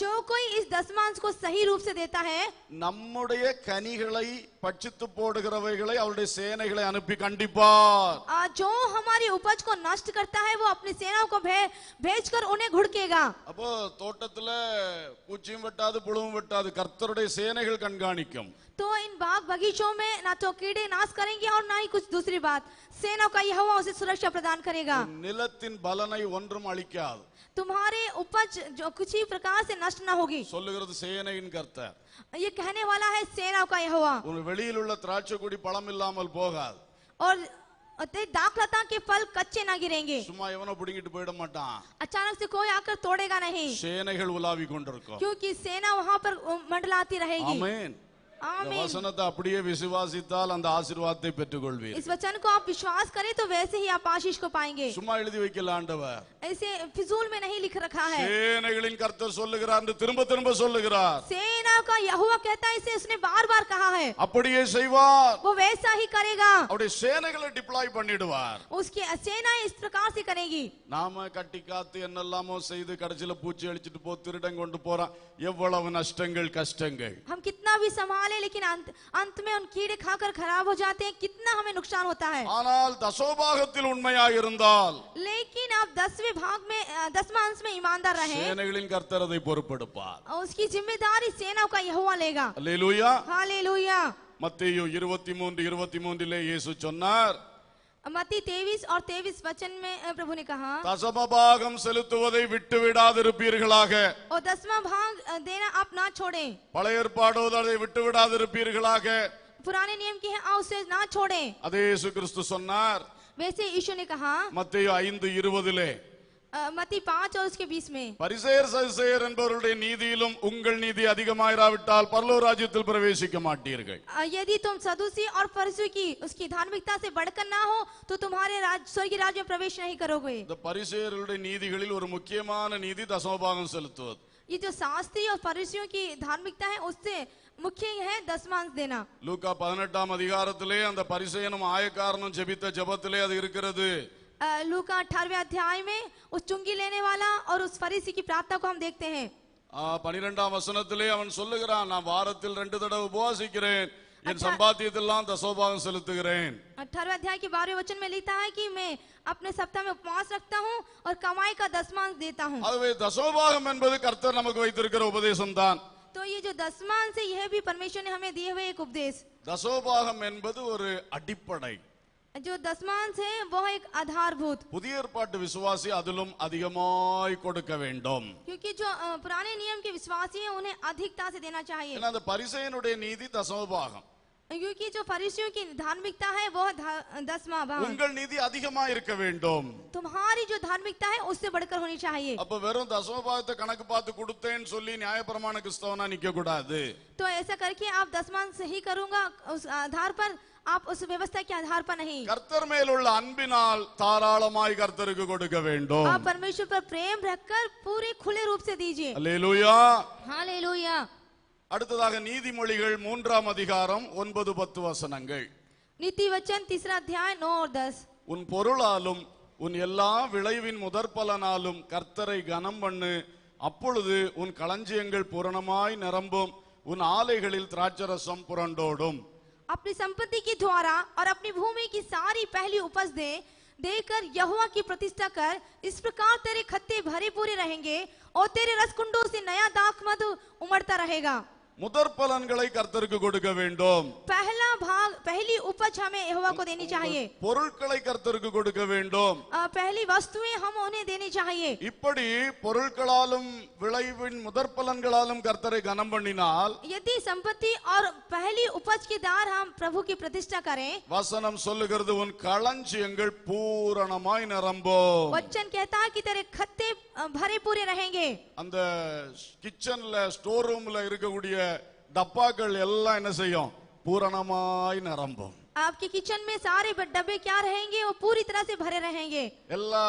जो कोई इस दशमांश को सही रूप से देता है,
நம்முடைய கனிகளை பட்சித்து போடுகிறவைகளை அவருடைய சேனைகளை அனுப்பி கண்டிப்பார்.
जो हमारी उपज को नष्ट करता है वो अपनी सेनाओं को भेजकर उन्हें घुड़केगा।
அப்போ தோட்டத்துல பூச்சியும் வெட்டாது புழுவும் வெட்டாது, கர்த்தருடைய சேனைகள் கண்காணிக்கும்.
तो इन बाग बगीचों में ना तो कीड़े नाश करेंगे और ना ही कुछ दूसरी बात, सेनाओं का यहोवा उसे सुरक्षा प्रदान करेगा।
நிலத்தின் பலனை ஒன்றும் அழிக்காது.
तुम्हारे उपज जो कुछ ही प्रकार से नष्ट ना होगी।
சொல்லுகிறது சேனையின் கர்த்தர்.
ये कहने वाला है सेनाओं का यहोवा।
உன் வெளியில் உள்ள திராட்சை கொடி பழம் இல்லாமல் போகாது.
और दाखलता के फल कच्चे ना गिरेंगे।
சும்மா எவனோ பிடிங்கிட்டு போயிட மாட்டான்.
अचानक से कोई आकर तोड़ेगा नहीं,
சேனைகள் உலாவி கொண்டிருக்கும்.
क्योंकि सेना वहां पर मंडलाती रहेगी।
ஆமென்.
ஆமென்।
வசனத்தை அப்படியே விசுவாசித்தால் அந்த ஆசீர்வாதத்தை பெற்றுக்கொள்வீர்।
इस वचन को आप विश्वास करें तो वैसे ही आप आशीष को पाएंगे।
சும்மா எழுதி வைக்கல ஆண்டவர்,
ऐसे फिजूल में नहीं लिख रखा है।
சேனைகளின் கர்த்தர் சொல்லுகிறார் என்று திரும்ப திரும்ப சொல்லுகிறார்।
सेना का यहोवा कहता है, इसे उसने बार बार कहा है।
அப்படியே செய்வார்,
वो वैसा ही करेगा।
அவருடைய சேனைகளை டிப்ளாய் பண்ணிடுவார்।
उसकी सेना इस प्रकार से करेगी।
நாம கட்டி காத்து என்னெல்லாமோ செய்து கடைசில பூச்சி அழிச்சிட்டு போ, திருடன் கொண்டு போறான், எவ்வளவு நஷ்டங்கள் கஷ்டங்கள்।
हम कितना भी संभाले लेकिन अंत में उन कीड़े खाकर खराब हो जाते हैं, कितना हमें नुकसान होता है।
ஆனால் தசோபாகத்தில் உண்மையாக இருந்தால்,
लेकिन आप 10वें भाग में 10वां अंश में ईमानदार रहे,
சேனைகளின் கர்த்தர் அதை பொறுப்பெடுப்பார்।
उसकी जिम्मेदारी सेना का यहोवा लेगा।
அல்லேலூயா।
हालेलुया।
மத்தேயு 23:23 இயேசு சொன்னார்,
मत्ती 23 और 23 वचन में प्रभु ने कहा,
தசமபாகம் செலுத்துவதை விட்டு விடாதிருப்பீர்களாக।
और 10वां भाग देना आप ना छोड़ें।
பழைய ஏற்பாடோ அதை விட்டு விடாதிருப்பீர்களாக।
पुराने नियम की है, आप उसे ना छोड़ें।
அதே இயேசு கிறிஸ்து சொன்னார்
वैसे यीशु ने कहा
மத்தேயு 5:20
मत्ती 5 और उसके 20 में,
பரிசேயர் சதுசேயர் என்பவருடைய நீதியிலும் உங்கள் நீதி அதிகமாயிராவிட்டால் பரலோக ராஜ்யத்தில் பிரவேசிக்க மாட்டீர்கள்।
यदि तुम सदूसी और फरीसी की उसकी धार्मिकता से बढ़कर ना हो तो तुम्हारे स्वर्गीय राज्य में प्रवेश नहीं करोगे।
இந்த பரிசேயர்களுடைய நீதிகளில் ஒரு முக்கியமான நீதி தசமபாகம் செலுத்துவது।
ये जो शास्त्री और फरीसियों की धार्मिकता है उससे मुख्य है दशमांश देना।
லூக்கா 18ஆம் அதிகாரத்திலே அந்த பரிசேயனும் ஆயக்காரனும் ஜெபித்த ஜெபத்திலே அது இருக்கிறது।
लूका 18वें अध्याय में उस चुंगी लेने वाला और उस फरीसी की प्रार्थना को हम देखते हैं।
12ஆம் வசனத்திலே அவன் சொல்லுகிறான், நான் வாரத்தில் 2 தடவை உபவாசிக்கிறேன், என் சம்பாத்தியத்தெல்லாம் தசமபாகம் செலுத்துகிறேன்।
18वें अध्याय के 12वें वचन में लिखा है कि मैं अपने सप्ताह में उपवास रखता हूँ और कमाई का दशमांश देता हूँ।
அதுவே தசமபாகம் என்பது கர்த்தர் நமக்கு வைத்திருக்கிற உபதேசம் தான்।
तो ये जो दशमांश है यह भी परमेश्वर ने हमें दिए हुए एक उपदेश।
தசமபாகம் என்பது ஒரு அடிப்படை।
जो दशमांश है वो एक आधारभूत,
புதிய ஏற்பாட்டு விசுவாசி அதிலும் அதிகமாய் கொடுக்க வேண்டும்।
क्योंकि जो पुराने नियम के विश्वासी हैं उन्हें अधिकता से देना चाहिए।
ஏன்னா அந்த பரிசேயனுடைய நீதி தசமபாகம்,
क्योंकि जो फरीसियों की धार्मिकता है वो 10वां भाग।
உங்கள் நீதி அதிகமா இருக்க வேண்டும்।
तुम्हारी जो धार्मिकता है उससे बढ़कर होनी चाहिए।
அப்ப வெறும் தசமபாகத்தை கணக்கு பார்த்து கொடுத்தேன்னு சொல்லி நியாயப்பிரமாண கிறிஸ்தவனா நிக்க கூடாது।
तो ऐसा करके आप दशमांश सही करूंगा उस आधार पर, आप उस व्यवस्था के आधार पर नहीं।
கர்த்தர் மேல் உள்ள அன்பினால் தாராளமாய் கர்த்தருக்கு கொடுக்க வேண்டும்।
आप परमेश्वर पर प्रेम रखकर पूरे खुले रूप से दीजिए।
அல்லேலூயா।
हालेलुया।
அடுத்ததாக நீதிமொழிகள் 3ஆம் அதிகாரம் 9-10 வசனங்கள்।
नीति वचन 3रा अध्याय 9 और 10।
உன் பொருளாலும் உன் எல்லா விளைவின் முதற்பலனாலும் கர்த்தரை கனம் பண்ணு, அப்பொழுது உன் களஞ்சியங்கள் பூரணமாய் நிரம்பும், உன் ஆலைகளில் திராட்சரசம் புரண்டோடும்।
अपनी संपत्ति के द्वारा और अपनी भूमि की सारी पहली उपज देकर यहोवा की प्रतिष्ठा कर, इस प्रकार तेरे खत्ते भरे पूरे रहेंगे और तेरे रसकुंडों से नया दाख मधु उमड़ता रहेगा।
முதற்பலன்களை கர்த்தருக்கு கொடுக்க வேண்டும்।
पहला भाग, पहली उपज हमें यहोवा को देनी चाहिए।
பொருட்களை கர்த்தருக்கு கொடுக்க வேண்டும்।
पहली वस्तुएं हम उन्हें देनी चाहिए।
இப்படி பொருட்களாலும் விளைவின் முதற்பலன்களாலும் கர்த்தரை கனம் பண்ணினால்,
यदि संपत्ति और पहली उपज के द्वार हम प्रभु की प्रतिष्ठा करें,
வசனம் சொல்லுகிறது உன் களஞ்சியங்கள் பூரணமாய் நிரம்பும்।
वचन कहता है कि तेरे खत्ते भरे पूरे रहेंगे।
அந்த கிச்சன்ல ஸ்டோர் ரூம்ல இருக்கக்கூடிய டப்பாக்கள் எல்லாம் என்ன செய்யும்? பூரணமாய் நிரம்பும்।
आपके किचन में सारे डब्बे क्या रहेंगे? वो पूरी तरह से भरे रहेंगे।
எல்லா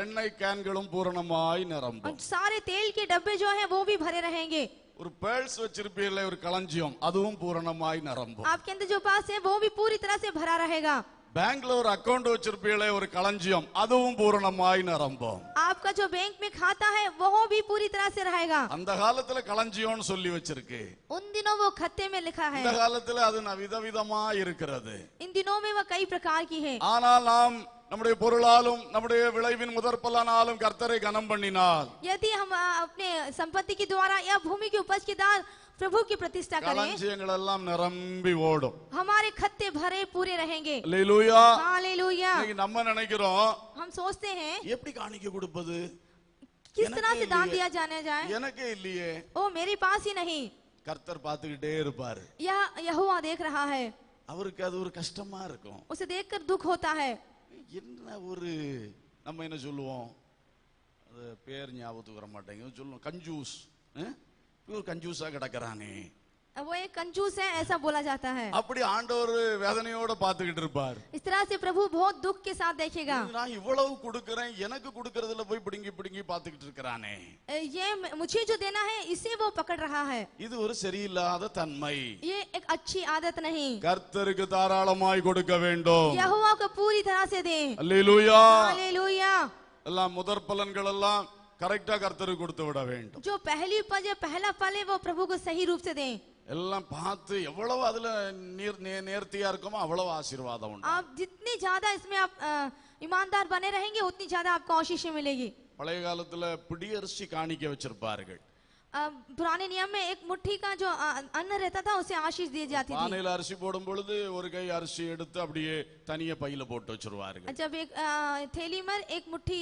எண்ணெய் கேன்களும் பூரணமாய் நிரம்பும்।
और सारे तेल के डब्बे जो हैं वो भी भरे रहेंगे।
ஒரு பேர்ஸ் வச்சிருப்பீங்களே ஒரு களஞ்சியம், அதுவும் பூரணமாய் நிரம்பும்।
आपके अंदर जो पास है वो भी पूरी तरह से भरा रहेगा।
பேங்க்ல ஒரு அக்கவுண்ட் வச்சிருப்பீங்களே ஒரு களஞ்சியம், அதுவும் பூரணமாய் நிரம்பும்।
आपका जो बैंक में खाता है वो भी पूरी तरह से रहेगा।
அந்த காலத்துல களஞ்சியம்னு சொல்லி வச்சிருக்கு,
उन दिनों वो खत्ते में लिखा है,
இந்த காலத்துல அது விதவிதமா இருக்கிறது।
इन दिनों में वो कई प्रकार की है।
ஆனால் நாம் நம்முடைய பொருளாலும் நம்முடைய விளைவின் முதற்பலனாலும் கர்த்தரை கனம் பண்ணினால்,
यदि हम अपने संपत्ति के द्वारा या भूमि की उपज के द्वारा प्रभु की प्रतिष्ठा करें,
களஞ்சியங்கள் எல்லாம் நிரம்பி ஓடும்।
हमारे खत्ते भरे पूरे रहेंगे।
அல்லேலூயா।
हालेलुया।
இன்னைக்கு நம்ம நினைக்கிறோம்,
हम सोचते हैं
எப்படி காணிக்க கொடுப்பது,
किस तरह से दान दिया जाने जाए,
எனக்கே இல்லையே।
ओ मेरे पास ही नहीं।
கர்த்தர் பார்த்துக்கிட்டே இருப்பாரு,
यह यहोवा देख रहा है,
அவருக்கு அது ஒரு கஷ்டமா இருக்கும்।
उसे देखकर दुख होता है।
என்ன ஒரு நம்ம என்ன சொல்லுவோம், அது பேர் ஞாபகத்துக்கு வர மாட்டேங்குது, சொல்லுவோம் கஞ்சூஸ், ஒரு கஞ்சூஸா கிடக்கிறானே
वो एक कंजूस है, ऐसा बोला जाता है।
அப்படி ஆண்டவர் வேதனையோட பார்த்துக்கிட்டு இருப்பார்.
इस तरह से प्रभु बहुत दुख के साथ देखेगा।
நான் இவ்வளவு கொடுக்கறேன், எனக்கு கொடுக்கறதுல போய் பிடுங்கி பிடுங்கி பார்த்துக்கிட்டு இருக்கறானே,
ये मुझे जो देना है इसे वो पकड़ रहा है।
இது ஒரு சரியில்லாத தன்மை.
ये एक अच्छी आदत नहीं।
கர்த்தருக்கு தாராளமாய் கொடுக்க வேண்டும்.
यहोवा को पूरी तरह से दे।
அல்லேலூயா.
हालेलुया।
எல்லாம் முதற் பலன்கள் எல்லாம் கரெக்டா கர்த்தருக்கு கொடுத்து விட வேண்டும்.
जो पहली उपज है, पहला फल है, वो प्रभु को सही रूप से दें।
எல்லாம் பார்த்து எவ்வளவு அதுல நேர்த்தியா இருக்குமோ அவ்வளவு ஆசீர்வாதம் உண்டு.
आप जितनी ज्यादा इसमें आप ईमानदार बने रहेंगे उतनी ज्यादा आपको आशीषें मिलेगी।
பழைய காலத்துல பிடியரிசி காணிக்க வச்சிருப்பார்கள்.
पुराने नियम में एक मुट्ठी का जो अन्न रहता था उसे आशीष दी जाती थी।
பானையில அரிசி போடும் பொழுது ஒரு கை அரிசி எடுத்து அப்படியே தனியா பையில போட்டு வச்சிருவார்கள்.
जब एक थैली में एक मुट्ठी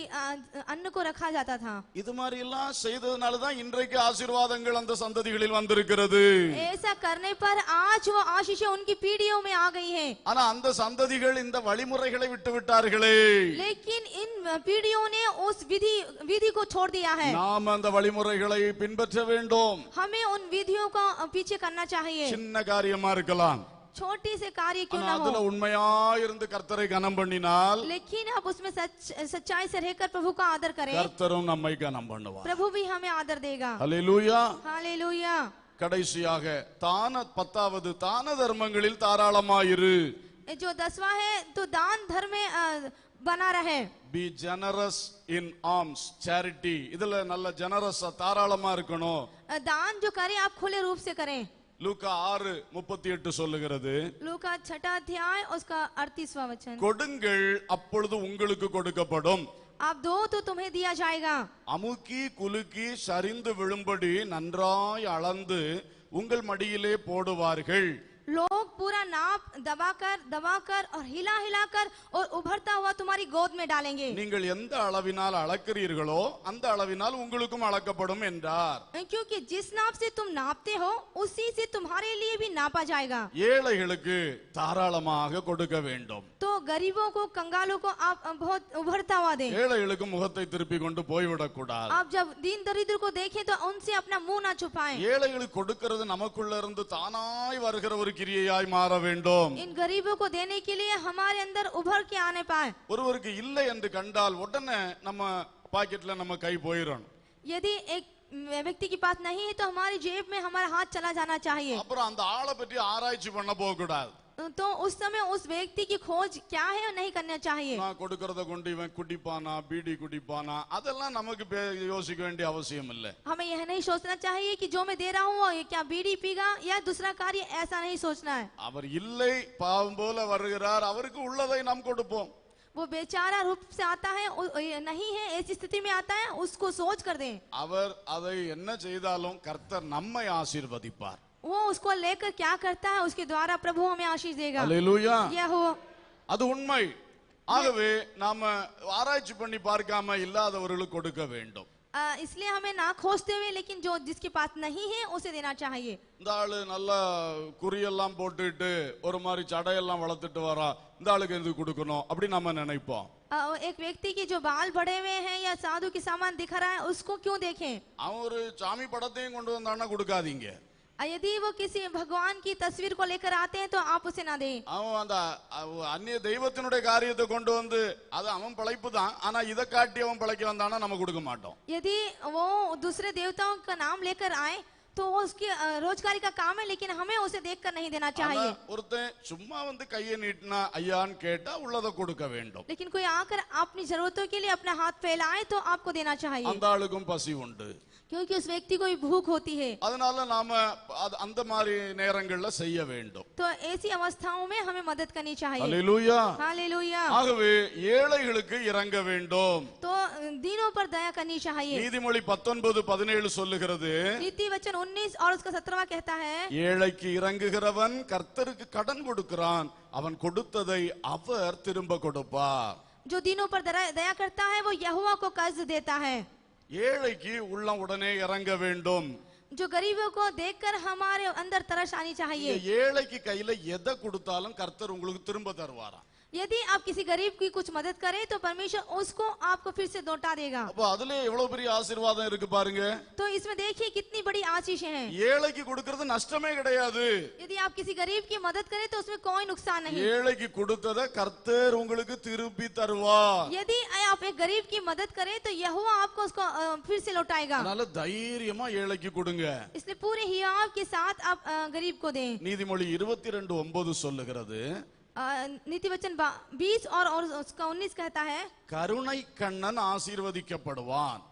अन्न को रखा जाता था।
இது மாதிரி எல்லாம் செய்ததனால தான் இன்றைக்கு ஆசீர்வாதங்கள் அந்த சந்ததிகளில் வந்திருக்கிறது.
ऐसा करने पर आज वो आशीषें उनकी पीढ़ियों में आ गई है।
ஆனா அந்த சந்ததிகள் இந்த வழிமுறைகளை விட்டு விட்டார்களே।
लेकिन इन पीढ़ियों ने उस विधि को छोड़ दिया है।
நாம் அந்த வழிமுறைகளை பின்பற்ற வேண்டும்.
हमें उन विधियों का पीछे करना चाहिए।
சின்ன காரியமா இருக்கலாம்,
छोटी से कार्य क्यों ना
அதுல
हो,
உண்மையா இருந்து கர்த்தரை கனம் பண்ணினால்
लेकिन आप उसमें सच्चाई से रहकर प्रभु का आदर करें,
கர்த்தரும் நம்மை கனம் பண்ணுவார்.
प्रभु भी हमें आदर देगा।
அல்லேலூயா.
हालेलुया।
கடைசியாக பத்தாவது தான தர்மங்களில் தாராளமாயிரு.
जो 10वां है तो दान धर्म में बना रहे।
Be generous in alms, charity. இதுல நல்ல ஜெனரஸா தாராளமா இருக்கணும்.
दान जो करें आप खुले रूप से करें।
லூக்கா 6:38 சொல்லுகிறது,
लूका 6 अध्याय उसका 38वां वचन,
கொடுங்கள் அப்பொழுது உங்களுக்கு கொடுக்கப்படும்,
आप दो तो तुम्हें दिया जाएगा,
அமுக்கி குலுக்கி சரிந்து விழும்படி நன்றாய் அளந்து உங்கள் மடியிலே போடுவார்கள்.
लोग पूरा नाप दबाकर और हिला हिलाकर और उभरता हुआ तुम्हारी गोद में डालेंगे।
நீங்கள் எந்த அளவினால் அளக்கிறீர்களோ அந்த அளவினால் உங்களுக்கும் அளக்கப்படும் என்றார்.
क्योंकि जिस नाप से तुम नापते हो उसी से तुम्हारे लिए भी नापा जाएगा।
ஏழைகளுக்கு தாராளமாக கொடுக்க வேண்டும்.
तो गरीबों को, कंगालों को आप बहुत उभरता हुआ दें।
ஏழைகளுக்கு முகத்தை திருப்பி கொண்டு போய்விடக் கூடாது.
आप जब दीन दरिद्र को देखें तो उनसे अपना मुंह ना छुपाएं।
ஏழைகளுக்கு கொடுக்கிறது நமக்குள்ள இருந்து தானாய் வருகிற ஒரு கிரியையாய் மாற வேண்டும்.
इन गरीबों को देने के लिए हमारे अंदर उभर के आने पाए।
ஒருவருக்கு இல்லை என்று கண்டால் உடனே நம்ம பாக்கெட்ல நம்ம கை போயிடும்.
यदि एक व्यक्ति के पास नहीं है तो हमारी जेब में हमारा हाथ चला जाना चाहिए।
அப்புறம் அந்த ஆளை பற்றி ஆராய்ச்சி பண்ண போக கூடாது.
तो उस समय उस व्यक्ति की खोज क्या है और नहीं करना चाहिए।
நான் கொடுக்கறத கொண்டு இவன் குடிப்பானா, பீடி குடிப்பானா, அதெல்லாம் நமக்கு யோசிக்க வேண்டிய அவசியம் இல்லை.
हमें यह नहीं सोचना चाहिए कि जो मैं दे रहा हूँ ये क्या बीड़ी पीगा या दूसरा कार्य, ऐसा नहीं सोचना है।
அவர் இல்லை பாவம் போல வருகிறார், அவருக்கு உள்ளதை நாம் கொடுப்போம்.
वो बेचारा रूप से आता है, नहीं है ऐसी स्थिति में आता है, उसको सोच कर दें।
அவர் அதை என்ன செய்தாலும் கர்த்தர் நம்மை ஆசீர்வதிப்பார்.
वो उसको लेकर क्या करता है उसके द्वारा प्रभु हमें आशीष देगा।
அல்லேலூயா.
यह हो,
அது உண்மை. ஆகவே நாம ஆராய்ச்சி பண்ணி பார்க்காம இல்லாதவர்களுக்கு கொடுக்க வேண்டும்.
इसलिए हमें ना खोजते हुए लेकिन जो जिसके पास नहीं है उसे देना चाहिए।
இந்த ஆளு நல்லா குறியெல்லாம் போட்டுட்டு ஒரு மாதிரி சடையெல்லாம் வளர்த்துட்டு வரா, இந்த ஆளுக்கு எது கொடுக்கணும் அப்படி நம்ம நினைப்போம்.
एक व्यक्ति के जो बाल बड़े हुए हैं या साधु के सामान दिख रहा है उसको क्यों देखें।
அவன் ஒரு சாமி படத்தையும் கொண்டு வந்தான்னா கொடுக்காதீங்க.
यदि वो किसी भगवान की तस्वीर को लेकर आते हैं तो आप उसे ना दें।
அவன் அந்த அந்நிய தெய்வத்தினுடைய காரியத்தை கொண்டு வந்து அது அவன் பிழைப்பு தான், ஆனா இதை காட்டி அவன் பிழைக்க வந்தானா நம்ம கொடுக்க மாட்டோம்.
यदि वो दूसरे देवताओं का नाम लेकर आए तो वो उसकी रोजगारी का काम है, लेकिन हमें उसे देखकर नहीं देना चाहिए।
ஒருத்தன் சும்மா வந்து கையை நீட்டினா ஐயான்னு கேட்டா உள்ளதை கொடுக்க வேண்டும்.
लेकिन कोई आकर अपनी जरूरतों के लिए अपना हाथ फैलाए तो आपको देना चाहिए,
அந்த ஆளுக்கும் பசி உண்டு.
क्योंकि उस व्यक्ति को भी भूख होती है।
அதனால நாம அந்த மாதிரி நேரங்கள்ல செய்ய வேண்டும்.
तो ऐसी अवस्थाओं में हमें मदद करनी चाहिए।
அல்லேலூயா.
हालेलुया।
ஆகவே ஏழைகளுக்கு இறங்க வேண்டும்.
तो दीनों पर दया करनी चाहिए।
நீதிமொழி 19:17 சொல்லுகிறது,
नीति वचन 19 और उसका 17वां कहता है,
ஏழைக்கு இறங்குகிறவன் கர்த்தருக்கு கடன் கொடுக்கிறான், அவன் கொடுத்ததை அவர் திரும்ப கொடுப்பார்.
जो दीनों पर दया करता है वो यहोवा को कर्ज देता है।
ஏழைக்கு உள்ளம் உடனே இறங்க வேண்டும்.
जो गरीबों को देखकर हमारे अंदर तरस आनी चाहिए।
ஏழைக்கு கையில எதை கொடுத்தாலும் கர்த்தர் உங்களுக்கு திரும்ப தருவாராம்.
यदि आप किसी गरीब की कुछ मदद करें तो परमेश्वर उसको आपको फिर से लौटा देगा।
அப்ப அதுல எவ்வளவு பெரிய ஆசீர்வாதம் இருக்கு பாருங்க.
तो इसमें देखिए कितनी बड़ी आशीषें हैं।
ஏழைக்கு கொடுக்கிறது நஷ்டமே கிடையாது.
यदि आप किसी गरीब की मदद करें तो उसमें कोई नुकसान नहीं।
ஏழைக்கு கொடுத்ததை கர்த்தர் உங்களுக்கு திருப்பி தருவார்.
यदि आप एक गरीब की मदद करें तो यहोवा आपको उसको फिर से लौटाएगा।
அதனால தைரியமா ஏழைக்கு கொடுங்க.
इसलिए पूरे हियाव के साथ आप गरीब को दें।
நீதிமொழி 22:9 சொல்லுகிறது,
नीति वचन 20 और उसका 19 कहता है,
கருணை கண்ணன் ஆசீர்வதிக்கப்படுவான்,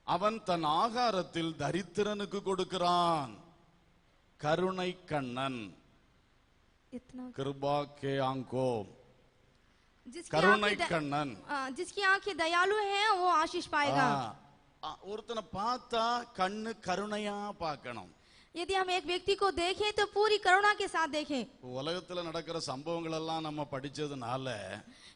அவன் தன் ஆகாரத்தில் தரித்திரனுக்கு கொடுக்கிறான். கருணை கண்ணன்
इतना
கிருபா கே ஆங்கோ,
जिसकी
கருணை
आंखें
கண்ணன்.
जिसकी आंखें दयालु हैं वो आशीष पाएगा।
ஒருத்தனை பார்த்தா கண்ணு கருணையா பார்க்கணும்.
यदि हम एक व्यक्ति को देखें तो पूरी करुणा के साथ देखें।
உலகத்துல நடக்கிற சம்பவங்கள் எல்லாம் நம்ம படிச்சதுனால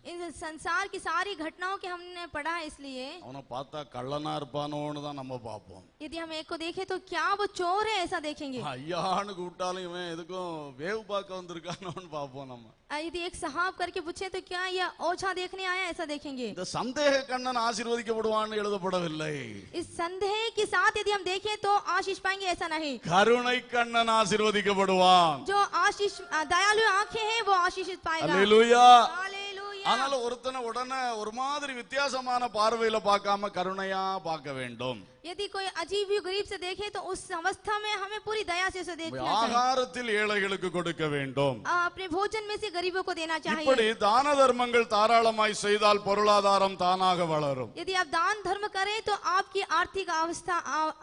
इन संसार की सारी घटनाओं के हमने पढ़ा है, इसलिए
அவனை பார்த்தா கள்ளனா இருப்பானோன்னு தான் நம்ம பார்ப்போம்.
यदि हम एक को देखें तो क्या वो चोर है ऐसा देखेंगे।
ஐயான்னு கூப்பிட்டாலும் இவன் எதுக்கும் வேவு பார்க்க வந்திருக்கானோன்னு பார்ப்போம் நம்ம.
यदि एक साहब करके पूछे तो क्या यह ओछा देखने आया ऐसा देखेंगे।
இந்த சந்தேக கண்ணன் ஆசீர்வதிக்கப்படுவான்னு எழுதப்படவில்லை.
इस संदेह के साथ यदि हम देखें तो आशीष पाएंगे ऐसा नहीं।
கருணை கண்ணன் ஆசீர்வதிக்கப்படுவான்.
जो आशीष दयालु आंखें हैं वो आशीषित पाएगा।
அல்லேலூயா.
हालेलुया।
அதனால ஒருத்தனை உடனே ஒரு மாதிரி வித்தியாசமான பார்வையில பார்க்காம கருணையா பார்க்க வேண்டும்.
यदि कोई अजीब भी गरीब से देखे तो उस अवस्था में हमें पूरी दया से उसे देखना चाहिए।
ஆகாரத்தில் ஏழைகளுக்கு கொடுக்க வேண்டும்.
अपने भोजन में से गरीबों को देना चाहिए।
இப்படி தான தர்மங்கள் தாராளமாய் செய்தால் பொருளாதாரம் தானாக வளரும்.
यदि आप दान धर्म करें तो आपकी आर्थिक अवस्था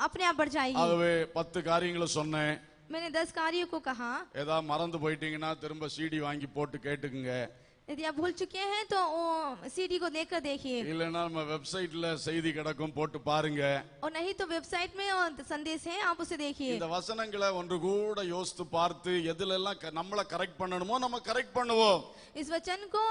अपने आप बढ़ जाएगी।
ஆகவே 10 காரியங்களை சொன்னேன்.
मैंने 10 कार्यों को कहा।
ஏதாவது மறந்து போயிட்டீங்கன்னா திரும்ப சிடி வாங்கி போட்டு கேட்டுக்குங்க.
यदि आप भूल चुके हैं तो सीडी को लेकर देखिए,
இல்லைன்னா நம்ம வெப்சைட்ல செய்தி கிடக்கும் போட்டு பாருங்க.
और नहीं तो वेबसाइट में संदेश है आप उसे देखिए।
இந்த வசனங்களை ஒன்று கூட யோசித்து பார்த்து எதுல எல்லாம் நம்மள கரெக்ட் பண்ணணுமோ நம்ம கரெக்ட் பண்ணுவோம்.
इस वचन को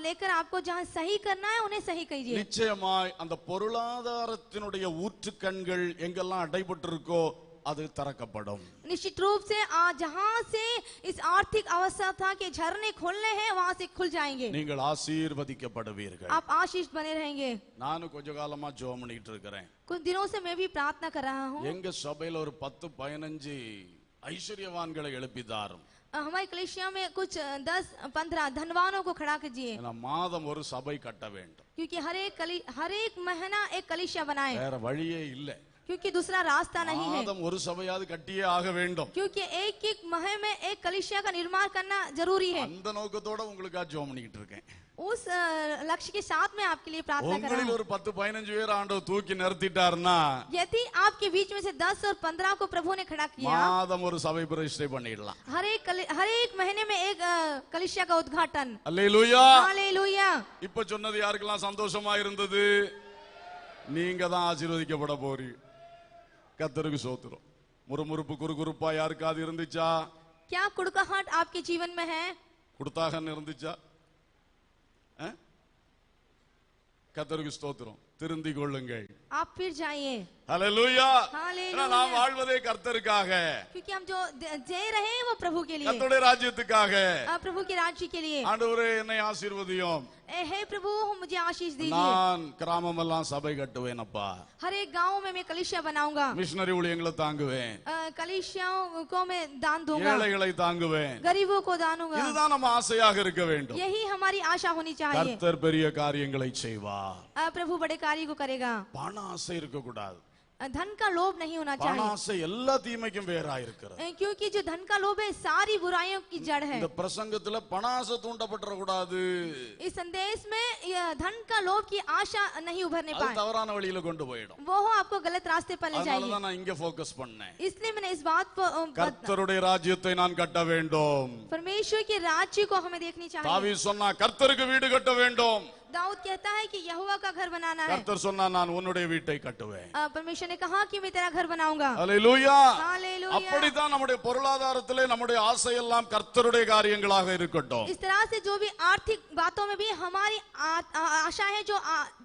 लेकर आपको जहाँ सही करना है उन्हें सही कीजिए।
நிச்சயமாய் அந்த பொருளாதாரத்தினுடைய ஊற்றுக்கண்கள் எங்கெல்லாம் அடைபட்டு இருக்கோ அது திறக்கப்படும்.
निश्चित रूप से जहाँ से इस आर्थिक अवस्था के झरने खोलने हैं वहाँ से खुल जाएंगे।
நீங்கள் ஆசீர்வதிக்கப்படுவீர்கள்.
आप आशीष बने रहेंगे।
நானும் கொஞ்ச காலமா ஜெபம் பண்ணிட்டு இருக்கிறேன்.
कुछ दिनों से मैं भी प्रार्थना कर रहा हूँ।
எங்க சபையில ஒரு 10-15 ஐஸ்வர்யவான்களை எழுப்பிதாரும்.
हमारी कलीसिया में कुछ 10-15 धनवानों को खड़ा कीजिए,
மாதம் ஒரு சபை कட்ட வேண்டும்.
क्योंकि हर एक महीना एक कलीसिया बनाए,
வேற வழியே இல்லை.
क्योंकि दूसरा रास्ता नहीं है।
மாதம் ஒரு சபையாவது கட்டியே ஆக வேண்டும்.
क्योंकि एक एक माह में एक कलीसिया का निर्माण करना जरूरी है।
அந்த நோக்கத்தோட உங்களுக்காக ஜெபம் பண்ணிட்டு இருக்கேன்.
उस लक्ष्य के साथ मैं आपके लिए प्रार्थना कर रहा
உங்களில்
हूँ।
ஒரு 10-15 பேர் ஆண்டவர் தூக்கி நிறுத்திட்டாருன்னா
यदि आपके बीच में से 10 और 15 को प्रभु ने खड़ा किया,
மாதம் ஒரு சபை பிரதிஷ்டை பண்ணிடலாம்.
हर एक महीने में एक कलीसिया का उद्घाटन।
அல்லேலூயா.
हालेलुया।
இப்ப சொன்னது யாருக்கெல்லாம் சந்தோஷமா இருந்தது? நீங்க தான் ஆசீர்வதிக்கப்பட போறீங்க. கர்த்தருக்கு ஸ்தோத்திரம். முறுமுறுப்பு குறுகுறுப்பா யாருக்காவது இருந்துச்சா?
क्या कुड़काहट आपके जीवन में है?
குடுத்தாகன்னு இருந்துச்சா? கர்த்தருக்கு ஸ்தோத்திரம். திருந்திக் கொள்ளுங்கள்.
आप फिर जाइए।
ஹல்லேலூயா.
हालेलुया।
நாம் வாழ்வதே கர்த்தருக்காக,
क्योंकि हम जो जी रहे हैं वो प्रभु के लिए,
கர்த்தருடைய ராஜ்யத்துக்காக.
प्रभु के राज्य के लिए।
ஆண்டவரே என்னை ஆசீர்வதியும்.
हे प्रभु मुझे आशीष दीजिए।
நான் கிராமமெல்லாம் சபை கட்டுவேன் அப்பா.
हर एक गांव में मैं कलीसिया बनाऊंगा,
மிஷனரி ஊழியங்களை தாங்குவேன்,
कलीसियाओं को मैं दान दूंगा,
ஏழைகளை தாங்குவேன்.
गरीबों को दान दूंगा।
இதுதான் நம்ம ஆசையாக இருக்க வேண்டும்.
यही हमारी आशा होनी चाहिए।
கர்த்தர் பெரிய காரியங்களை செய்வார்.
प्रभु बड़े कार्य को करेगा।
பண ஆசை இருக்க கூடாது.
धन का लोभ नहीं होना
பண
चाहिए,
ஆசை எல்லா தீமைக்கும் வேறா இருக்கிறது.
क्योंकि जो धन का लोभ है सारी बुराइयों की जड़ है।
இந்த பிரசங்கத்துல பண ஆசை தூண்டப்பட கூடாது.
इस संदेश में धन का लोभ की आशा नहीं उभरने
அது
पाए,
தவறான வழியில கொண்டு போயிடும்.
वो आपको गलत रास्ते पर ले
அதனால
जाएगी।
தான் நான் இங்க ஃபோக்கஸ் பண்ணேன்.
इसलिए मैंने इस बात पर
கர்த்தருடைய ராஜ்யத்தை நான் கட்ட வேண்டும்.
परमेश्वर के राज्य को हमें देखनी चाहिए।
தாவீது சொன்னா கர்த்தருக்கு வீடு கட்ட வேண்டும்.
दाऊद कहता है कि यहोवा का घर बनाना है।
கர்த்தர் சொன்னா நான் உன்னுடைய வீட்டை கட்டுவேன்.
परमेश्वर ने कहा कि मैं तेरा घर बनाऊंगा।
அல்லேலூயா.
हालेलुया।
அப்படித்தான் நம்முடைய பொருளாதாரத்திலே நம்முடைய ஆசையெல்லாம் கர்த்தருடைய காரியங்களாக இருக்கட்டும்.
इस तरह से जो भी आर्थिक बातों में भी हमारी आशा है जो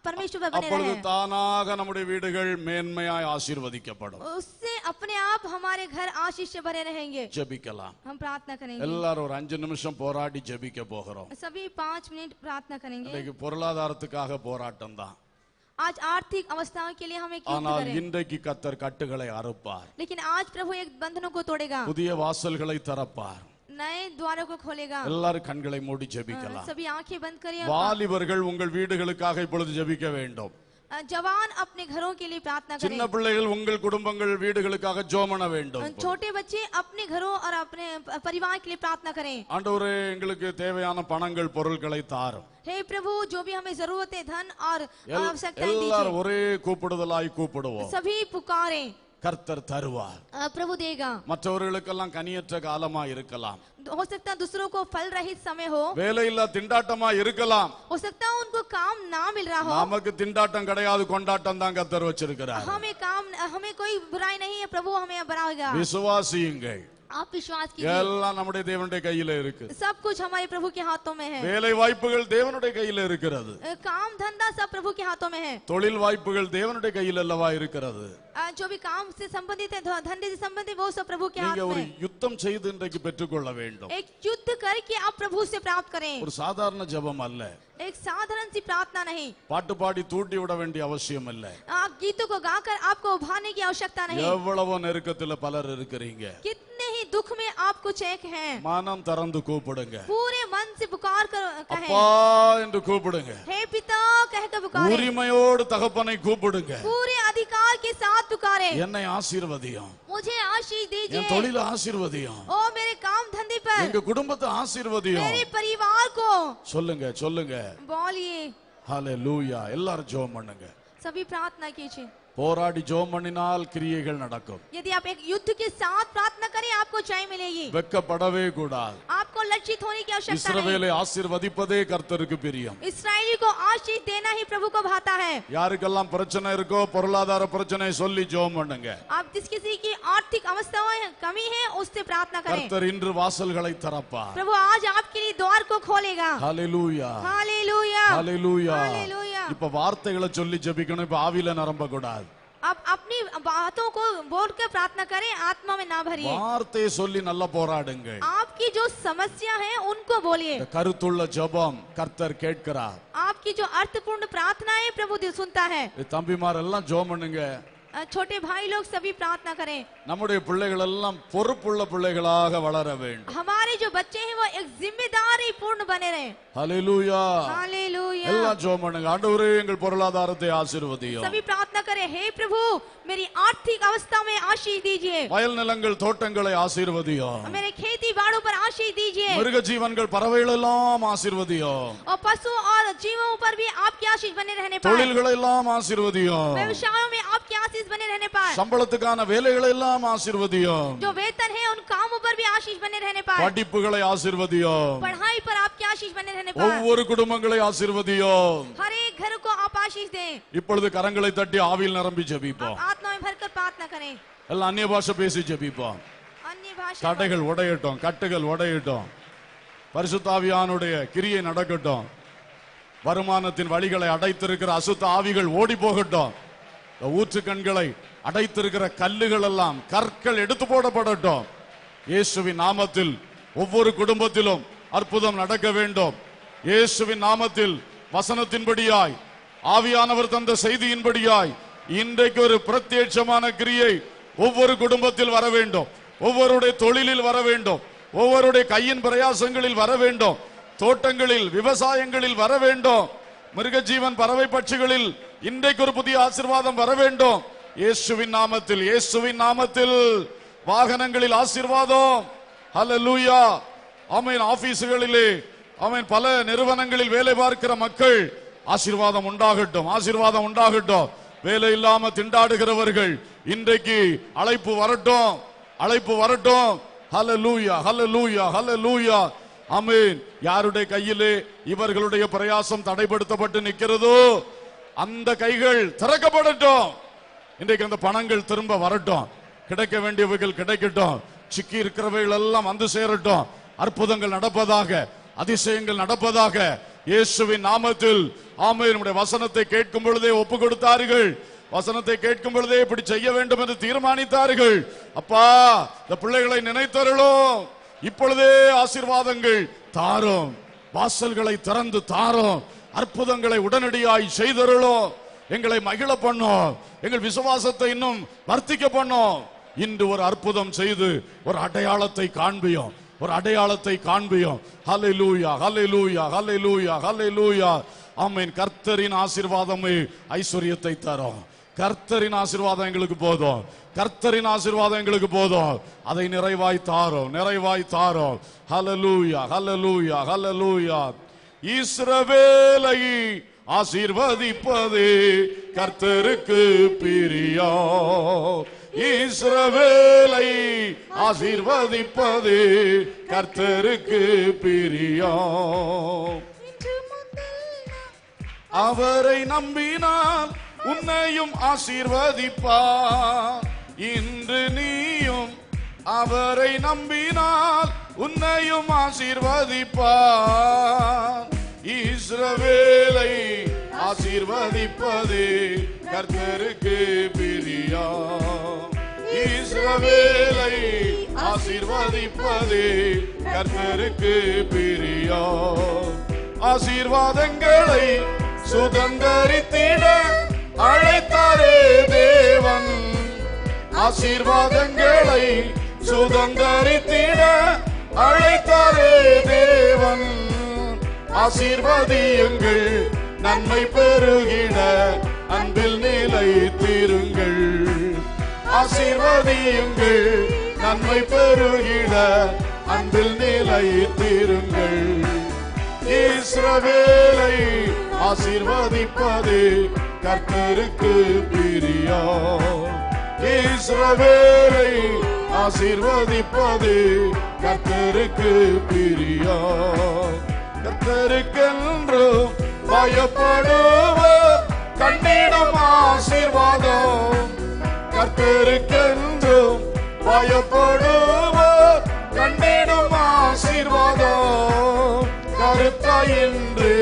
परमेश्वर पर बने
அப்பொழுது
रहे,
தானாக நம்முடைய வீடுகள் மேன்மையாய் ஆசீர்வதிக்கப்படும்.
उससे अपने आप हमारे घर आशीष से भरे रहेंगे.
ஜெபிக்கலாம்.
हम प्रार्थना करेंगे.
எல்லாரும் ஒரு 5 நிமிஷம் போராடி ஜெபிக்க போகிறோம்.
सभी 5 मिनट प्रार्थना करेंगे.
இன்னைக்கு பொருளாதாரத்துக்காக போராட்டம் தான்.
आज आर्थिक अवस्थाओं के लिए हम एक युद्ध
ஆனால்
करें,
இன்றைக்கு கர்த்தர் கட்டுகளை அறுப்பார்.
लेकिन आज प्रभु एक बंधनों को तोड़ेगा,
புதிய வாசல்களை திறப்பார்.
नए द्वारों को खोलेगा.
எல்லாரும் கண்களை மூடி ஜெபிக்கலாம்.
सभी आंखें बंद करिए.
வாலிபர்கள் உங்கள் வீடுகளுக்காக இப்பொழுது ஜெபிக்க வேண்டும்.
जवान अपने घरों के लिए प्रार्थना करें.
சின்ன பிள்ளைகள் உங்கள் குடும்பங்கள் வீடுகளுக்காக ஜோமன வேண்டும்.
छोटे बच्चे अपने घरों और अपने परिवार के लिए प्रार्थना करें.
ஆண்டவரே எங்களுக்கு தேவையான பணங்கள் பொருட்களை தாரும்.
हे प्रभु, जो भी हमें जरूरत है धन और आवश्यकताएं
எல்லாரும்
दीजिए.
ஒரே கூப்பிடுதலாய் கூப்பிடுவோம்.
सभी पुकारें,
கர்த்தர் தருவார்.
प्रभु देगा.
மற்றவர்களுக்கெல்லாம் கனியற்ற காலமா இருக்கலாம்.
हो सकता है दूसरों को फल रहित समय हो,
வேலையில்லா திண்டாட்டமா இருக்கலாம்.
हो सकता है उनको काम ना मिल रहा हो.
நமக்கு திண்டாட்டம் கிடையாது, கொண்டாட்டம் தான் கர்த்தர் வச்சிருக்கிறார்.
हमें कोई बुराई नहीं है, प्रभु हमें बढ़ाएगा.
விசுவாசியுங்கள்.
आप विश्वास कीजिए,
எல்லாம் நம்முடைய தேவனுடைய கையில இருக்கு.
सब कुछ हमारे प्रभु के हाथों में है.
வேலை வாய்ப்புகள் தேவனுடைய கையில இருக்கிறது.
काम धंधा सब प्रभु के हाथों में है.
தொழில் வாய்ப்புகள் தேவனுடைய கையில் அல்லவா இருக்கிறது.
जो भी काम से संबंधित है, धंधे से संबंधित, वो सब प्रभु के हाथ
நீங்க ஒரு
में है.
யுத்தம் செய்து இன்றைக்கு பெற்றுக்கொள்ள வேண்டும்.
एक युद्ध करके आप प्रभु से प्राप्त करें.
ஒரு சாதாரண ஜெபம் அல்ல.
एक साधारण सी प्रार्थना नहीं.
பாட்டு பாடி தூண்டி விட வேண்டிய அவசியம் இல்ல.
गीतों को गाकर आपको उभारने की आवश्यकता नहीं.
எவ்வளவு நெருக்கத்துல பலர் இருக்கிறீங்க.
कितने ही दुख में आप कुछ एक हैं.
மனம் திறந்து கூப்பிடுங்க.
पूरे मन से पुकार कर कहें,
அப்பா என்று கூப்பிடுங்க.
हे पिता कहकर पुकारें.
உரிமையோடு தகப்பனை கூப்பிடுங்க.
पूरे अधिकार के साथ पुकारें.
என்னை ஆசீர்வதியும்.
मुझे आशीष दीजिए.
என் தொழில ஆசீர்வதியும்.
ओ मेरे काम धंधे पर,
எங்க குடும்பத்தை ஆசீர்வதியும்.
मेरे परिवार को.
சொல்லுங்க சொல்லுங்க.
बोलिए.
ஹalleluya. எல்லாரும் ஜெபம் பண்ணுங்க.
सभी प्रार्थना कीजिए.
போராடி ஜெபம் பண்ணினால் கிரியைகள் நடக்கும்.
यदि आप एक युद्ध के साथ प्रार्थना करें, आपको जय मिलेगी.
வெட்கப்படவே கூடாது.
आपको लज्जित होने की आवश्यकता नहीं.
இஸ்ரவேலை ஆசீர்வதிப்பதே கர்த்தருக்கு பிரியம்.
इस्राएली को आशीष देना ही प्रभु को भाता है.
யாருக்கெல்லாம் பிரச்சனை இருக்கோ பொருளாதார பிரச்சனை சொல்லி ஜெபம் பண்ணுங்க.
आप जिस किसी की आर्थिक अवस्थाएं कमी है, उससे प्रार्थना करें.
கர்த்தர் இன்று வாசல்களை திறப்பார்.
प्रभु आज आपके लिए द्वार को खोलेगा.
ஹalleluya.
हालेलुया.
ஹalleluya.
हालेलुया.
இப்ப வார்த்தைகளை சொல்லி ஜெபிக்கணும். இப்ப ஆவியில நிரம்ப கூடாது.
आप अपनी बातों को बोलकर प्रार्थना करें, आत्मा में ना भरिए.
வார்த்தையை சொல்லி நல்லா போராடுங்க.
आपकी जो समस्या है उनको बोलिए.
இந்த கருத்துள்ள ஜெபம் கர்த்தர் கேட்கிறார்.
आपकी जो अर्थपूर्ण प्रार्थना है प्रभु सुनता है.
தம்பிமார் எல்லாம் ஜெபம் பண்ணுங்க.
छोटे भाई लोग सभी प्रार्थना करें.
நம்முடைய பிள்ளைகள் எல்லாம் பொறுப்புள்ள பிள்ளைகளாக வளர வேண்டும்.
हमारे जो बच्चे हैं वो एक जिम्मेदारी पूर्ण बने रहे.
ஹalleluya.
हालेलुया.
எல்லாம் ஜெபம் பண்ணுங்க. ஆண்டவரே எங்கள் பொருளாதாரத்தை ஆசீர்வதியும்.
सभी प्रार्थना करें, हे प्रभु मेरी आर्थिक अवस्था में आशीष दीजिए.
வயல் நிலங்கள் தோட்டங்களை ஆசீர்வதியும்.
मेरे खेती बाड़ों पर आशीष दीजिए.
மிருக ஜீவன்கள் பறவைகள் எல்லாம் ஆசீர்வதியும்.
और पशु और जीवों पर भी आपकी आशीष बने रहने पाए.
தொழில்களை எல்லாம் ஆசீர்வதியும்.
व्यवसायों में आपकी आशीष बने रहने पाए.
சம்பளத்துக்கான வேலைகளை எல்லாம் ஆசீர்வதியும்.
जो वेतन है उन कामों पर भी आशीष बने रहने पाए.
படிப்புகளை ஆசீர்வதியும்.
पढ़ाई पर आपकी आशीष बने रहने पाए.
ஒவ்வொரு குடும்பங்களை ஆசீர்வதியும்.
हर एक घर को आप आशीष दें.
இப்பொழுது கரங்களை தட்டி ஆவியில் நிரம்பி ஜெபிப்போம்.
आप आत्मा में भरकर प्रार्थना करें.
எல்லாம் அந்நிய பாஷை பேசி ஜெபிப்போம்.
अन्य भाषा
தடைகள் உடையட்டும், கட்டுகள் உடையட்டும். பரிசுத்த ஆவியானுடைய கிரியை நடக்கட்டும். வருமானத்தின் வழிகளை அடைத்திருக்கிற அசுத்த ஆவிகள் ஓடி போகட்டும். ஊற்று கண்களை அடைத்திருக்கிற கல்லுகள் எல்லாம் கற்கள் எடுத்து போடப்படட்டும். இயேசுவின் நாமத்தில் ஒவ்வொரு குடும்பத்திலும் அற்புதம் நடக்க வேண்டும். இயேசுவின் நாமத்தில் வசனத்தின்படியாய் ஆவியானவர் தந்த செய்தியின்படியாய் இன்றைக்கு ஒரு பிரத்யட்சமான கிரியை ஒவ்வொரு குடும்பத்தில் வர வேண்டும். ஒவ்வொருடைய தொழிலில் வர வேண்டும். ஒவ்வொருடைய கையின் பிரயாசங்களில் வர வேண்டும். தோட்டங்களில் விவசாயங்களில் வர வேண்டும். மிருக ஜீவன் பறவை பட்சிகளில் இன்றைக்கு ஒரு புதிய ஆசீர்வாதம் வர வேண்டும். இயேசுவின் நாமத்தில், இயேசுவின் நாமத்தில் வாகனங்களில் ஆசீர்வாதம். ஹல்லேலூயா. ஆமென். ஆபீஸ்களிலே ஆமென். பல நிறுவனங்களில் வேலை பார்க்கிற மக்கள் ஆசீர்வாதம் உண்டாகட்டும், ஆசீர்வாதம் உண்டாகட்டும். வேலை இல்லாம திண்டாடுகிறவர்கள் இன்றைக்கு அழைப்பு வரட்டும், அழைப்பு வரட்டும். ஹல்லேலூயா, ஹல்லேலூயா, ஹல்லேலூயா. ஆமென். யாருடைய கையிலே இவர்களுடைய பிரயாசம் தடைப்படுத்தப்பட்டு நிற்கிறதோ அந்த கைகள் திறக்கப்படட்டும். இன்றைக்கு அந்த பணங்கள் திரும்ப வரட்டும். கிடைக்க வேண்டியவைகள் கிடைக்கட்டும், சிக்கி இருக்கிறவைகள் எல்லாம் வந்து சேரட்டும், அற்புதங்கள் நடப்பதாக, அதிசயங்கள் நடப்பதாக இயேசுவின் நாமத்தில். ஆமென். நம்முடைய வசனத்தை கேட்கும் பொழுதே ஒப்பு கொடுத்தார்கள், வசனத்தை கேட்கும் பொழுதே இப்படி செய்ய வேண்டும் என்று தீர்மானித்தார்கள். அப்பா, இந்த பிள்ளைகளை நினைத்தருளும், இப்பொழுதே ஆசீர்வாதங்கள் தாரும், வாசல்களை திறந்து தாரும், அற்புதங்களை உடனடியாய் செய்தருளும், எங்களை மகிழ பண்ணும், எங்கள் விசுவாசத்தை இன்னும் வர்த்திக்க பண்ணும். இன்று ஒரு அற்புதம் செய்து ஒரு அடையாளத்தை காண்பியும், ஒரு அடையாளத்தை காண்பியும். ஹல்லேலூயா, ஹல்லேலூயா, ஹல்லேலூயா, ஹல்லேலூயா. ஆமென். கர்த்தரின் ஆசீர்வாதமே ஐஸ்வரியத்தை தரும். கர்த்தரின் ஆசீர்வாதம் எங்களுக்கு போதும், கர்த்தரின் ஆசீர்வாதம் எங்களுக்கு போதும். அதை நிறைவாய் தாரும், நிறைவாய் தாரும். ஹல்லேலூயா, ஹல்லேலூயா, ஹல்லேலூயா. இஸ்ரவேலை ஆசீர்வதிப்பது கர்த்தருக்கு பிரியம். இஸ்ரவேலை ஆசீர்வதிப்பது கர்த்தருக்கு பிரியம். அவரை நம்பினால் உன்னையும் ஆசீர்வதிப்பார். இன்று நீயும் அவரை நம்பினால் உன்னையும் ஆசீர்வதிப்பார். இஸ்ரவேலை ஆசீர்வதிப்பது கர்த்தருக்கு பிரியம். இஸ்ரவேலை ஆசீர்வதிப்பது கர்த்தருக்கு பிரியம். ஆசீர்வாதங்களை சுதந்தரித்திட அழைத்தாரே தேவன். ஆசீர்வாதங்களை சுதந்தரித்திட அழைத்தாரே தேவன். ஆசீர்வதியுங்கள், நன்மை பெருகிட அன்பில் நிலைத்திருங்கள். ஆசீர்வதியுங்கள், நன்மை பெருகிட அன்பில் நிலைத்திருங்கள். இஸ்ரவேலை ஆசீர்வதிப்பது கர்த்தருக்கு பிரியம். இஸ்ரவேலை ஆசீர்வதிப்பது கர்த்தருக்கு பிரியம். கர்த்தருக்கென்றும் பயப்படுவர் கண்டிடும் ஆசீர்வாதம். கர்த்தருக்கென்றும் பயப்படுவர் கண்டிடும் ஆசீர்வாதம். கருத்தாயின்று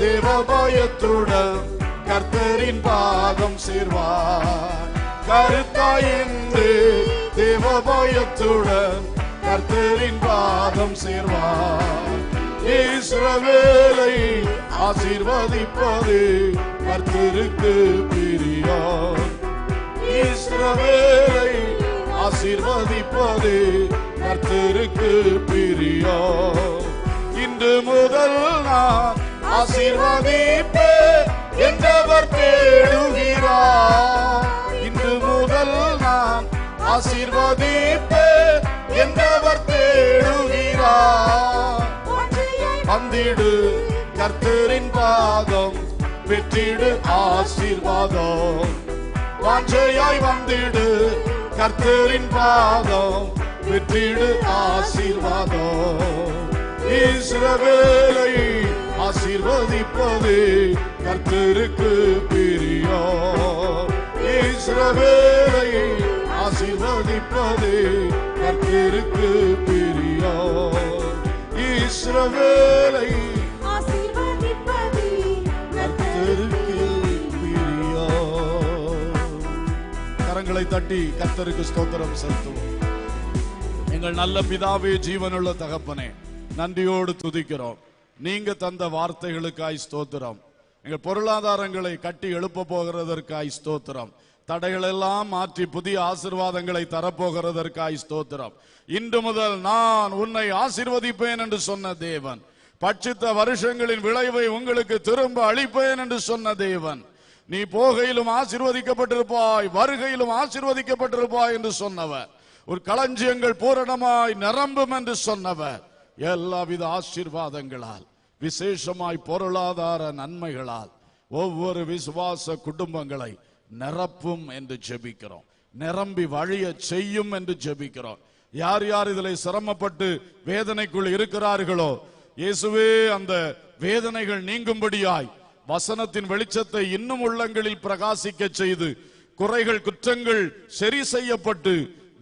தேவ பயத்துடன் கர்த்தரின் பாதம் சேர்வார். கருத்தாயின்று தேவ பயத்துடன் கர்த்தரின் பாதம் சேர்வார். இஸ்ரவேலை ஆசீர்வதிப்பது கர்த்தருக்கு பிரியம். இஸ்ரவேலை ஆசீர்வதிப்பது கர்த்தருக்கு பிரியம். இன்று முதல் நான் ஆசீர்வதிப்பேன் என்றவர் தேடுகிறார். இன்று முதல் நான் ஆசீர்வதிப்பேன் என்றவர் தேடுகிறார். வந்திடு கர்த்தரின் பாதம், பெற்றிடு ஆசீர்வாதம். வாஞ்சையாய் வந்திடு கர்த்தரின் பாதம், பெற்றிடு ஆசீர்வாதம். இஸ்ரவேலை ஆசீர்வதிப்பது கர்த்தருக்கு பிரியம். இஸ்ரவேலை ஆசீர்வதிப்பது கர்த்தருக்கு பிரியம். இஸ்ரவேலை
ஆசீர்வதிப்பது
கர்த்தருக்கு பிரியம். கரங்களை தட்டி கர்த்தருக்கு ஸ்தோத்திரம் செலுத்துவோம். எங்கள் நல்ல பிதாவே, ஜீவனுள்ள தகப்பனே, நன்றியோடு துதிக்கிறோம். நீங்க தந்த வார்த்தைகளுக்காய் ஸ்தோத்திரம். எங்கள் பொருளாதாரங்களை கட்டி எழுப்ப போகிறதற்காய் ஸ்தோத்திரம். தடைகள் எல்லாம் மாற்றி புதிய ஆசீர்வாதங்களை தரப்போகிறதற்காய் ஸ்தோத்திரம். இன்று முதல் நான் உன்னை ஆசீர்வதிப்பேன் என்று சொன்ன தேவன், பட்சித்த வருஷங்களின் விளைவை உங்களுக்கு திரும்ப அளிப்பேன் என்று சொன்ன தேவன், நீ போகையிலும் ஆசீர்வதிக்கப்பட்டிருப்பாய், வருகையிலும் ஆசீர்வதிக்கப்பட்டிருப்பாய் என்று சொன்னவர், ஒரு களஞ்சியங்கள் பூரணமாய் நிரம்பும் என்று சொன்னவர், எல்லாவித ஆசீர்வாதங்களால், விசேஷமாய் பொருளாதார நன்மைகளால் ஒவ்வொரு விசுவாச குடும்பங்களை நிரப்பும் என்று ஜெபிக்கிறோம். நிரம்பி வழிய செய்யும் என்று ஜெபிக்கிறோம். யார் யார் இதில் சிரமப்பட்டு வேதனைக்குள் இருக்கிறார்களோ, இயேசுவே அந்த வேதனைகள் நீங்கும்படியாய் வசனத்தின் வெளிச்சத்தை இன்னும் உள்ளங்களில் பிரகாசிக்க செய்து குறைகள் குற்றங்கள் சரி செய்யப்பட்டு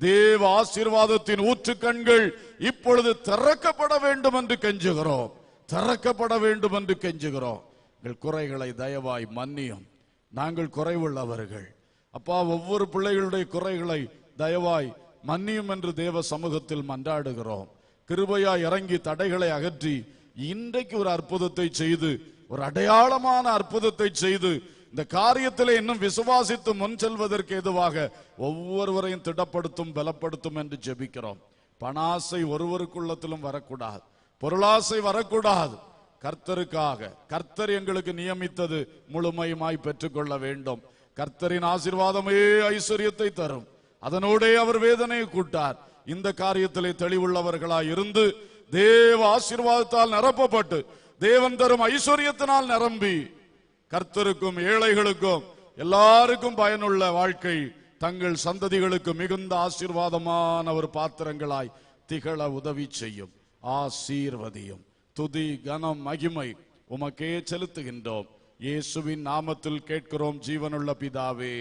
தேவ ஆசீர்வாதத்தின் ஊற்று கண்கள் இப்பொழுது திறக்கப்பட வேண்டும் என்று கெஞ்சுகிறோம். திறக்கப்பட வேண்டும் என்று கெஞ்சுகிறோம். எங்கள் குறைகளை தயவாய் மன்னியும். நாங்கள் குறைவுள்ளவர்கள் அப்பா. ஒவ்வொரு பிள்ளைகளுடைய குறைகளை தயவாய் மன்னியும் என்று தேவ சமூகத்தில் மன்றாடுகிறோம். கிருபையாய் இறங்கி தடைகளை அகற்றி இன்றைக்கு ஒரு அற்புதத்தை செய்து, ஒரு அடையாளமான அற்புதத்தை செய்து, இந்த காரியத்திலே இன்னும் விசுவாசித்து முன் செல்வதற்கு ஏதுவாக ஒவ்வொருவரையும் திடப்படுத்தும், பலப்படுத்தும் என்று ஜெபிக்கிறோம். பணாசை ஒருவருக்குள்ளத்திலும் வரக்கூடாது, பொருளாசை வரக்கூடாது. கர்த்தருக்காக கர்த்தர் எங்களுக்கு நியமித்தது முழுமையுமாய் பெற்றுக்கொள்ள வேண்டும். கர்த்தரின் ஆசீர்வாதமே ஐஸ்வர்யத்தை தரும், அதனோடே அவர் வேதனையை கூட்டார். இந்த காரியத்திலே தெளிவுள்ளவர்களாய் இருந்து தேவ ஆசீர்வாதத்தால் நிரப்பப்பட்டு தேவன் தரும் ஐஸ்வர்யத்தினால் நிரம்பி கர்த்தருக்கும் ஏழைகளுக்கும் எல்லாருக்கும் பயனுள்ள வாழ்க்கை, தங்கள் சந்ததிகளுக்கு மிகுந்த ஆசீர்வாதமான ஒரு பாத்திரங்களாய் திகழ உதவி செய்யும். ஆசீர்வதியும். துதி கனம் மகிமை உமக்கே செலுத்துகின்றோம். இயேசுவின் நாமத்தில் கேட்கிறோம் ஜீவனுள்ள பிதாவே.